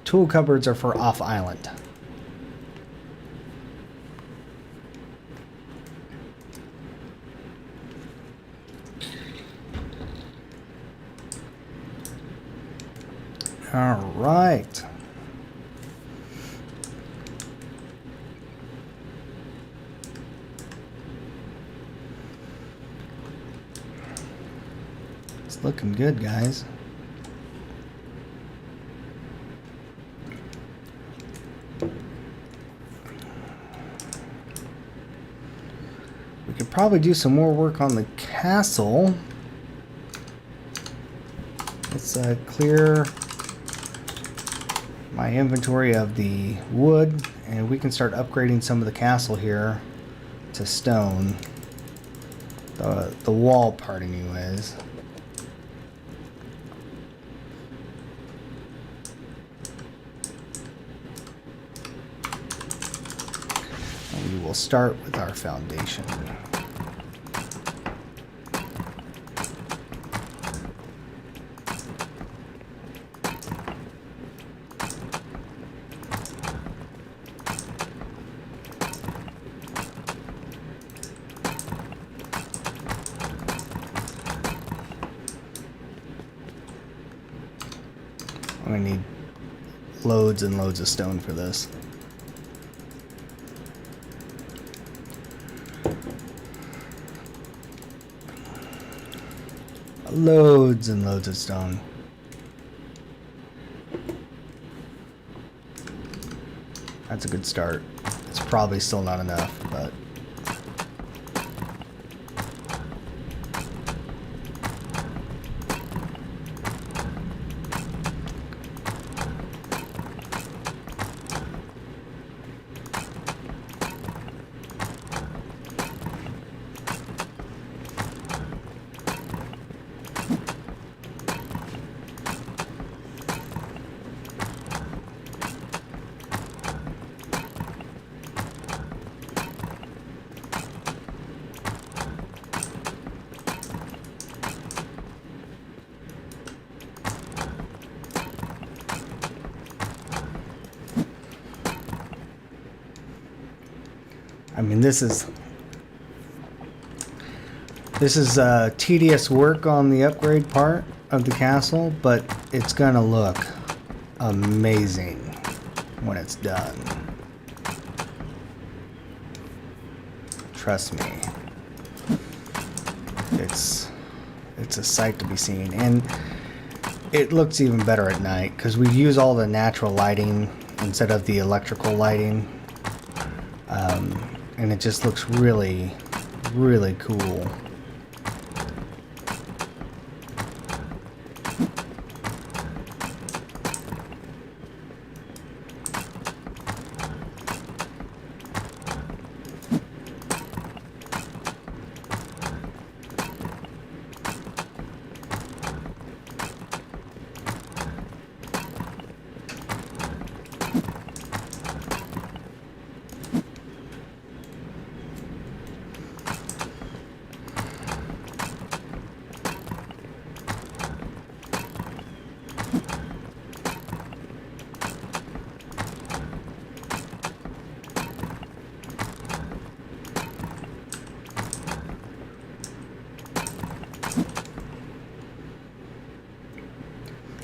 tool cupboards are for off island. All right. It's looking good, guys. We could probably do some more work on the castle. Let's clear my inventory of the wood, and we can start upgrading some of the castle here to stone. The wall part anyways. And we will start with our foundation. I'm gonna need loads and loads of stone for this. Loads and loads of stone. That's a good start. It's probably still not enough, but I mean, this is tedious work on the upgrade part of the castle, but it's gonna look amazing when it's done. Trust me. It's a sight to be seen, and it looks even better at night because we use all the natural lighting instead of the electrical lighting. And it just looks really, really cool.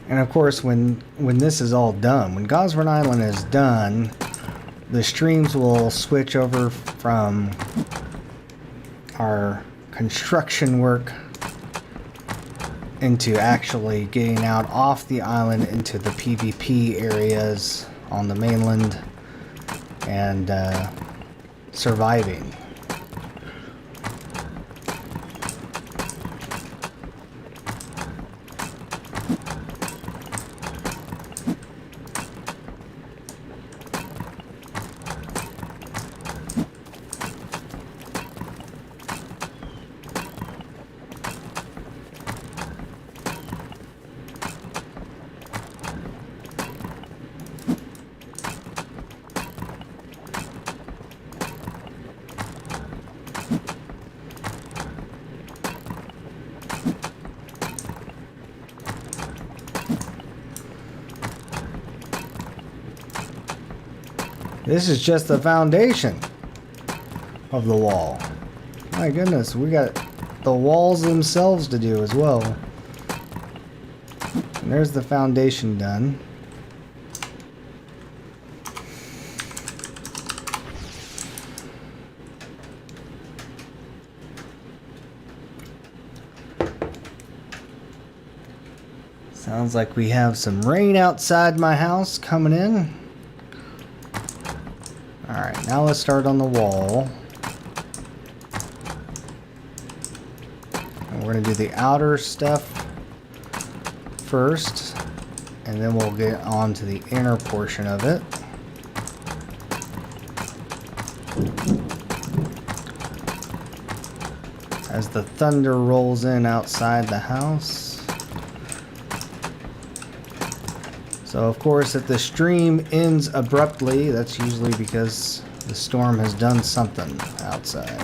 And of course, when this is all done, when Gosford Island is done, the streams will switch over from our construction work into actually getting out off the island into the PvP areas on the mainland and surviving. This is just the foundation of the wall. My goodness, we got the walls themselves to do as well. And there's the foundation done. Sounds like we have some rain outside my house coming in. Alright, now let's start on the wall. And we're going to do the outer stuff first, and then we'll get on to the inner portion of it. As the thunder rolls in outside the house. So of course, if the stream ends abruptly, that's usually because the storm has done something outside.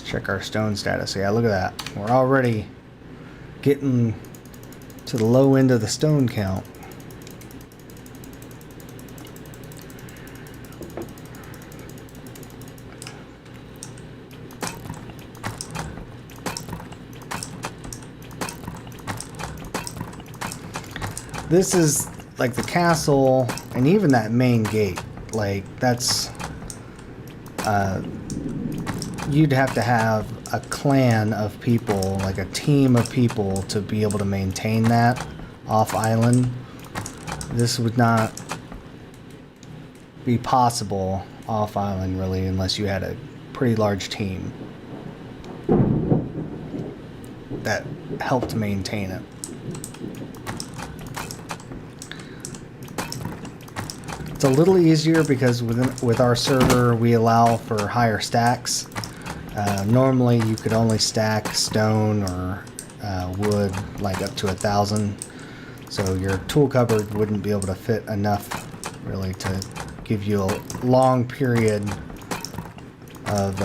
Check our stone status. Yeah, look at that. We're already getting to the low end of the stone count. This is like the castle and even that main gate. Like that's you'd have to have a clan of people, like a team of people, to be able to maintain that off island. This would not be possible off island really unless you had a pretty large team that helped maintain it. It's a little easier because with our server we allow for higher stacks. Normally you could only stack stone or wood like up to 1,000, so your tool cupboard wouldn't be able to fit enough really to give you a long period of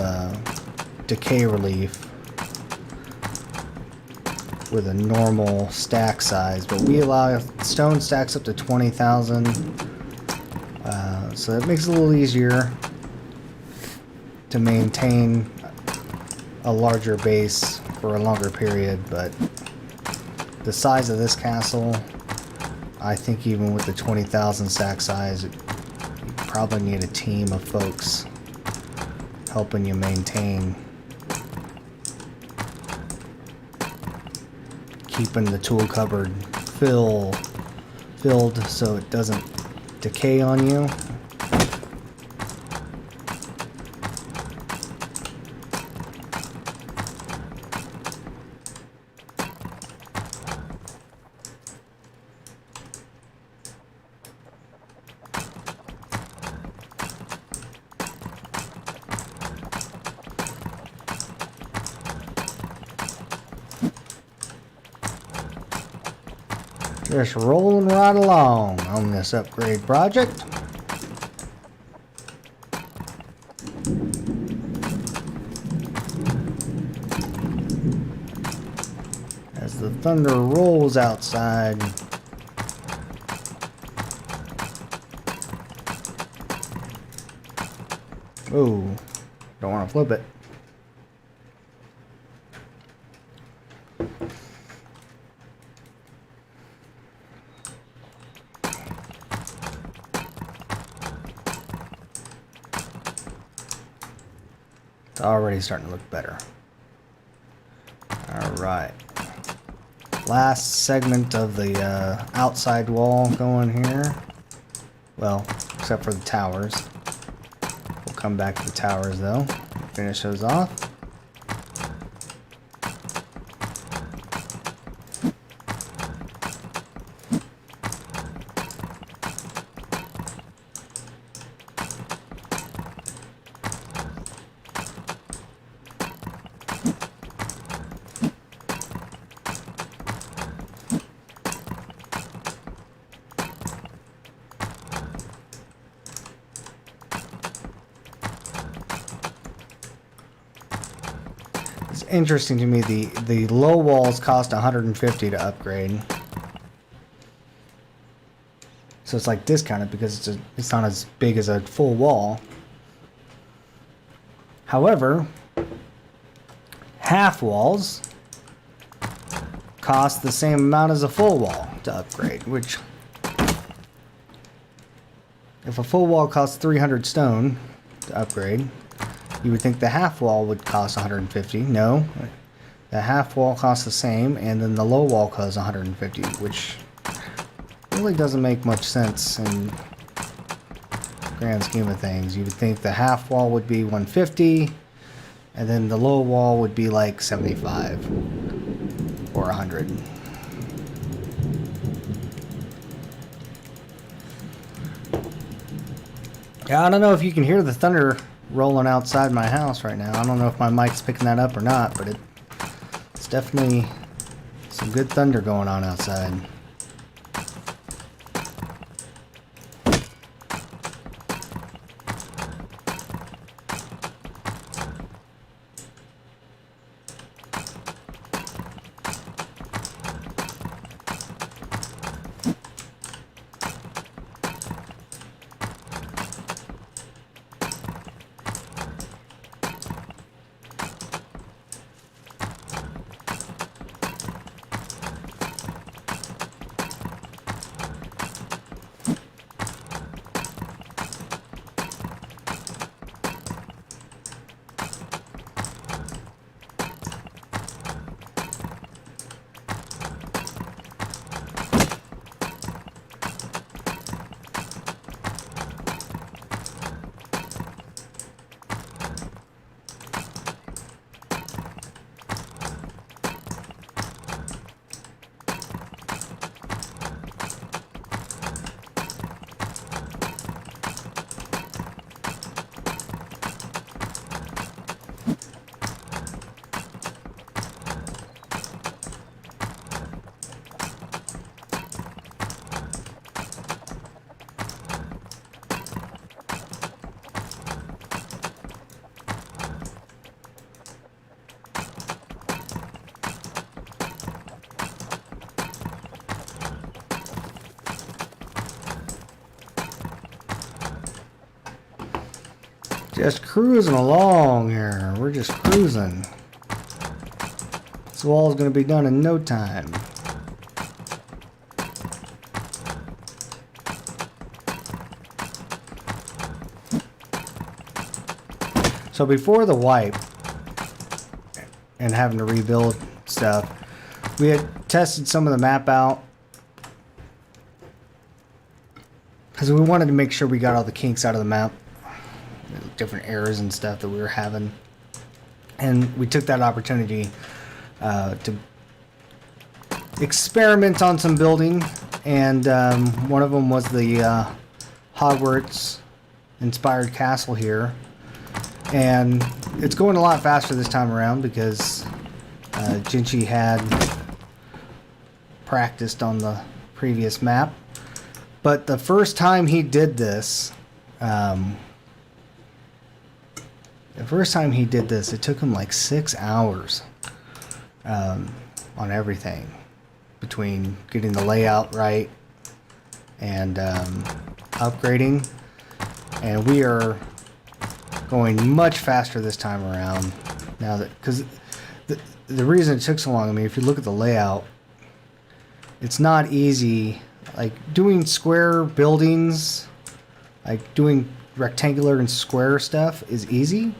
decay relief with a normal stack size. But we allow stone stacks up to 20,000, so that makes it a little easier to maintain a larger base for a longer period. But the size of this castle, I think even with the 20,000 stack size, you probably need a team of folks helping you maintain, keeping the tool cupboard filled so it doesn't decay on you. Just rolling right along on this upgrade project. As the thunder rolls outside. Ooh, don't want to flip it. It's already starting to look better. Alright. Last segment of the outside wall going here. Well, except for the towers. We'll come back to the towers though. Finish those off. It's interesting to me, the low walls cost 150 to upgrade. So it's like discounted because it's not as big as a full wall. However, half walls cost the same amount as a full wall to upgrade, which if a full wall costs 300 stone to upgrade, you would think the half wall would cost 150. No, the half wall costs the same, and then the low wall costs 150, which really doesn't make much sense in the grand scheme of things. You would think the half wall would be 150, and then the low wall would be like 75 or 100. Yeah, I don't know if you can hear the thunder rolling outside my house right now. I don't know if my mic's picking that up or not, but it's definitely some good thunder going on outside. Just cruising along here. We're just cruising. This wall's gonna be done in no time. So before the wipe and having to rebuild stuff, we had tested some of the map out because we wanted to make sure we got all the kinks out of the map, different errors and stuff that we were having, and we took that opportunity to experiment on some building, and one of them was the Hogwarts inspired castle here, and it's going a lot faster this time around because Jinchi had practiced on the previous map. But the first time he did this, it took him like 6 hours on everything, between getting the layout right and upgrading. And we are going much faster this time around now, that because the reason it took so long, I mean, if you look at the layout, it's not easy. Like doing square buildings, like doing rectangular and square stuff is easy,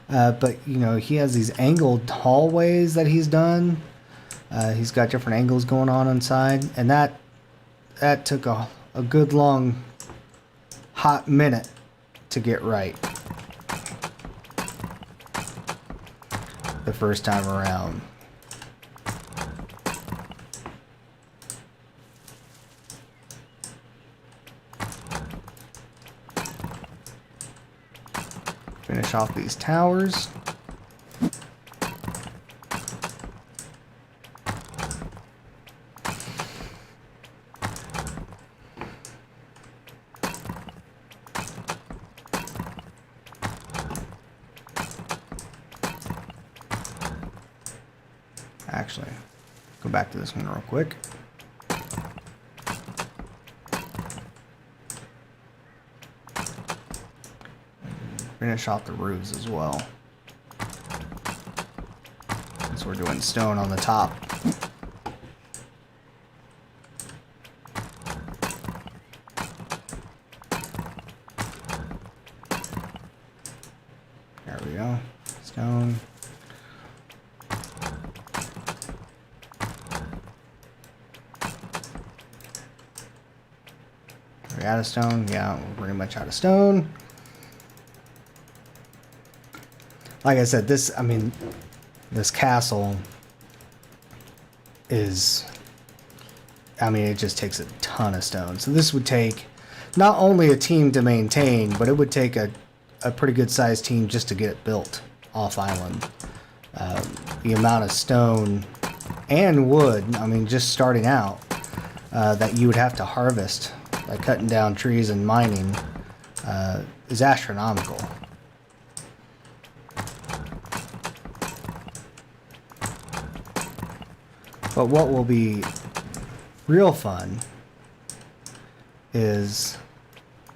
but you know, he has these angled hallways that he's done. He's got different angles going on inside, and that took a good long hot minute to get right the first time around. Finish off these towers. Actually, go back to this one real quick. Finish off the roofs as well. Since we're doing stone on the top. There we go. Stone. Are we out of stone? Yeah, we're pretty much out of stone. Like I said, this castle is, it just takes a ton of stone. So this would take not only a team to maintain, but it would take a pretty good sized team just to get it built off island. The amount of stone and wood, just starting out, that you would have to harvest by cutting down trees and mining is astronomical. But what will be real fun is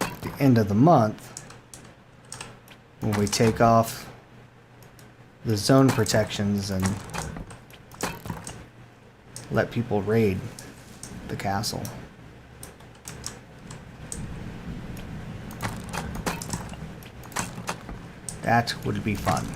at the end of the month when we take off the zone protections and let people raid the castle. That would be fun.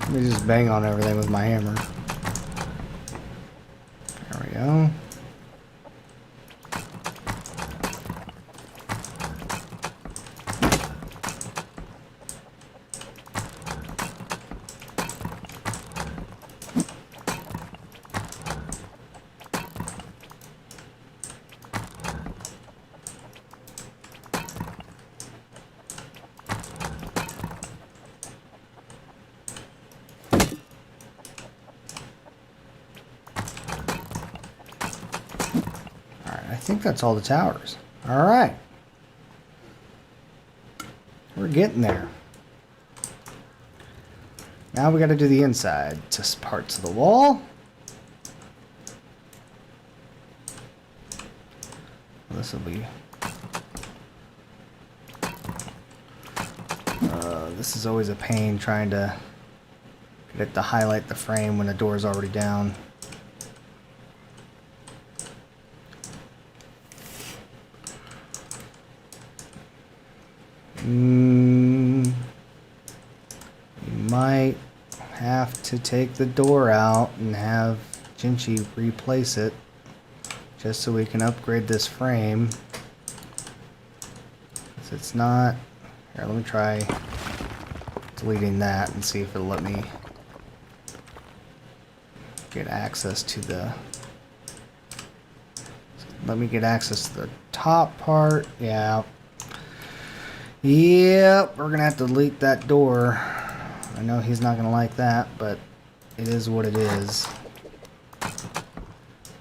Let me just bang on everything with my hammer. There we go. I think that's all the towers. All right. We're getting there. Now we got to do the inside, just parts of the wall. This will be... this is always a pain trying to get it to highlight the frame when the door is already down. You might have to take the door out and have Ginchi replace it just so we can upgrade this frame. 'Cause it's not... Here, let me try deleting that and see if it'll let me get access to the... Let me get access to the top part. Yeah. Yep, we're gonna have to delete that door. I know he's not gonna like that, but it is what it is.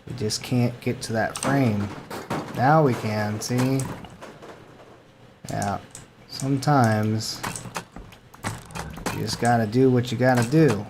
We just can't get to that frame. Now we can, see? Yeah. Sometimes you just gotta do what you gotta do.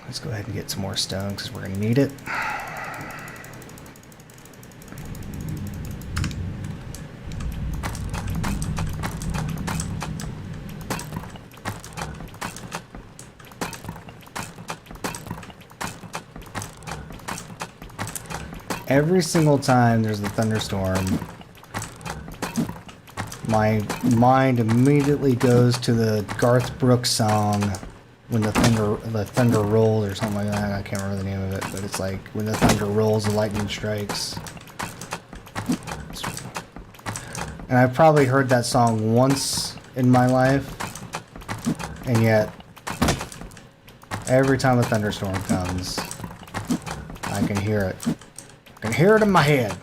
Let's go ahead and get some more stone because we're going to need it. Every single time there's a thunderstorm, my mind immediately goes to the Garth Brooks song, when the thunder rolls or something like that. I can't remember the name of it, but it's like when the thunder rolls, the lightning strikes. And I've probably heard that song once in my life, and yet every time a thunderstorm comes, I can hear it. I can hear it in my head.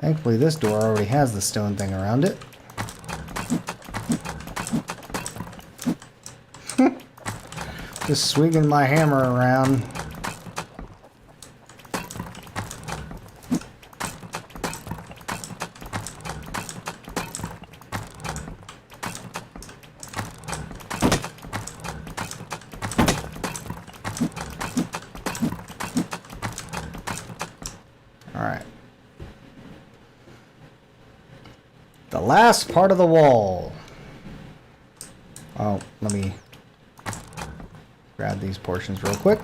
Thankfully this door already has the stone thing around it. Just swinging my hammer around. Alright. The last part of the wall. Oh, let me grab these portions real quick.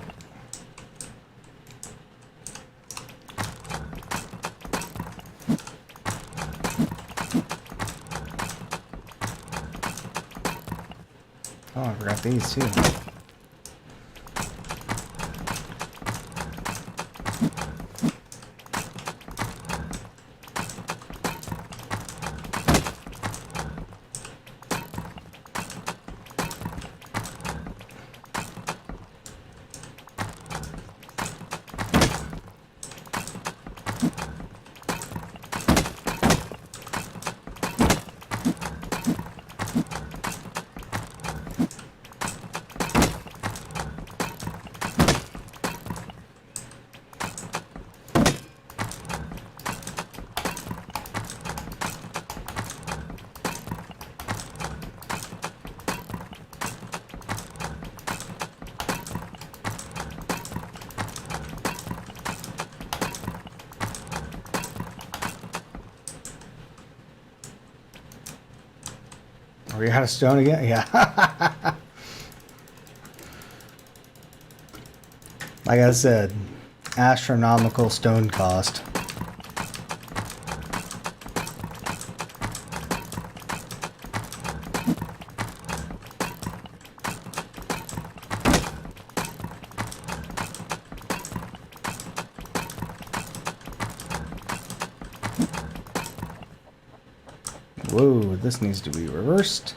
Oh, I forgot these too. Are we out of stone again? Yeah. Like I said, astronomical stone cost. Whoa, this needs to be reversed.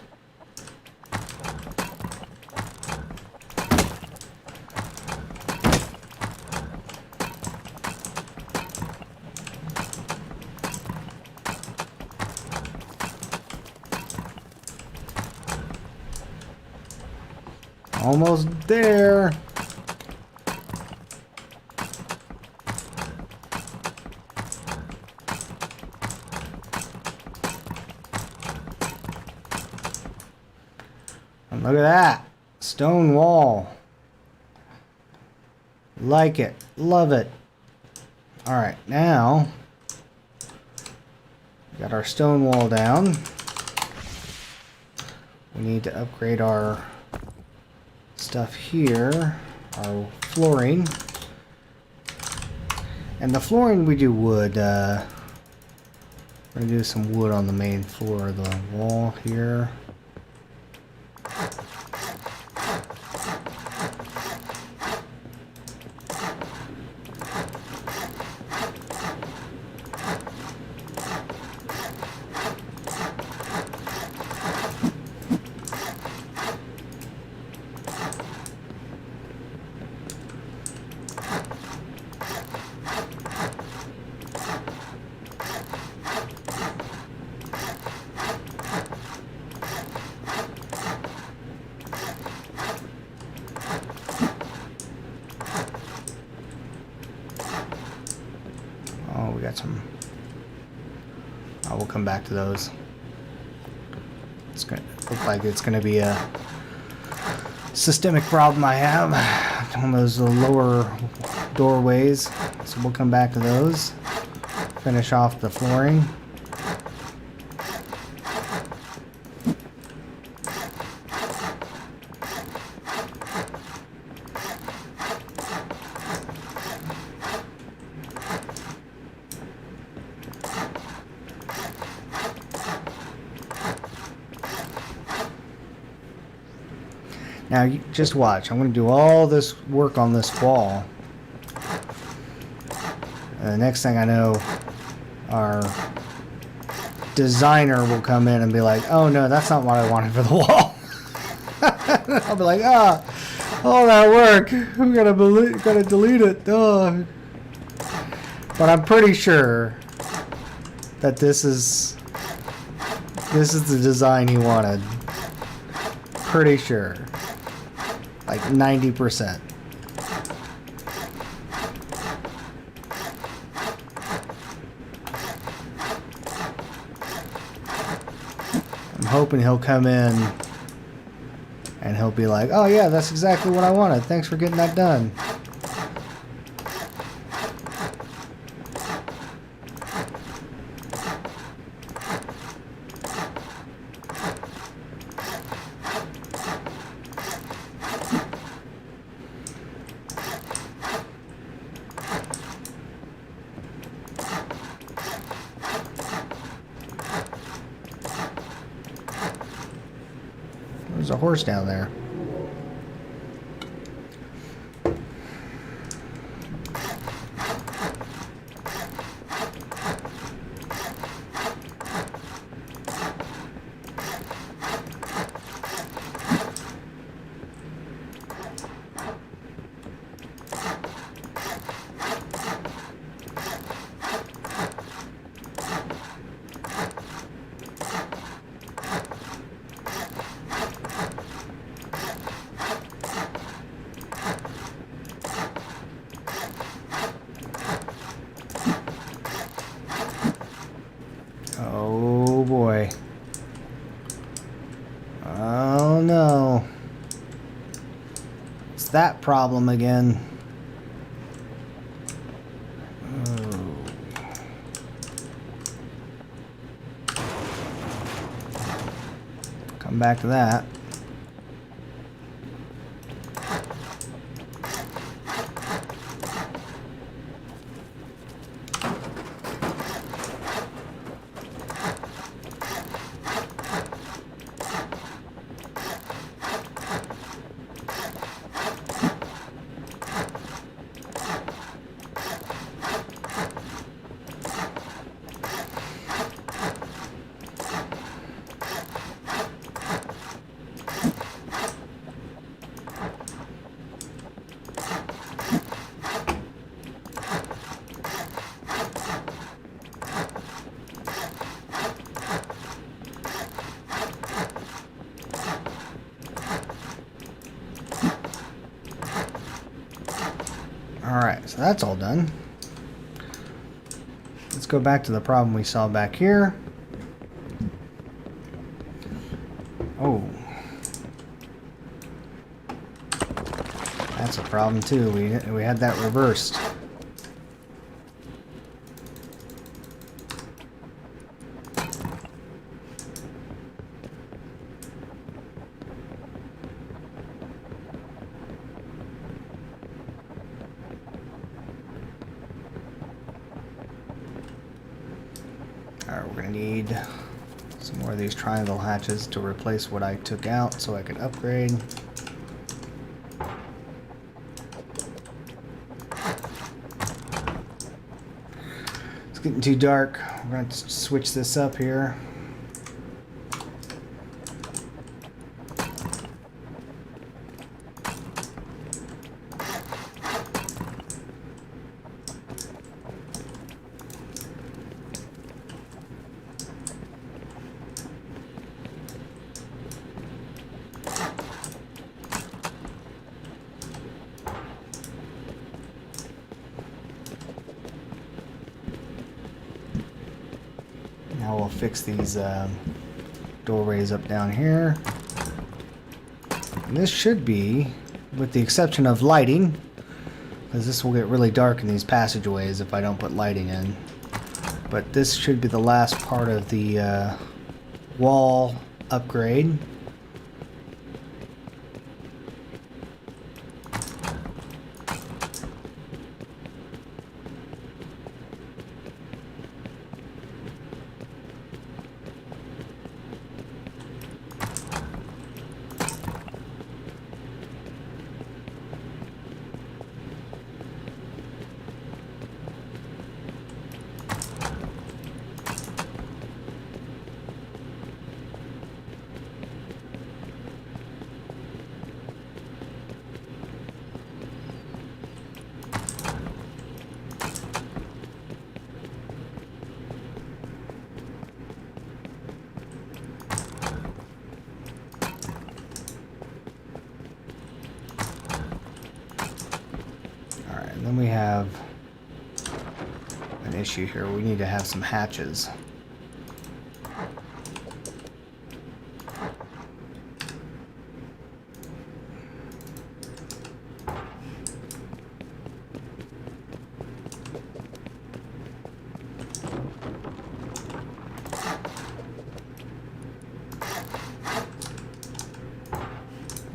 Almost there. And look at that. Stone wall. Like it. Love it. Alright, now we got our stone wall down. We need to upgrade our stuff here. Our flooring. And the flooring we do wood. We're going to do some wood on the main floor of the wall here. Oh, we got some. Oh, we'll come back to those. It's gonna look like it's gonna be a systemic problem I have on those lower doorways. So we'll come back to those. Finish off the flooring. Now, you just watch. I'm going to do all this work on this wall. And the next thing I know, our designer will come in and be like, oh no, that's not what I wanted for the wall. I'll be like, all that work. I'm gonna delete it. Oh. But I'm pretty sure that this is the design he wanted. Pretty sure. Like 90%. I'm hoping he'll come in and he'll be like, oh yeah, that's exactly what I wanted. Thanks for getting that done. There's a horse down there. Oh boy. Oh no. It's that problem again. Oh. Come back to that. Alright, so that's all done. Let's go back to the problem we saw back here. Oh. That's a problem too. We had that reversed. Alright, we're gonna need some more of these triangle hatches to replace what I took out so I could upgrade. It's getting too dark. We're going to switch this up here. Now we'll fix these doorways up down here. And this should be, with the exception of lighting, because this will get really dark in these passageways if I don't put lighting in. But this should be the last part of the wall upgrade. Then we have an issue here. We need to have some hatches.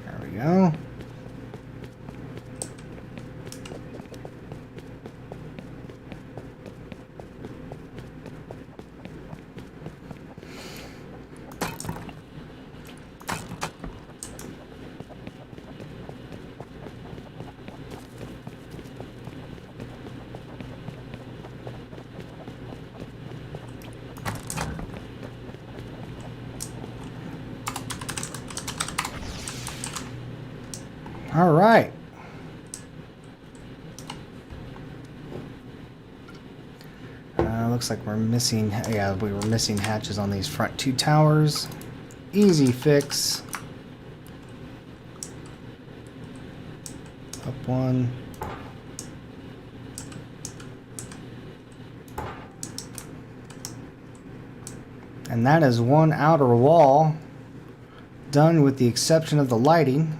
There we go. All right. Looks like we're missing, yeah, we were missing hatches on these front two towers. Easy fix. Up one. And that is one outer wall done, with the exception of the lighting.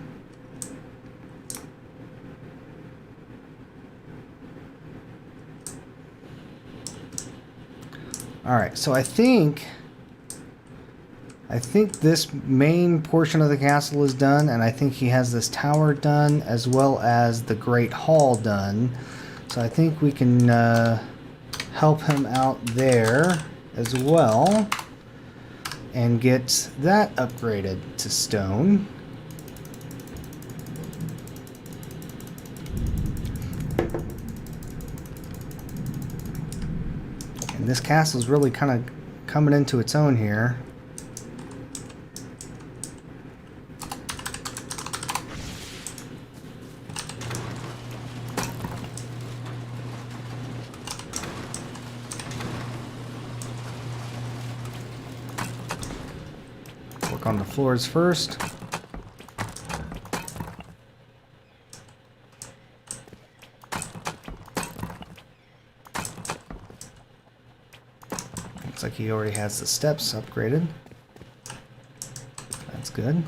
Alright, so I think this main portion of the castle is done, and I think he has this tower done as well as the Great Hall done. So I think we can help him out there as well and get that upgraded to stone. And this castle is really kind of coming into its own here. Work on the floors first. he already has the steps upgraded. That's good.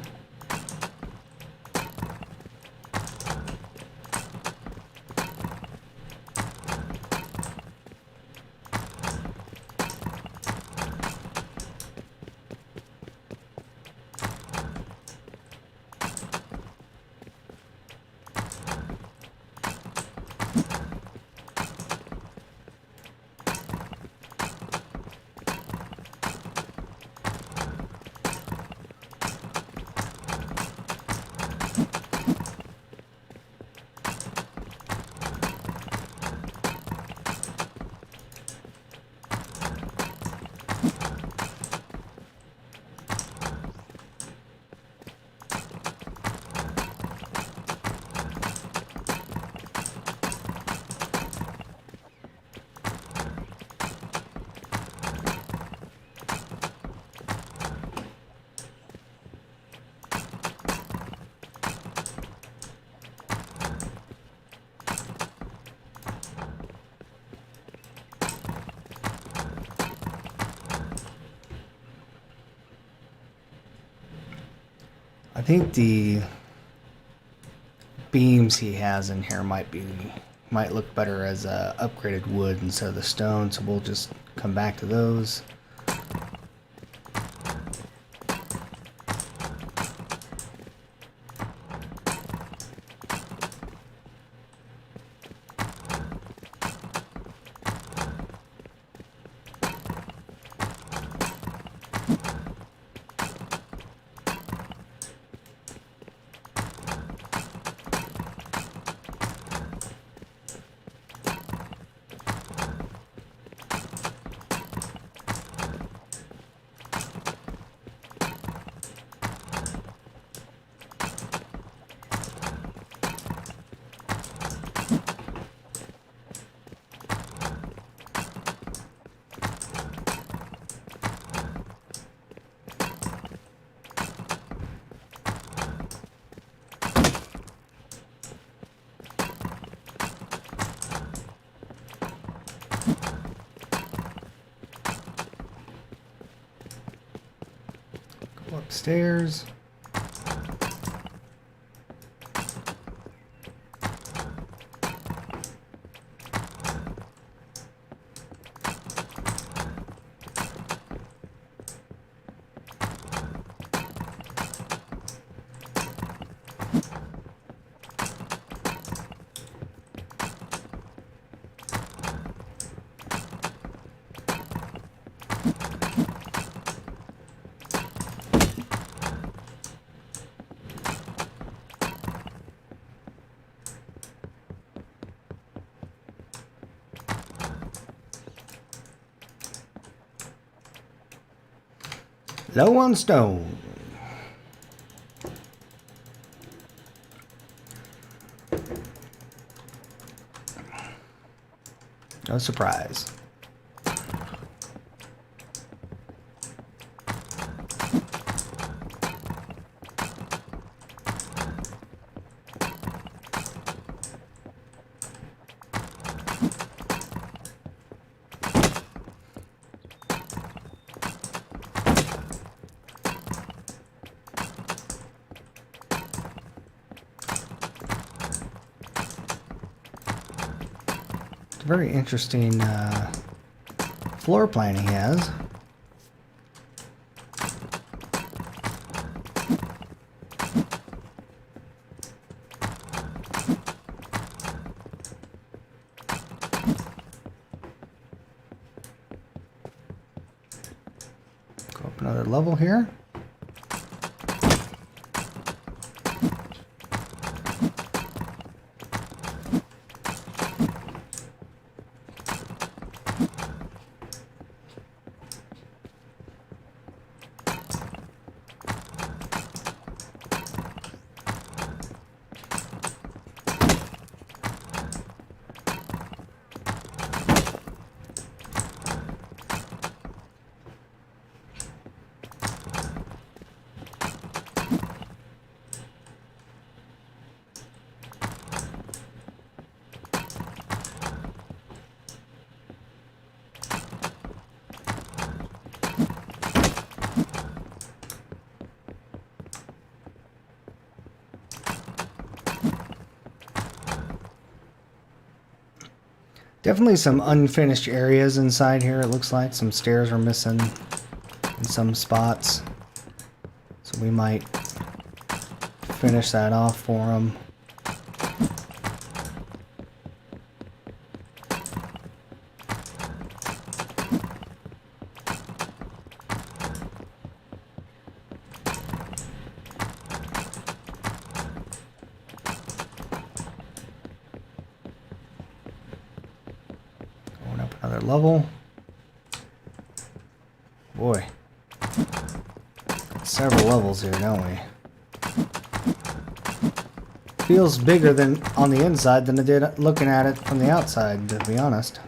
I think the beams he has in here might look better as upgraded wood instead of the stone, so we'll just come back to those. Go upstairs. Low on stone. No surprise. It's a very interesting floor plan he has. Go up another level here. Definitely some unfinished areas inside here. It looks like some stairs are missing in some spots. So we might finish that off for them. Going up another level. Boy. Several levels here, don't we? Feels bigger than on the inside than it did looking at it from the outside, to be honest.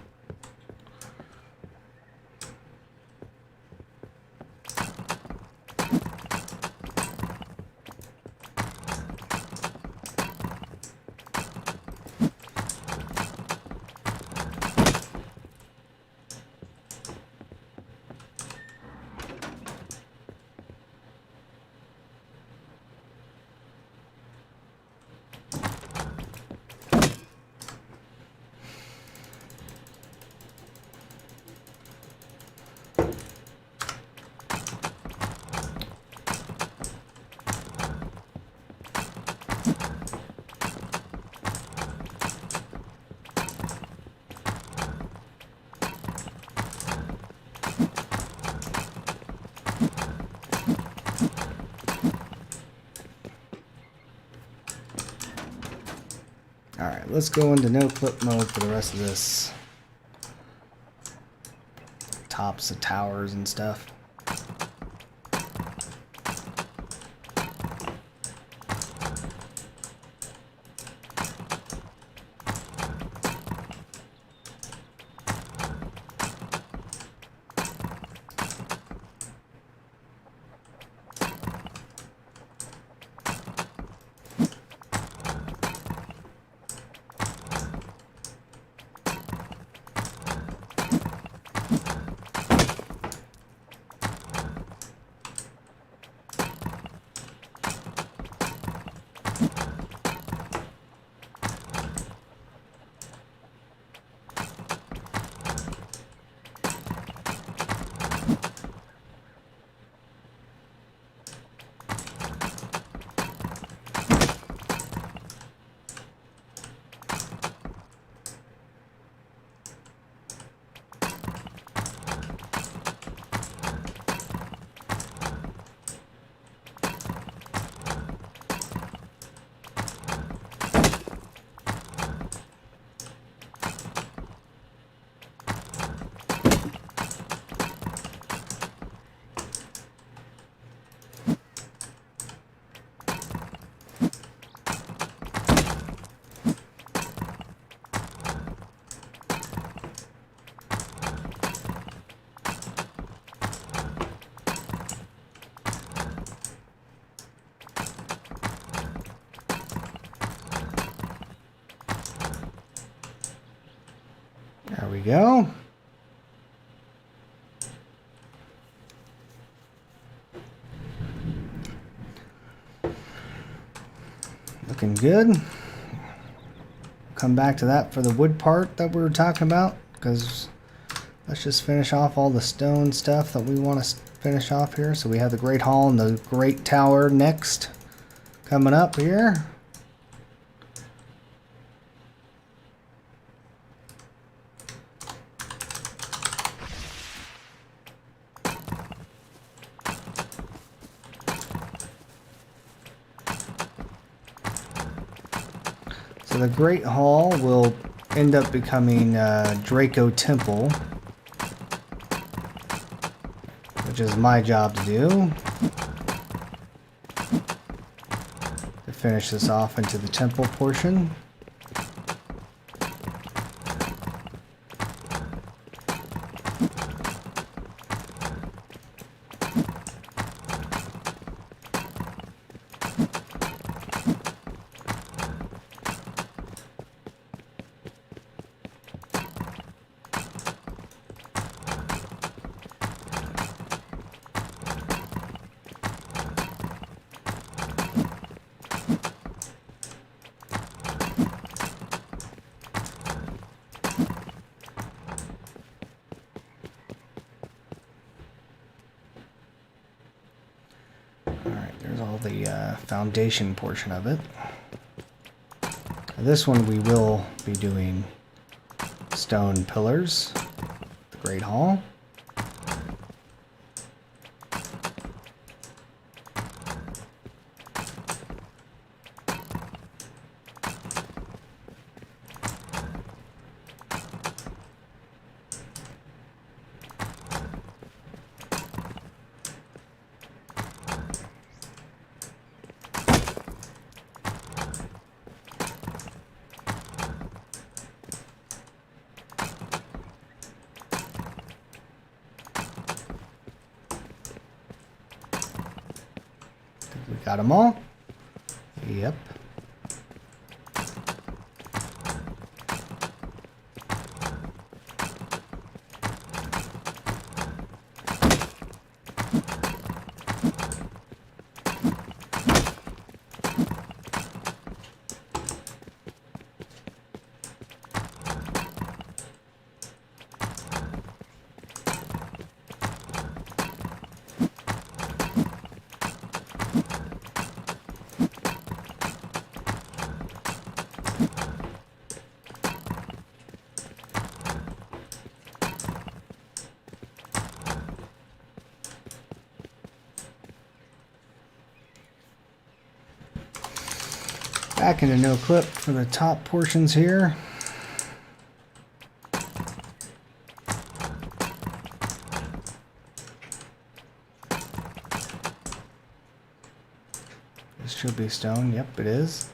Alright, let's go into no clip mode for the rest of this. Tops of towers and stuff. There we go. Looking good. Come back to that for the wood part that we were talking about, because let's just finish off all the stone stuff that we want to finish off here. So we have the Great Hall and the Great Tower next coming up here. So the Great Hall will end up becoming Draco Temple, which is my job to do, to finish this off into the temple portion. Alright, there's all the foundation portion of it. This one we will be doing stone pillars, the Great Hall. We got them all? Yep. Back into no clip for the top portions here. This should be stone. Yep, it is.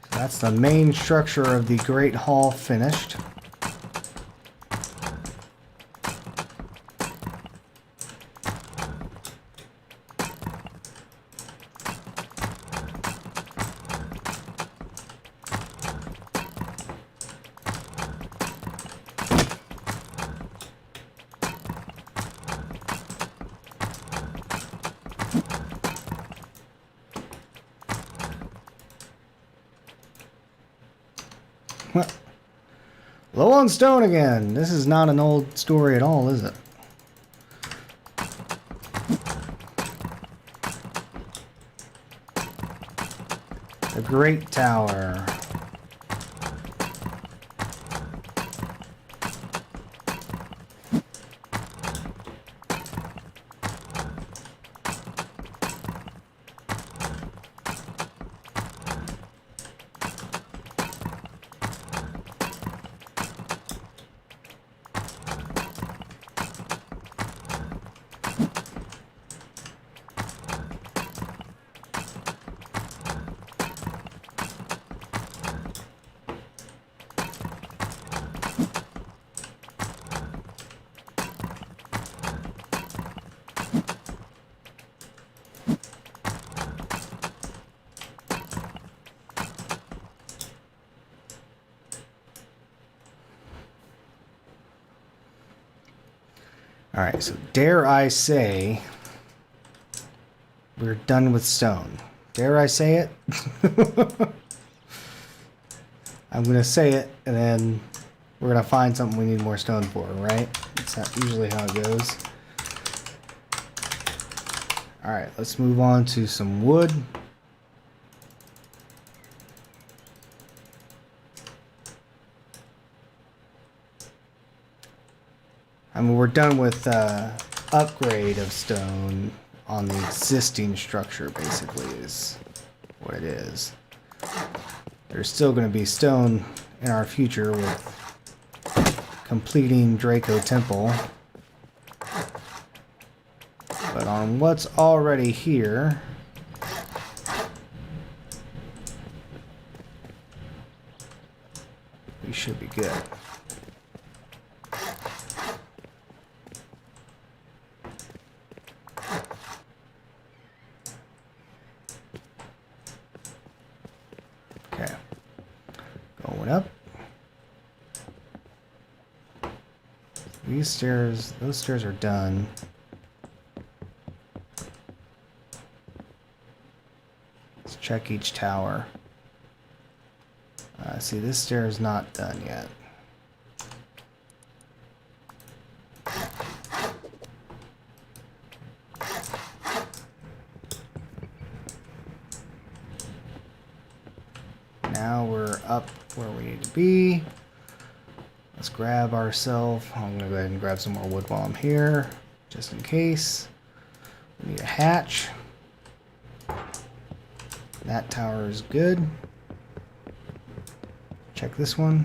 So that's the main structure of the Great Hall finished. Low on stone again. This is not an old story at all, is it? The Great Tower. Alright, so dare I say we're done with stone. Dare I say it? I'm going to say it, and then we're going to find something we need more stone for, right? That's not usually how it goes. Alright, let's move on to some wood. I mean, we're done with upgrade of stone on the existing structure, basically, is what it is. There's still going to be stone in our future with completing Draco Temple. But on what's already here, we should be good. Okay, going up. These stairs, those stairs are done. Let's check each tower. See, this stair is not done yet. Now we're up where we need to be. Let's grab ourselves. I'm gonna go ahead and grab some more wood while I'm here, just in case. We need a hatch. That tower is good. Check this one.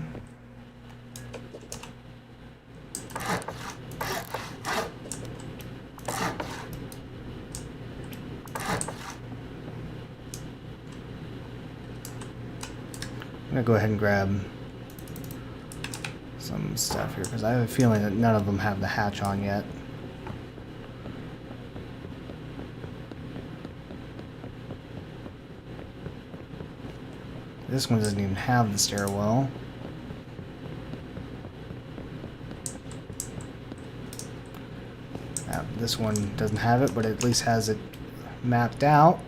I'm gonna go ahead and grab some stuff here because I have a feeling that none of them have the hatch on yet. This one doesn't even have the stairwell. This one doesn't have it, but it at least has it mapped out.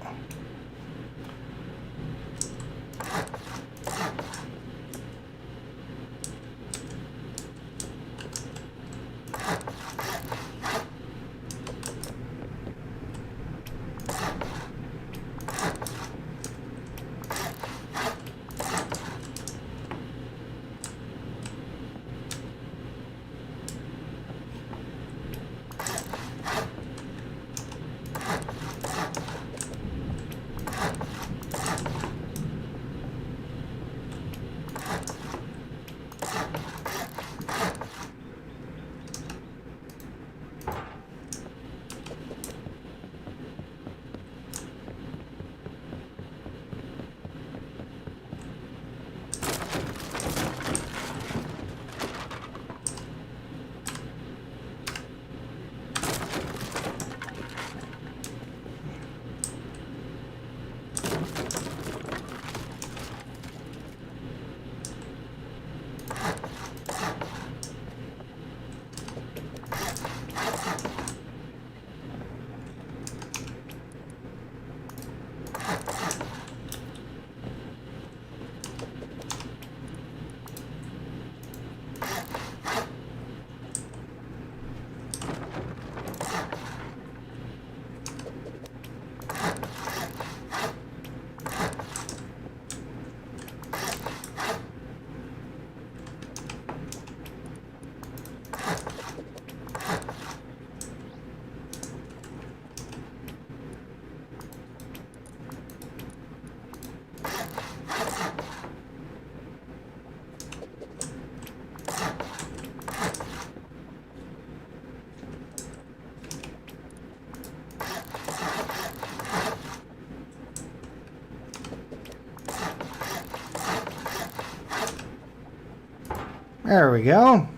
There we go.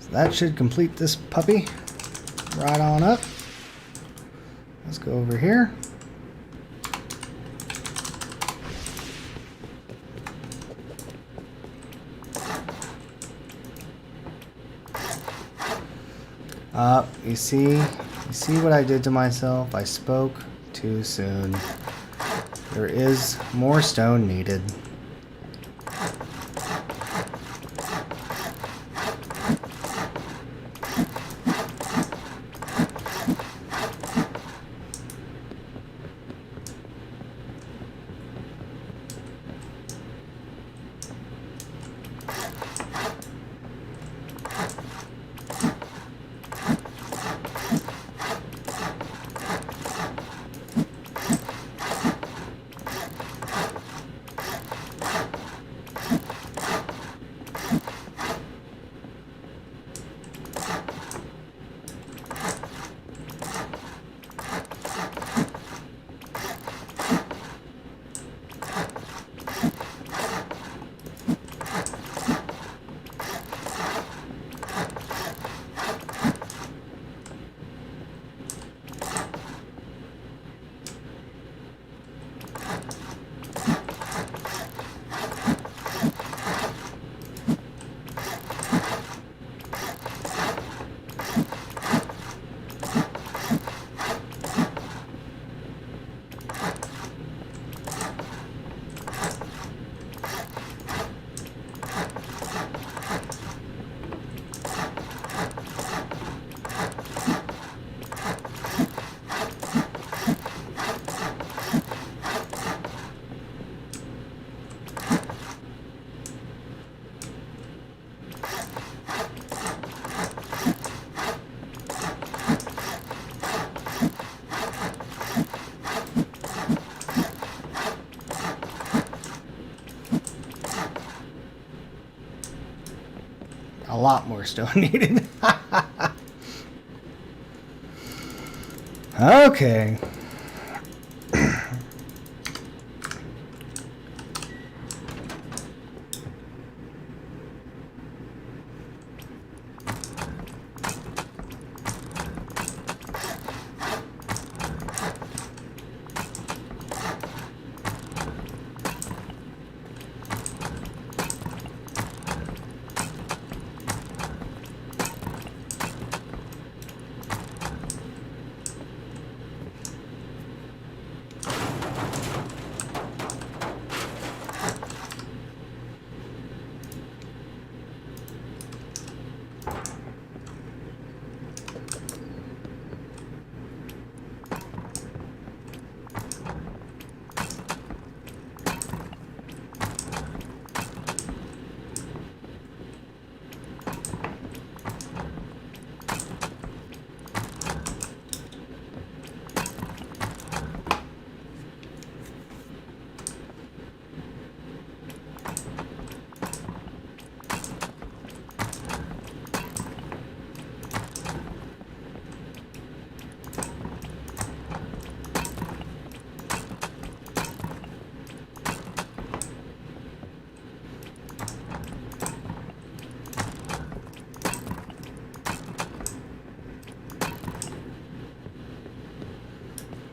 So that should complete this puppy. Right on up. Let's go over here. You see what I did to myself? I spoke too soon. There is more stone needed. lot more stone needed. Okay.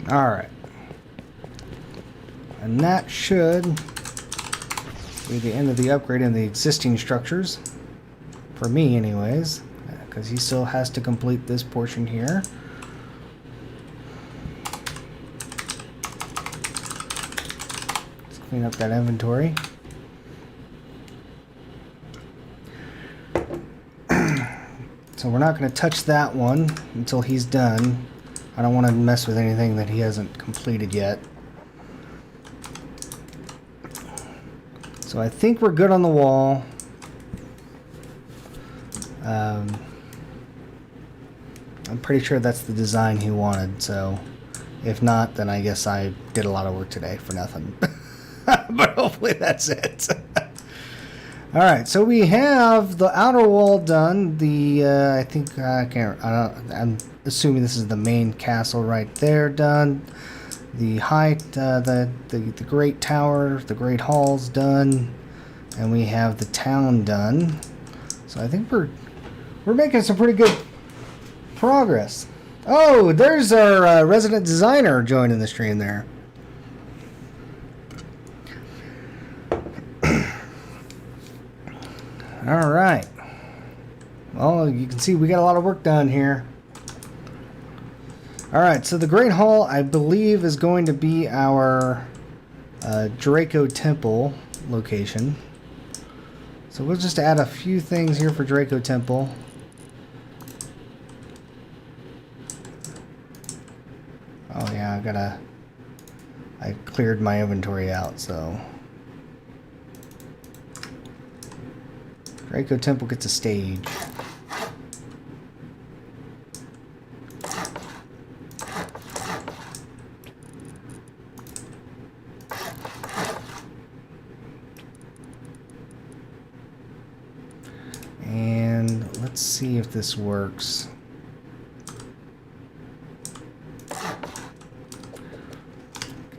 All right. And that should be the end of the upgrade in the existing structures. For me, anyways. Because he still has to complete this portion here. Let's clean up that inventory. So we're not going to touch that one until he's done. I don't want to mess with anything that he hasn't completed yet. So I think we're good on the wall. I'm pretty sure that's the design he wanted, so if not, then I guess I did a lot of work today for nothing. But hopefully that's it. Alright, so we have the outer wall done. The, I'm assuming this is the main castle right there done. The height, the Great Tower, the Great Hall's done. And we have the town done. So I think we're making some pretty good progress. Oh, there's our resident designer joining the stream there. All right. Well, you can see we got a lot of work done here. All right, so the Great Hall, I believe, is going to be our Draco Temple location. So we'll just add a few things here for Draco Temple. Oh yeah, I cleared my inventory out, so Draco Temple gets a stage. And let's see if this works. Get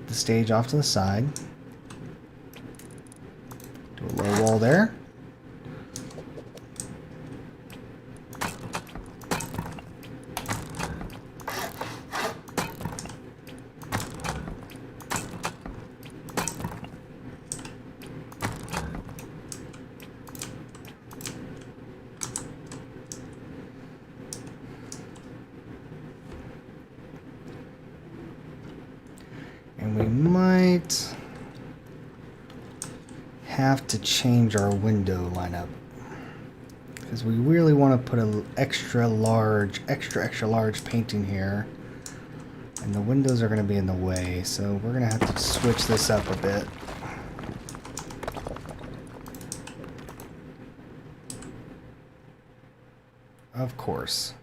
the stage off to the side. Do a low wall there. And we might have to change our window lineup because we really want to put an extra large painting here, and the windows are going to be in the way, so we're going to have to switch this up a bit. Of course.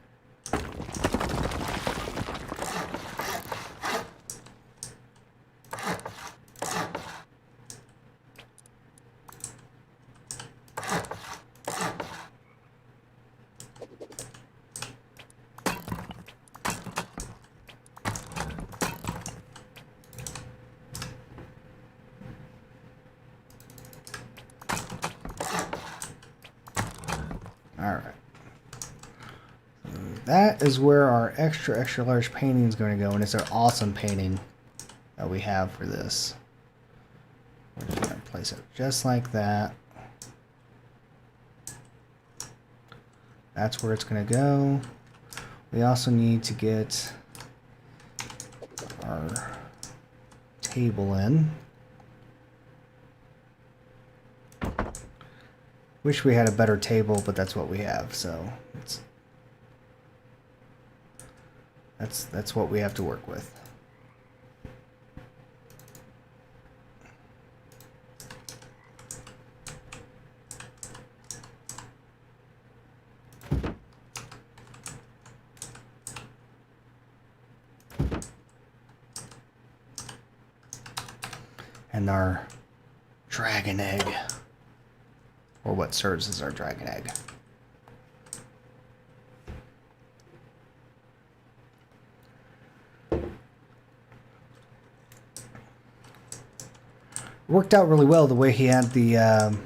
Alright. That is where our extra large painting is going to go, and it's an awesome painting that we have for this. We're just going to place it just like that. That's where it's going to go. We also need to get our table in. Wish we had a better table, but that's what we have, so that's what we have to work with. And our dragon egg, or what serves as our dragon egg. Worked out really well the way he had the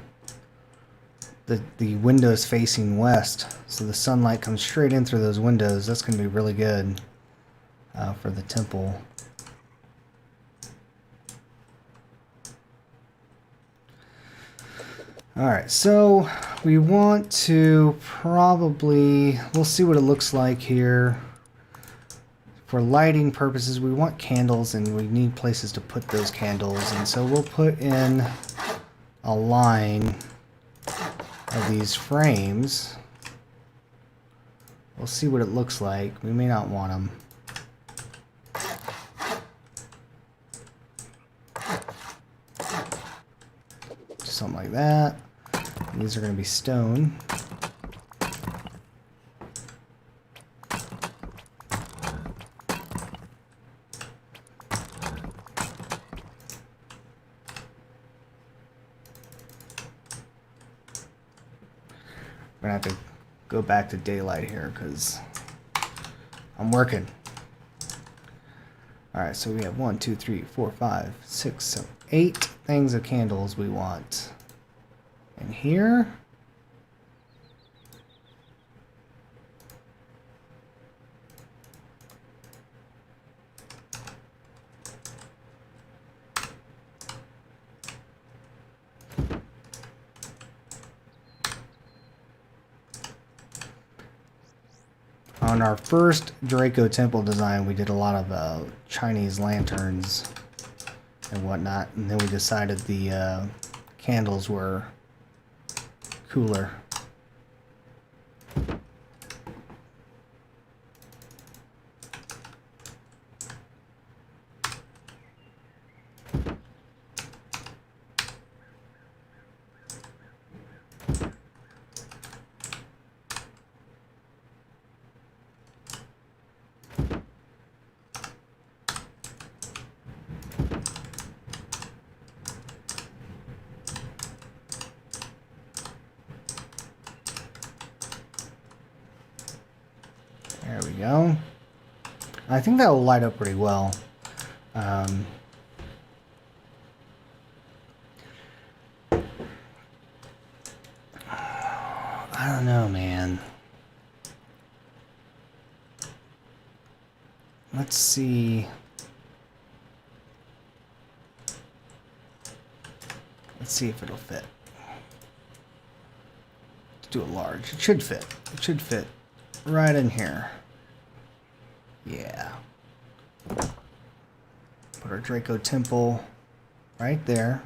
windows facing west, so the sunlight comes straight in through those windows. That's going to be really good for the temple. Alright, so we want to we'll see what it looks like here. For lighting purposes, we want candles, and we need places to put those candles, and so we'll put in a line of these frames. We'll see what it looks like. We may not want them. Something like that. These are going to be stone. We're going to have to go back to daylight here because I'm working. Alright, so we have 1, 2, 3, 4, 5, 6, 7, 8 things of candles we want. And here, on our first Draco Temple design, we did a lot of Chinese lanterns and whatnot, and then we decided the candles were cooler. There we go. I think that will light up pretty well. I don't know, man. Let's see. Let's see if it'll fit. Let's do it large. It should fit. It should fit right in here. Yeah. Put our Draco Temple right there.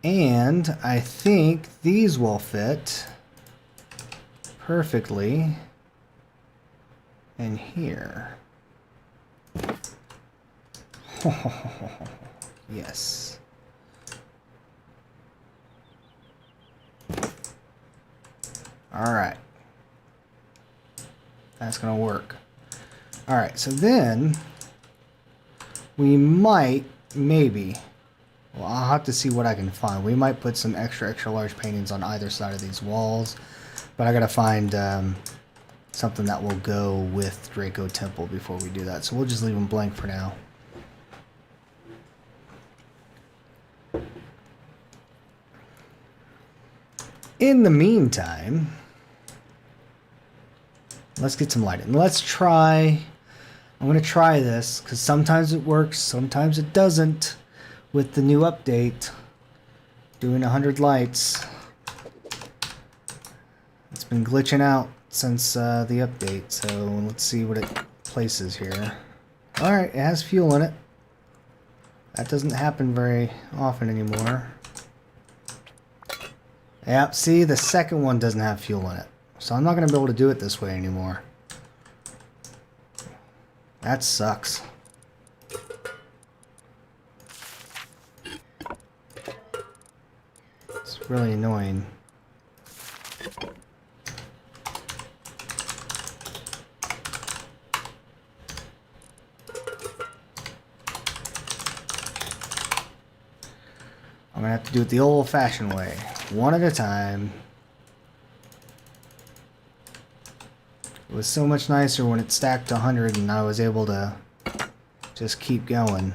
And I think these will fit perfectly in here. Yes. All right. That's going to work. All right, so then we might, maybe, well, I'll have to see what I can find. We might put some extra large paintings on either side of these walls, but I got to find something that will go with Draco Temple before we do that. So we'll just leave them blank for now. In the meantime, let's get some lighting. Let's try. I'm going to try this because sometimes it works, sometimes it doesn't. With the new update, doing 100 lights. It's been glitching out since the update, so let's see what it places here. Alright, it has fuel in it. That doesn't happen very often anymore. Yep, see, the second one doesn't have fuel in it. So I'm not going to be able to do it this way anymore. That sucks. It's really annoying. I'm going to have to do it the old-fashioned way. One at a time. It was so much nicer when it stacked to 100 and I was able to just keep going.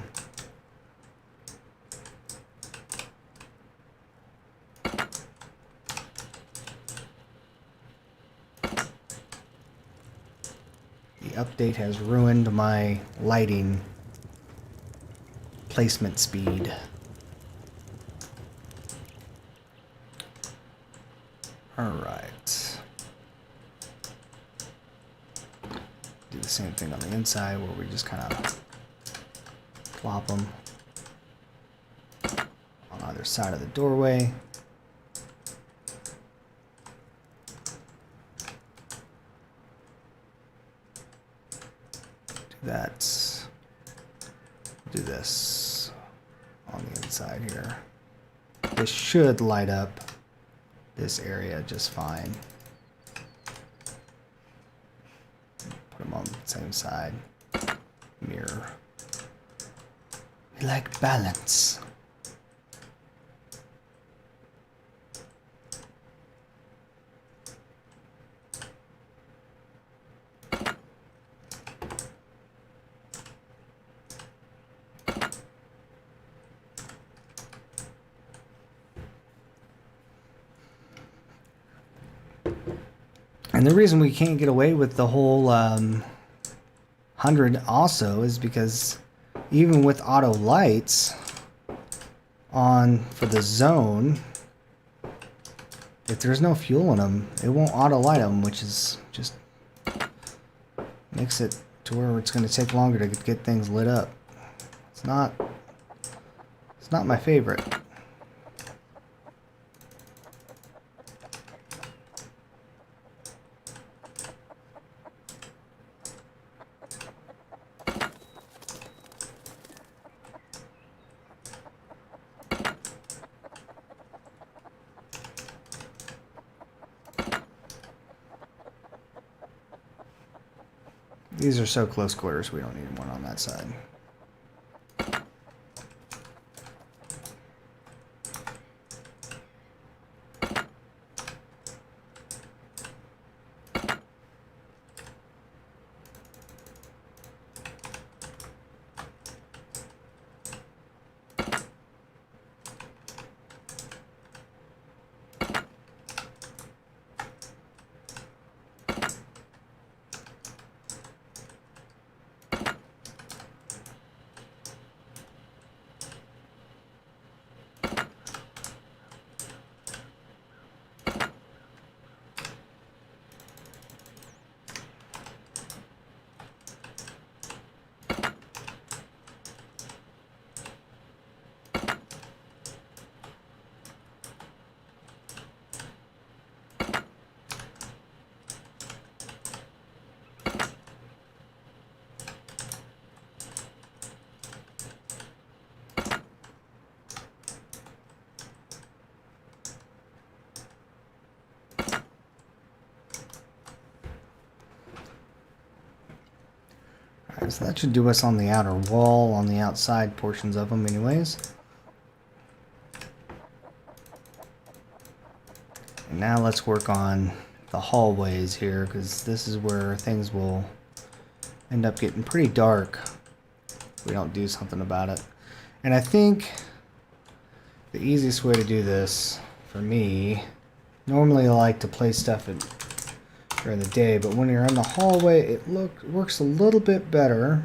The update has ruined my lighting placement speed. Alright. Do the same thing on the inside where we just kind of plop them on either side of the doorway. Do that. Do this on the inside here. This should light up this area just fine. Put them on the same side. Mirror. We like balance. And the reason we can't get away with the whole 100 also is because even with auto lights on for the zone, if there's no fuel in them, it won't auto light them, which is just makes it to where it's going to take longer to get things lit up. It's not my favorite. These are so close quarters, we don't need one on that side. Alright, so that should do us on the outer wall, on the outside portions of them anyways. And now let's work on the hallways here, because this is where things will end up getting pretty dark if we don't do something about it. And I think the easiest way to do this, for me, Normally I like to place stuff during the day, but when you're in the hallway, it works a little bit better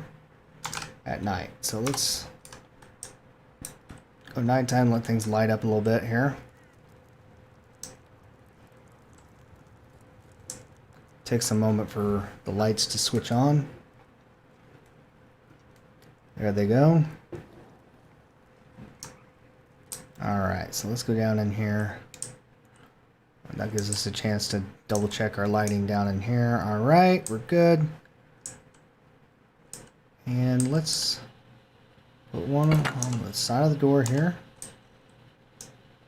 at night. So let's go nighttime, let things light up a little bit here. Takes a moment for the lights to switch on. There they go. Alright, so let's go down in here. That gives us a chance to double check our lighting down in here. Alright, we're good. And let's put one on the side of the door here.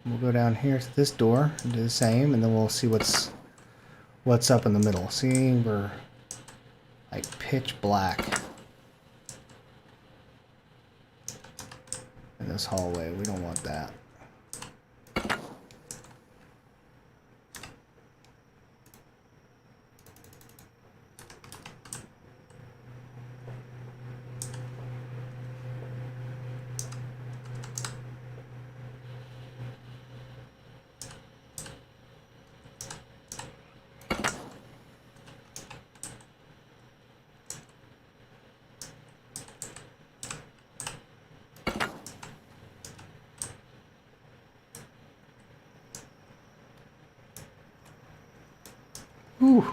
We'll go down here to this door and do the same, and then we'll see what's up in the middle. See, we're like pitch black in this hallway. We don't want that. Ooh.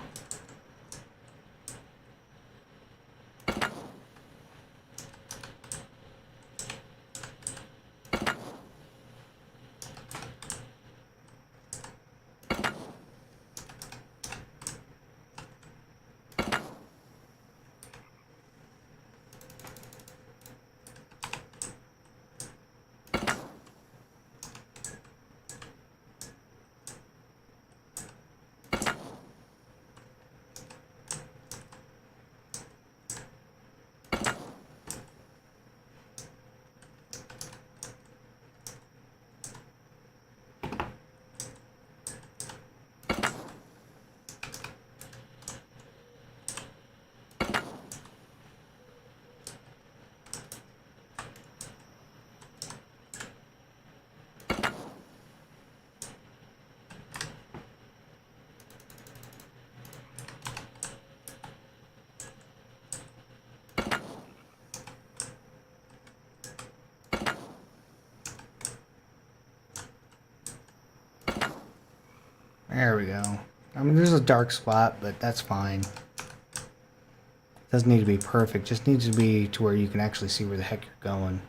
There we go. I mean, there's a dark spot, but that's fine. Doesn't need to be perfect. Just needs to be to where you can actually see where the heck you're going.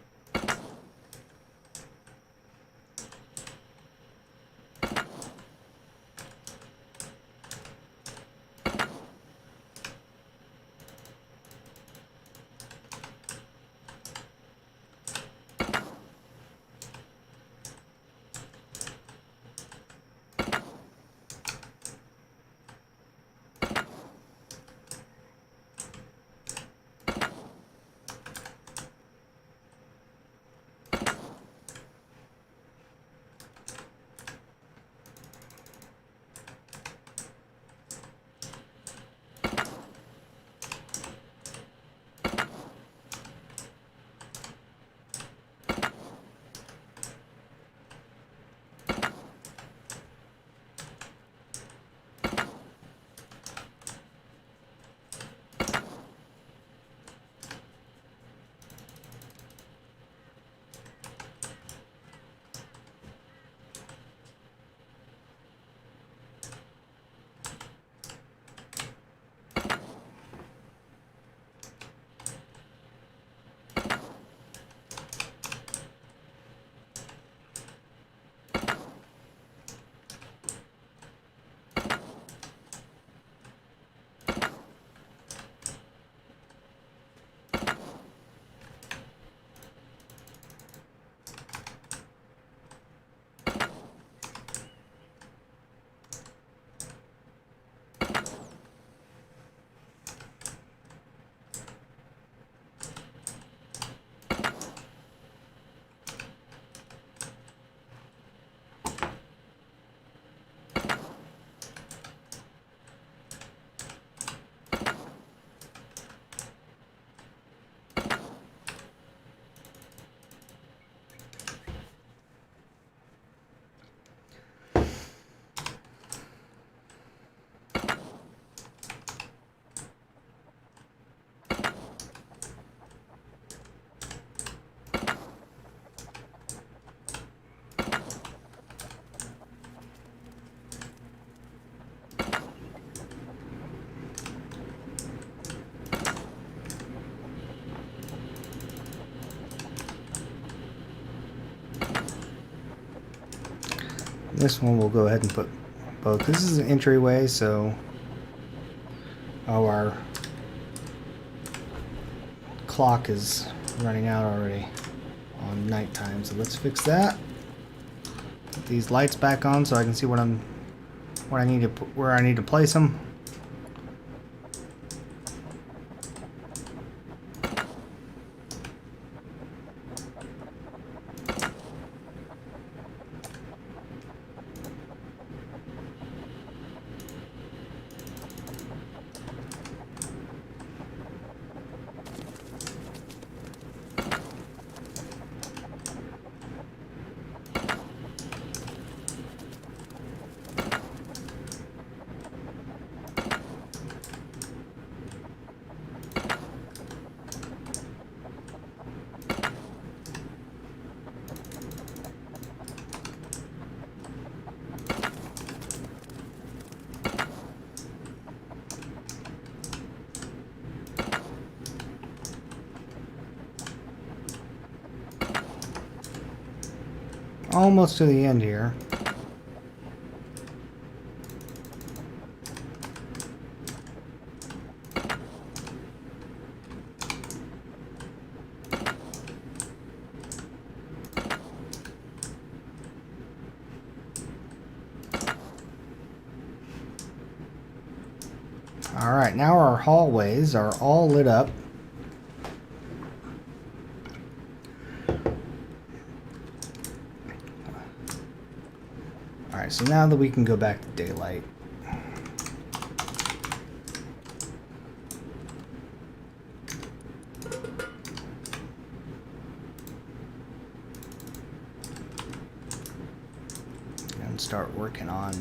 This one we'll go ahead and put both. This is an entryway, so our clock is running out already on nighttime. So let's fix that. Put these lights back on so I can see where I need to place them. Almost to the end here. All right, now our hallways are all lit up. Alright, so now that we can go back to daylight. And start working on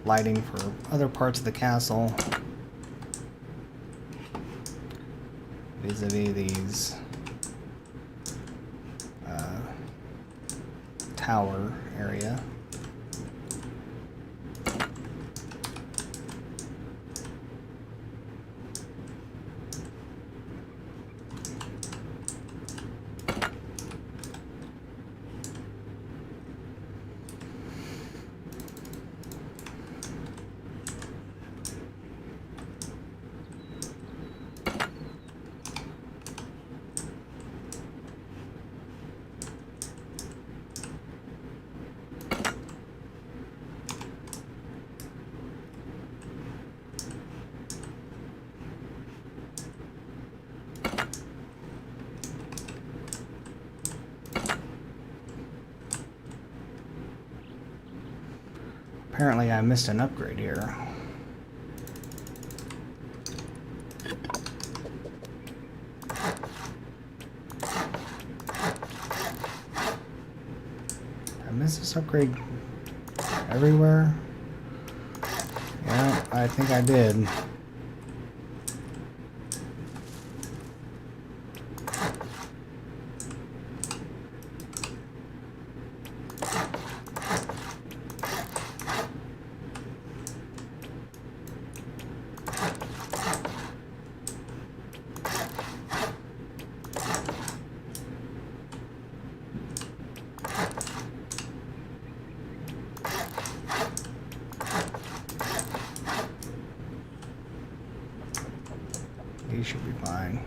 lighting for other parts of the castle. Vis-a-vis these tower area. Apparently I missed an upgrade here. I missed this upgrade everywhere? Yeah, I think I did. These should be fine.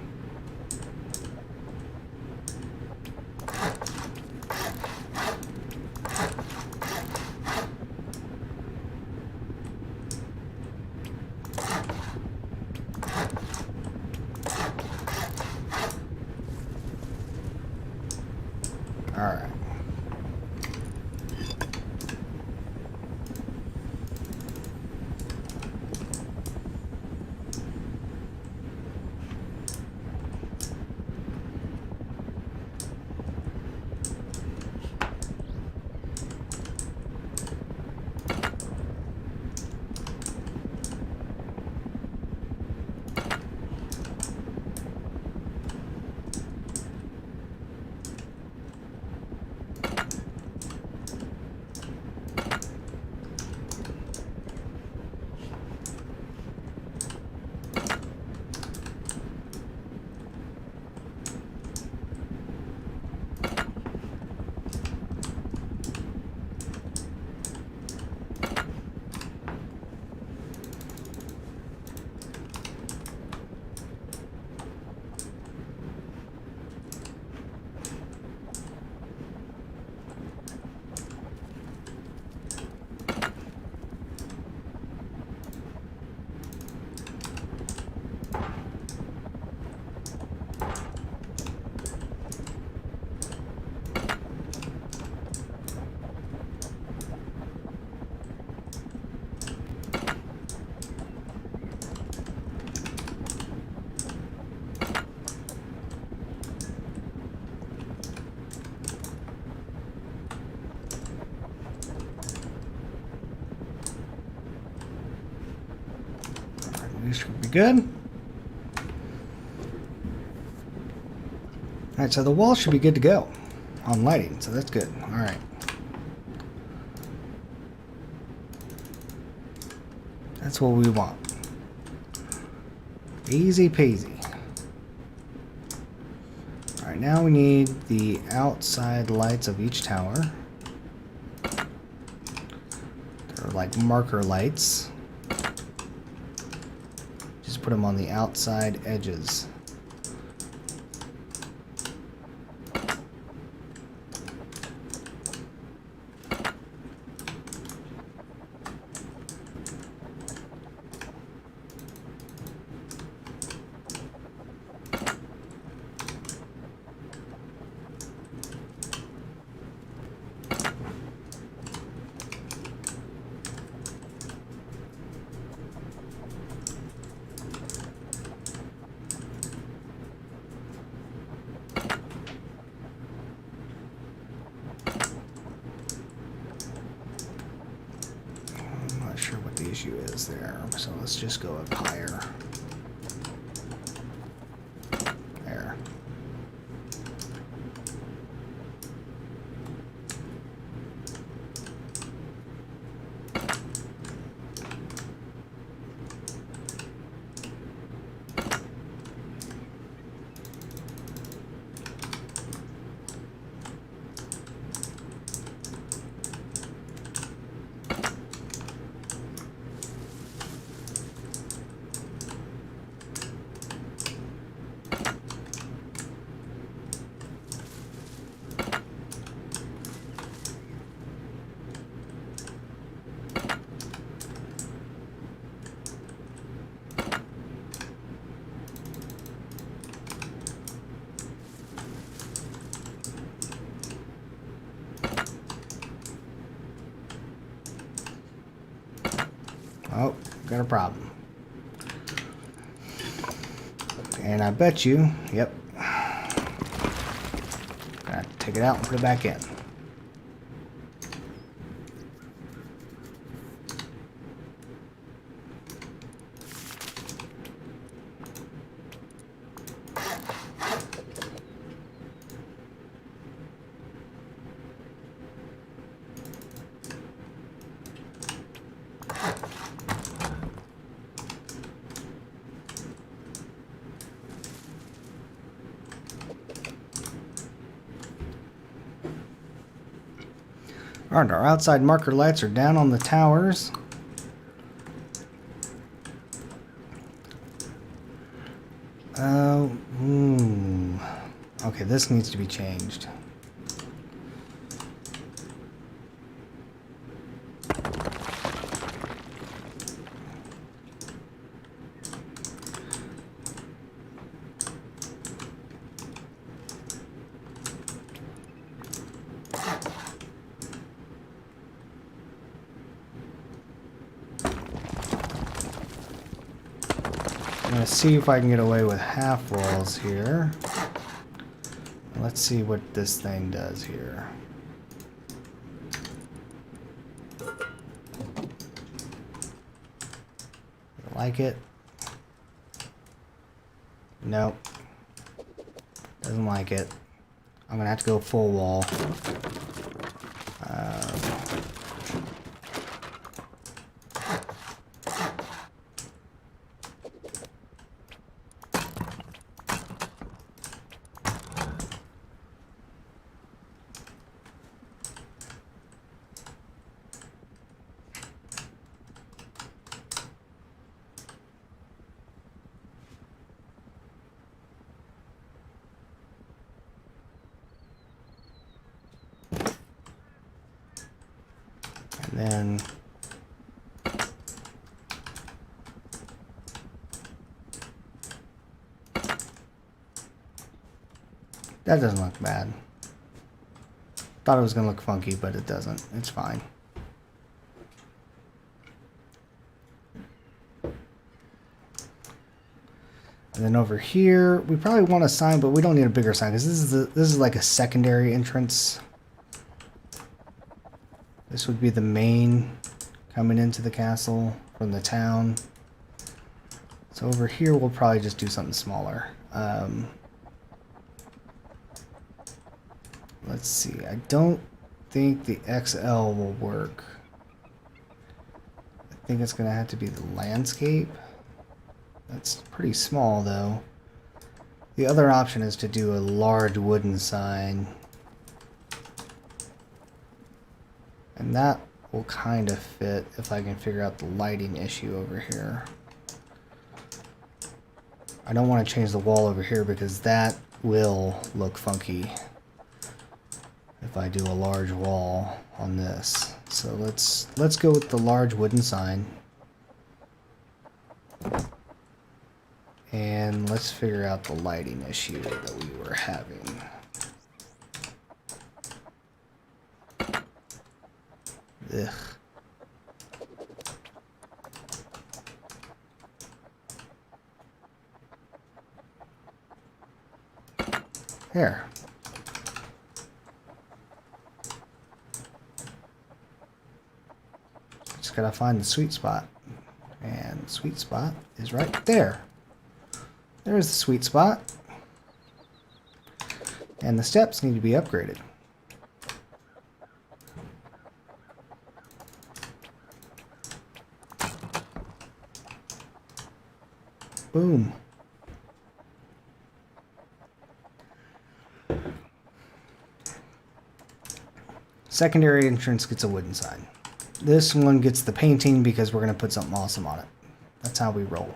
All right. This should be good. Alright, so the wall should be good to go on lighting, so that's good. Alright. That's what we want. Easy peasy. Alright, now we need the outside lights of each tower. They're like marker lights. Just put them on the outside edges. Issue is there, so let's just go up higher. There. Oh, got a problem. And I bet you, yep. Gotta take it out and put it back in. Alright, our outside marker lights are down on the towers. Okay, this needs to be changed. I'm going to see if I can get away with half walls here. Let's see what this thing does here. Like it? Nope. Doesn't like it. I'm going to have to go full wall. And then that doesn't look bad. Thought it was gonna look funky, but it doesn't. It's fine. And then over here, we probably want a sign, but we don't need a bigger sign because this is like a secondary entrance. This would be the main coming into the castle from the town. So over here, we'll probably just do something smaller. Let's see. I don't think the XL will work. I think it's going to have to be the landscape. That's pretty small, though. The other option is to do a large wooden sign. And that will kind of fit if I can figure out the lighting issue over here. I don't want to change the wall over here because that will look funky if I do a large wall on this. So let's go with the large wooden sign. And let's figure out the lighting issue that we were having. Ugh. Here. Just gotta find the sweet spot. And the sweet spot is right there. There's the sweet spot. And the steps need to be upgraded. Boom. Secondary entrance gets a wooden sign. This one gets the painting because we're going to put something awesome on it. That's how we roll.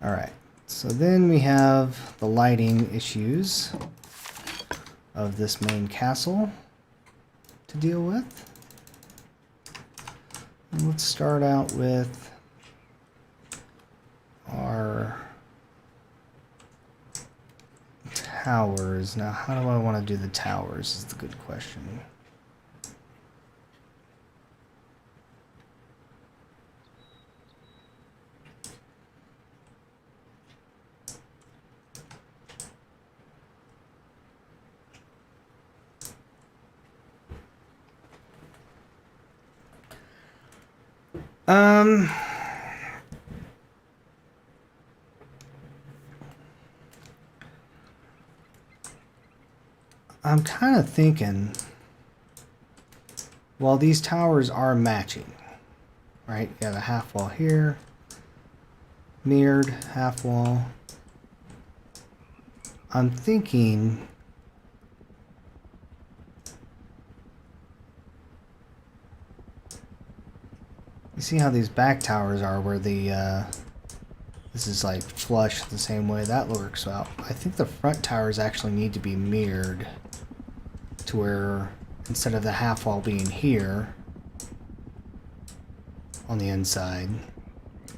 Alright, so then we have the lighting issues of this main castle to deal with. And let's start out with our towers. Now, how do I want to do the towers is the good question. I'm kind of thinking, well, these towers are matching, right? You have a half wall here, mirrored half wall. I'm thinking you see how these back towers are where the this is like flush the same way that works out. I think the front towers actually need to be mirrored to where instead of the half wall being here on the inside,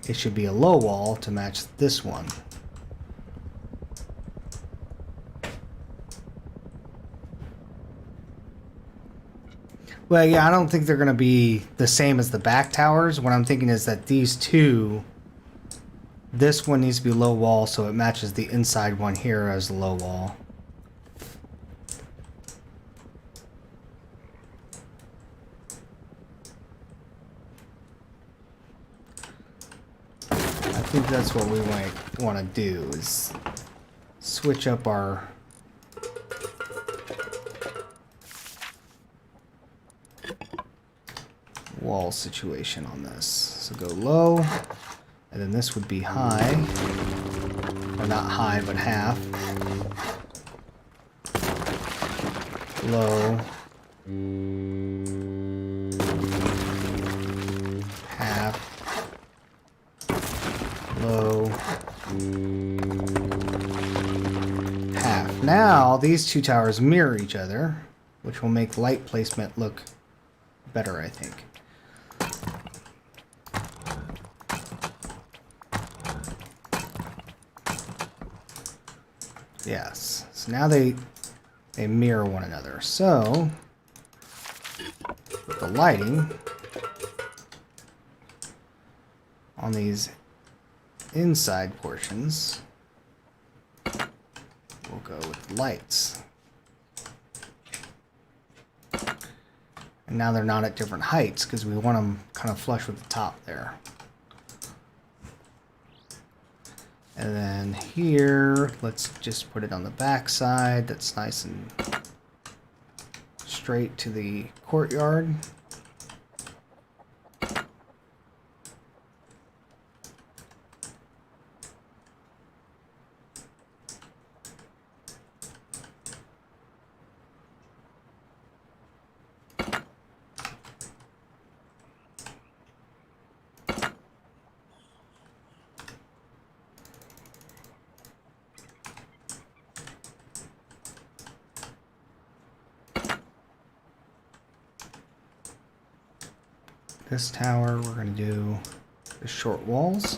it should be a low wall to match this one. Well, yeah, I don't think they're going to be the same as the back towers. What I'm thinking is that these two, this one needs to be low wall so it matches the inside one here as a low wall. I think that's what we might want to do is switch up our wall situation on this. So go low, and then this would be high, or not high, but half. Low. Half. Low. Half. Now, these two towers mirror each other, which will make light placement look better, I think. Yes. So now they mirror one another. So with the lighting on these inside portions, we'll go with lights. And now they're not at different heights because we want them kind of flush with the top there. And then here, let's just put it on the back side. That's nice and straight to the courtyard. This tower, we're going to do the short walls.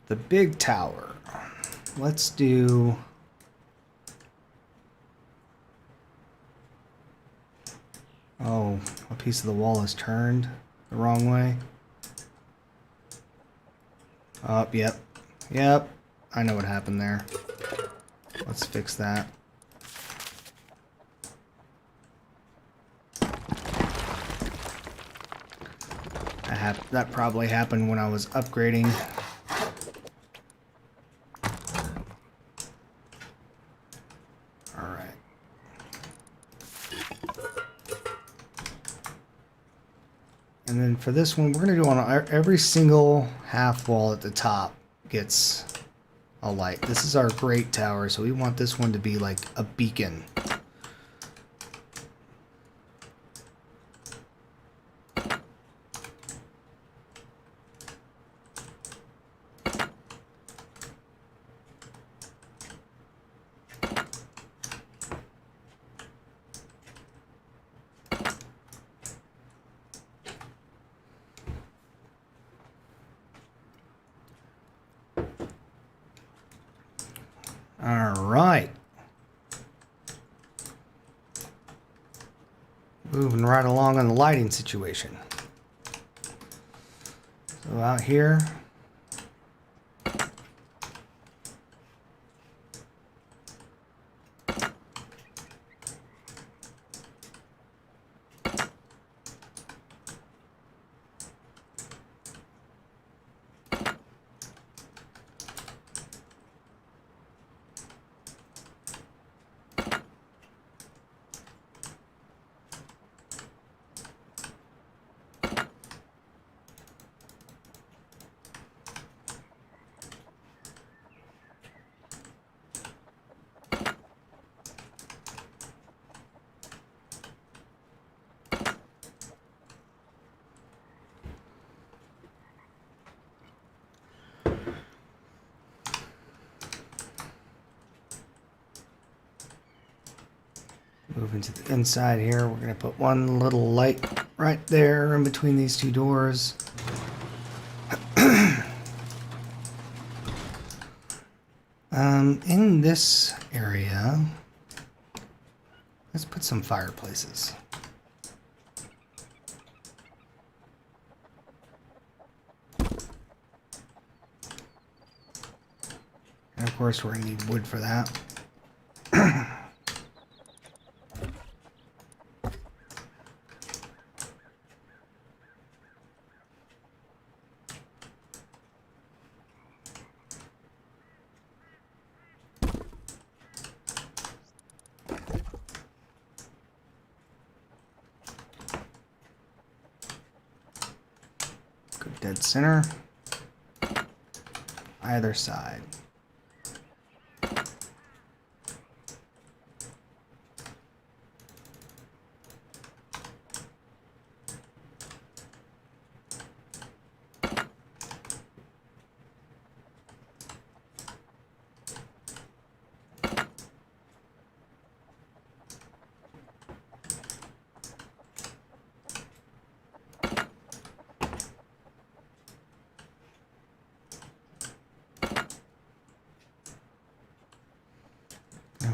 The big tower. Let's do... Oh, a piece of the wall is turned the wrong way. Oh, yep. Yep. I know what happened there. Let's fix that. That probably happened when I was upgrading. Alright. And then for this one, we're going to do on every single half wall at the top gets a light. This is our great tower, so we want this one to be like a beacon. All right. Moving right along on the lighting situation. So out here, moving to the inside here, we're going to put one little light right there in between these two doors. In this area, let's put some fireplaces. And of course, we're going to need wood for that. Good dead center. Either side.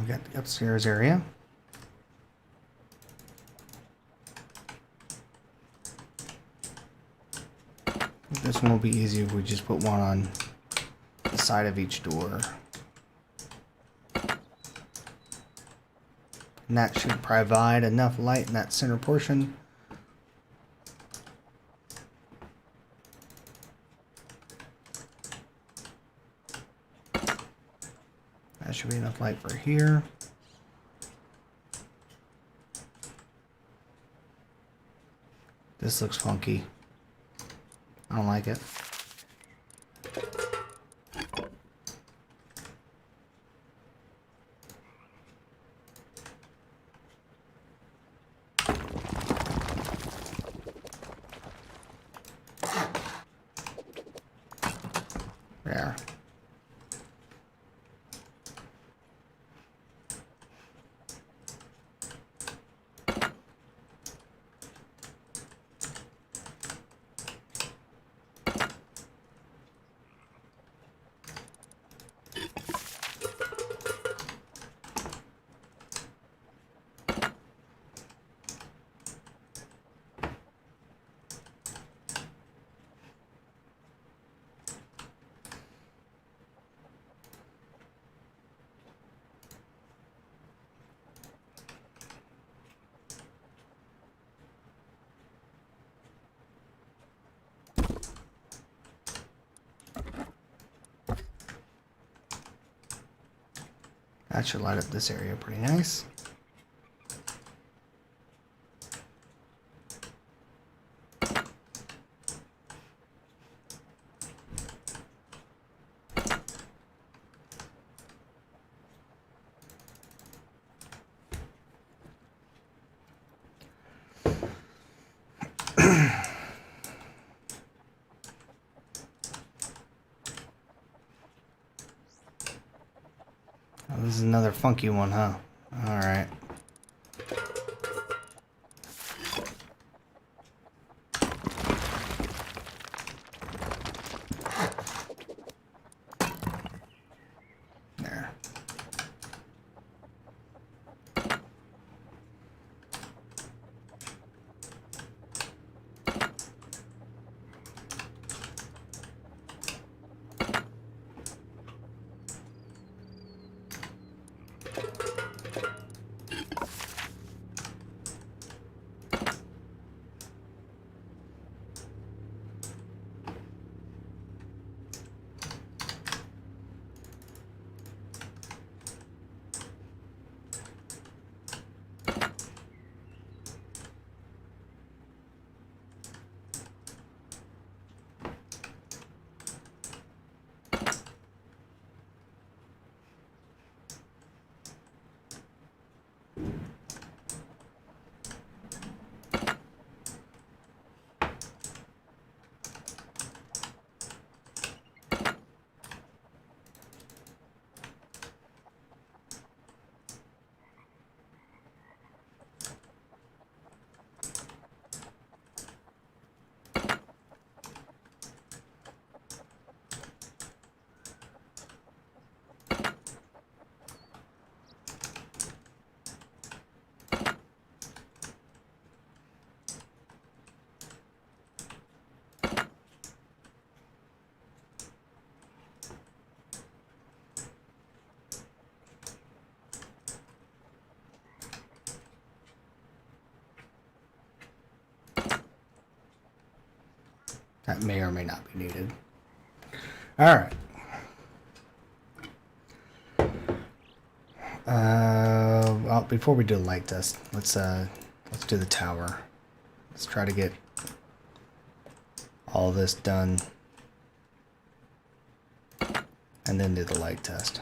we got the upstairs area. This one will be easy if we just put one on the side of each door. And that should provide enough light in that center portion. That should be enough light for here. This looks funky. I don't like it. There. That should light up this area pretty nice. Oh, this is another funky one, huh? Alright. There. That may or may not be needed. Alright. Well, before we do the light test, let's do the tower. Let's try to get all this done and then do the light test.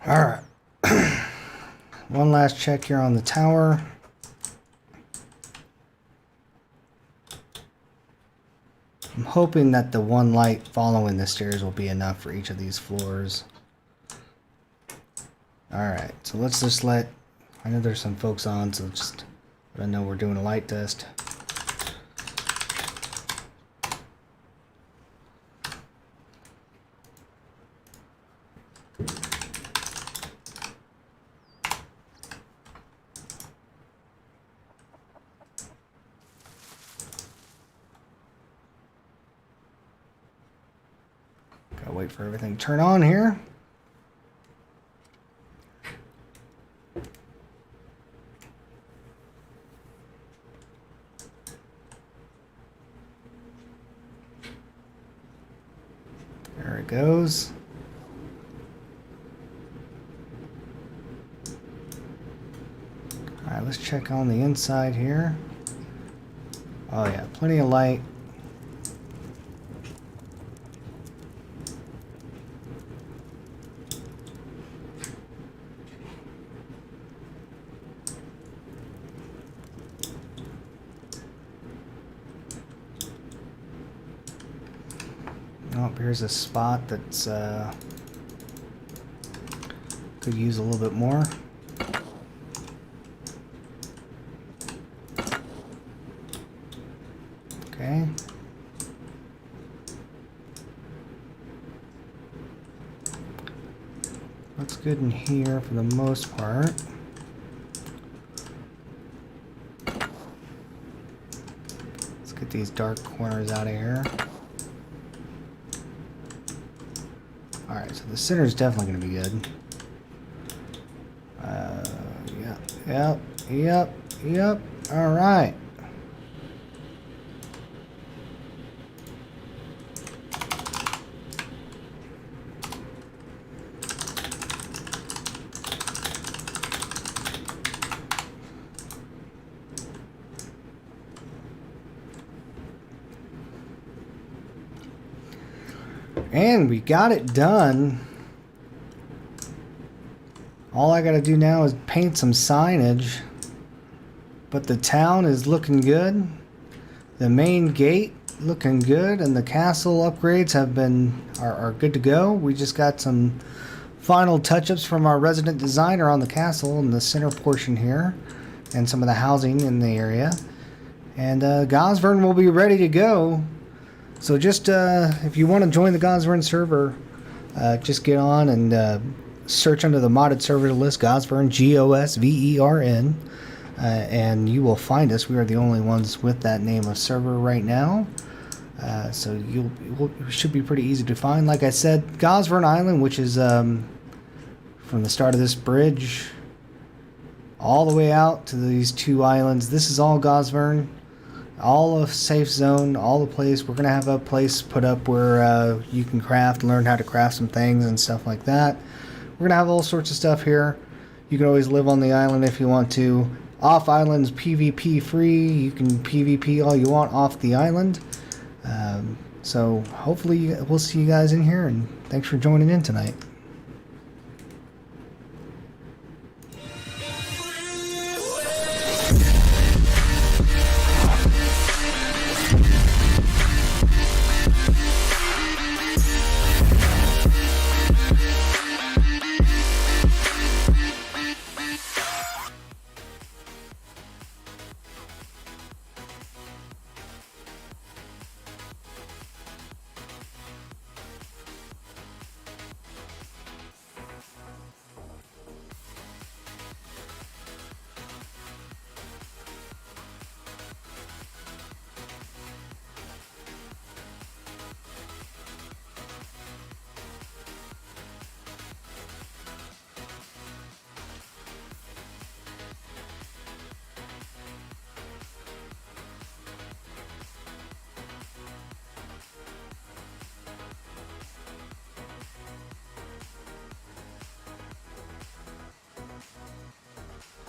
Alright. One last check here on the tower. I'm hoping that the one light following the stairs will be enough for each of these floors. Alright, so let's just let... I know there's some folks on, so just let them know we're doing a light test. Gotta wait for everything to turn on here. There it goes. Alright, let's check on the inside here. Oh yeah, plenty of light. Oh, here's a spot that's could use a little bit more. Okay. Looks good in here for the most part. Let's get these dark corners out of here. Alright, so the center is definitely going to be good. Yep. Alright. And we got it done. All I gotta do now is paint some signage. But the town is looking good. The main gate looking good, and the castle upgrades are good to go. We just got some final touch-ups from our resident designer on the castle in the center portion here, and some of the housing in the area. And Gosvern will be ready to go. So just if you want to join the Gosvern server, just get on and search under the modded server list, Gosvern, Gosvern, and you will find us. We are the only ones with that name of server right now. So you should be pretty easy to find. Like I said, Gosvern Island, which is from the start of this bridge all the way out to these two islands. This is all Gosvern. All a safe zone, all the place. We're gonna have a place put up where you can craft, learn how to craft some things and stuff like that. We're gonna have all sorts of stuff here. You can always live on the island if you want to. Off island's PvP free. You can PvP all you want off the island. So hopefully we'll see you guys in here, and thanks for joining in tonight.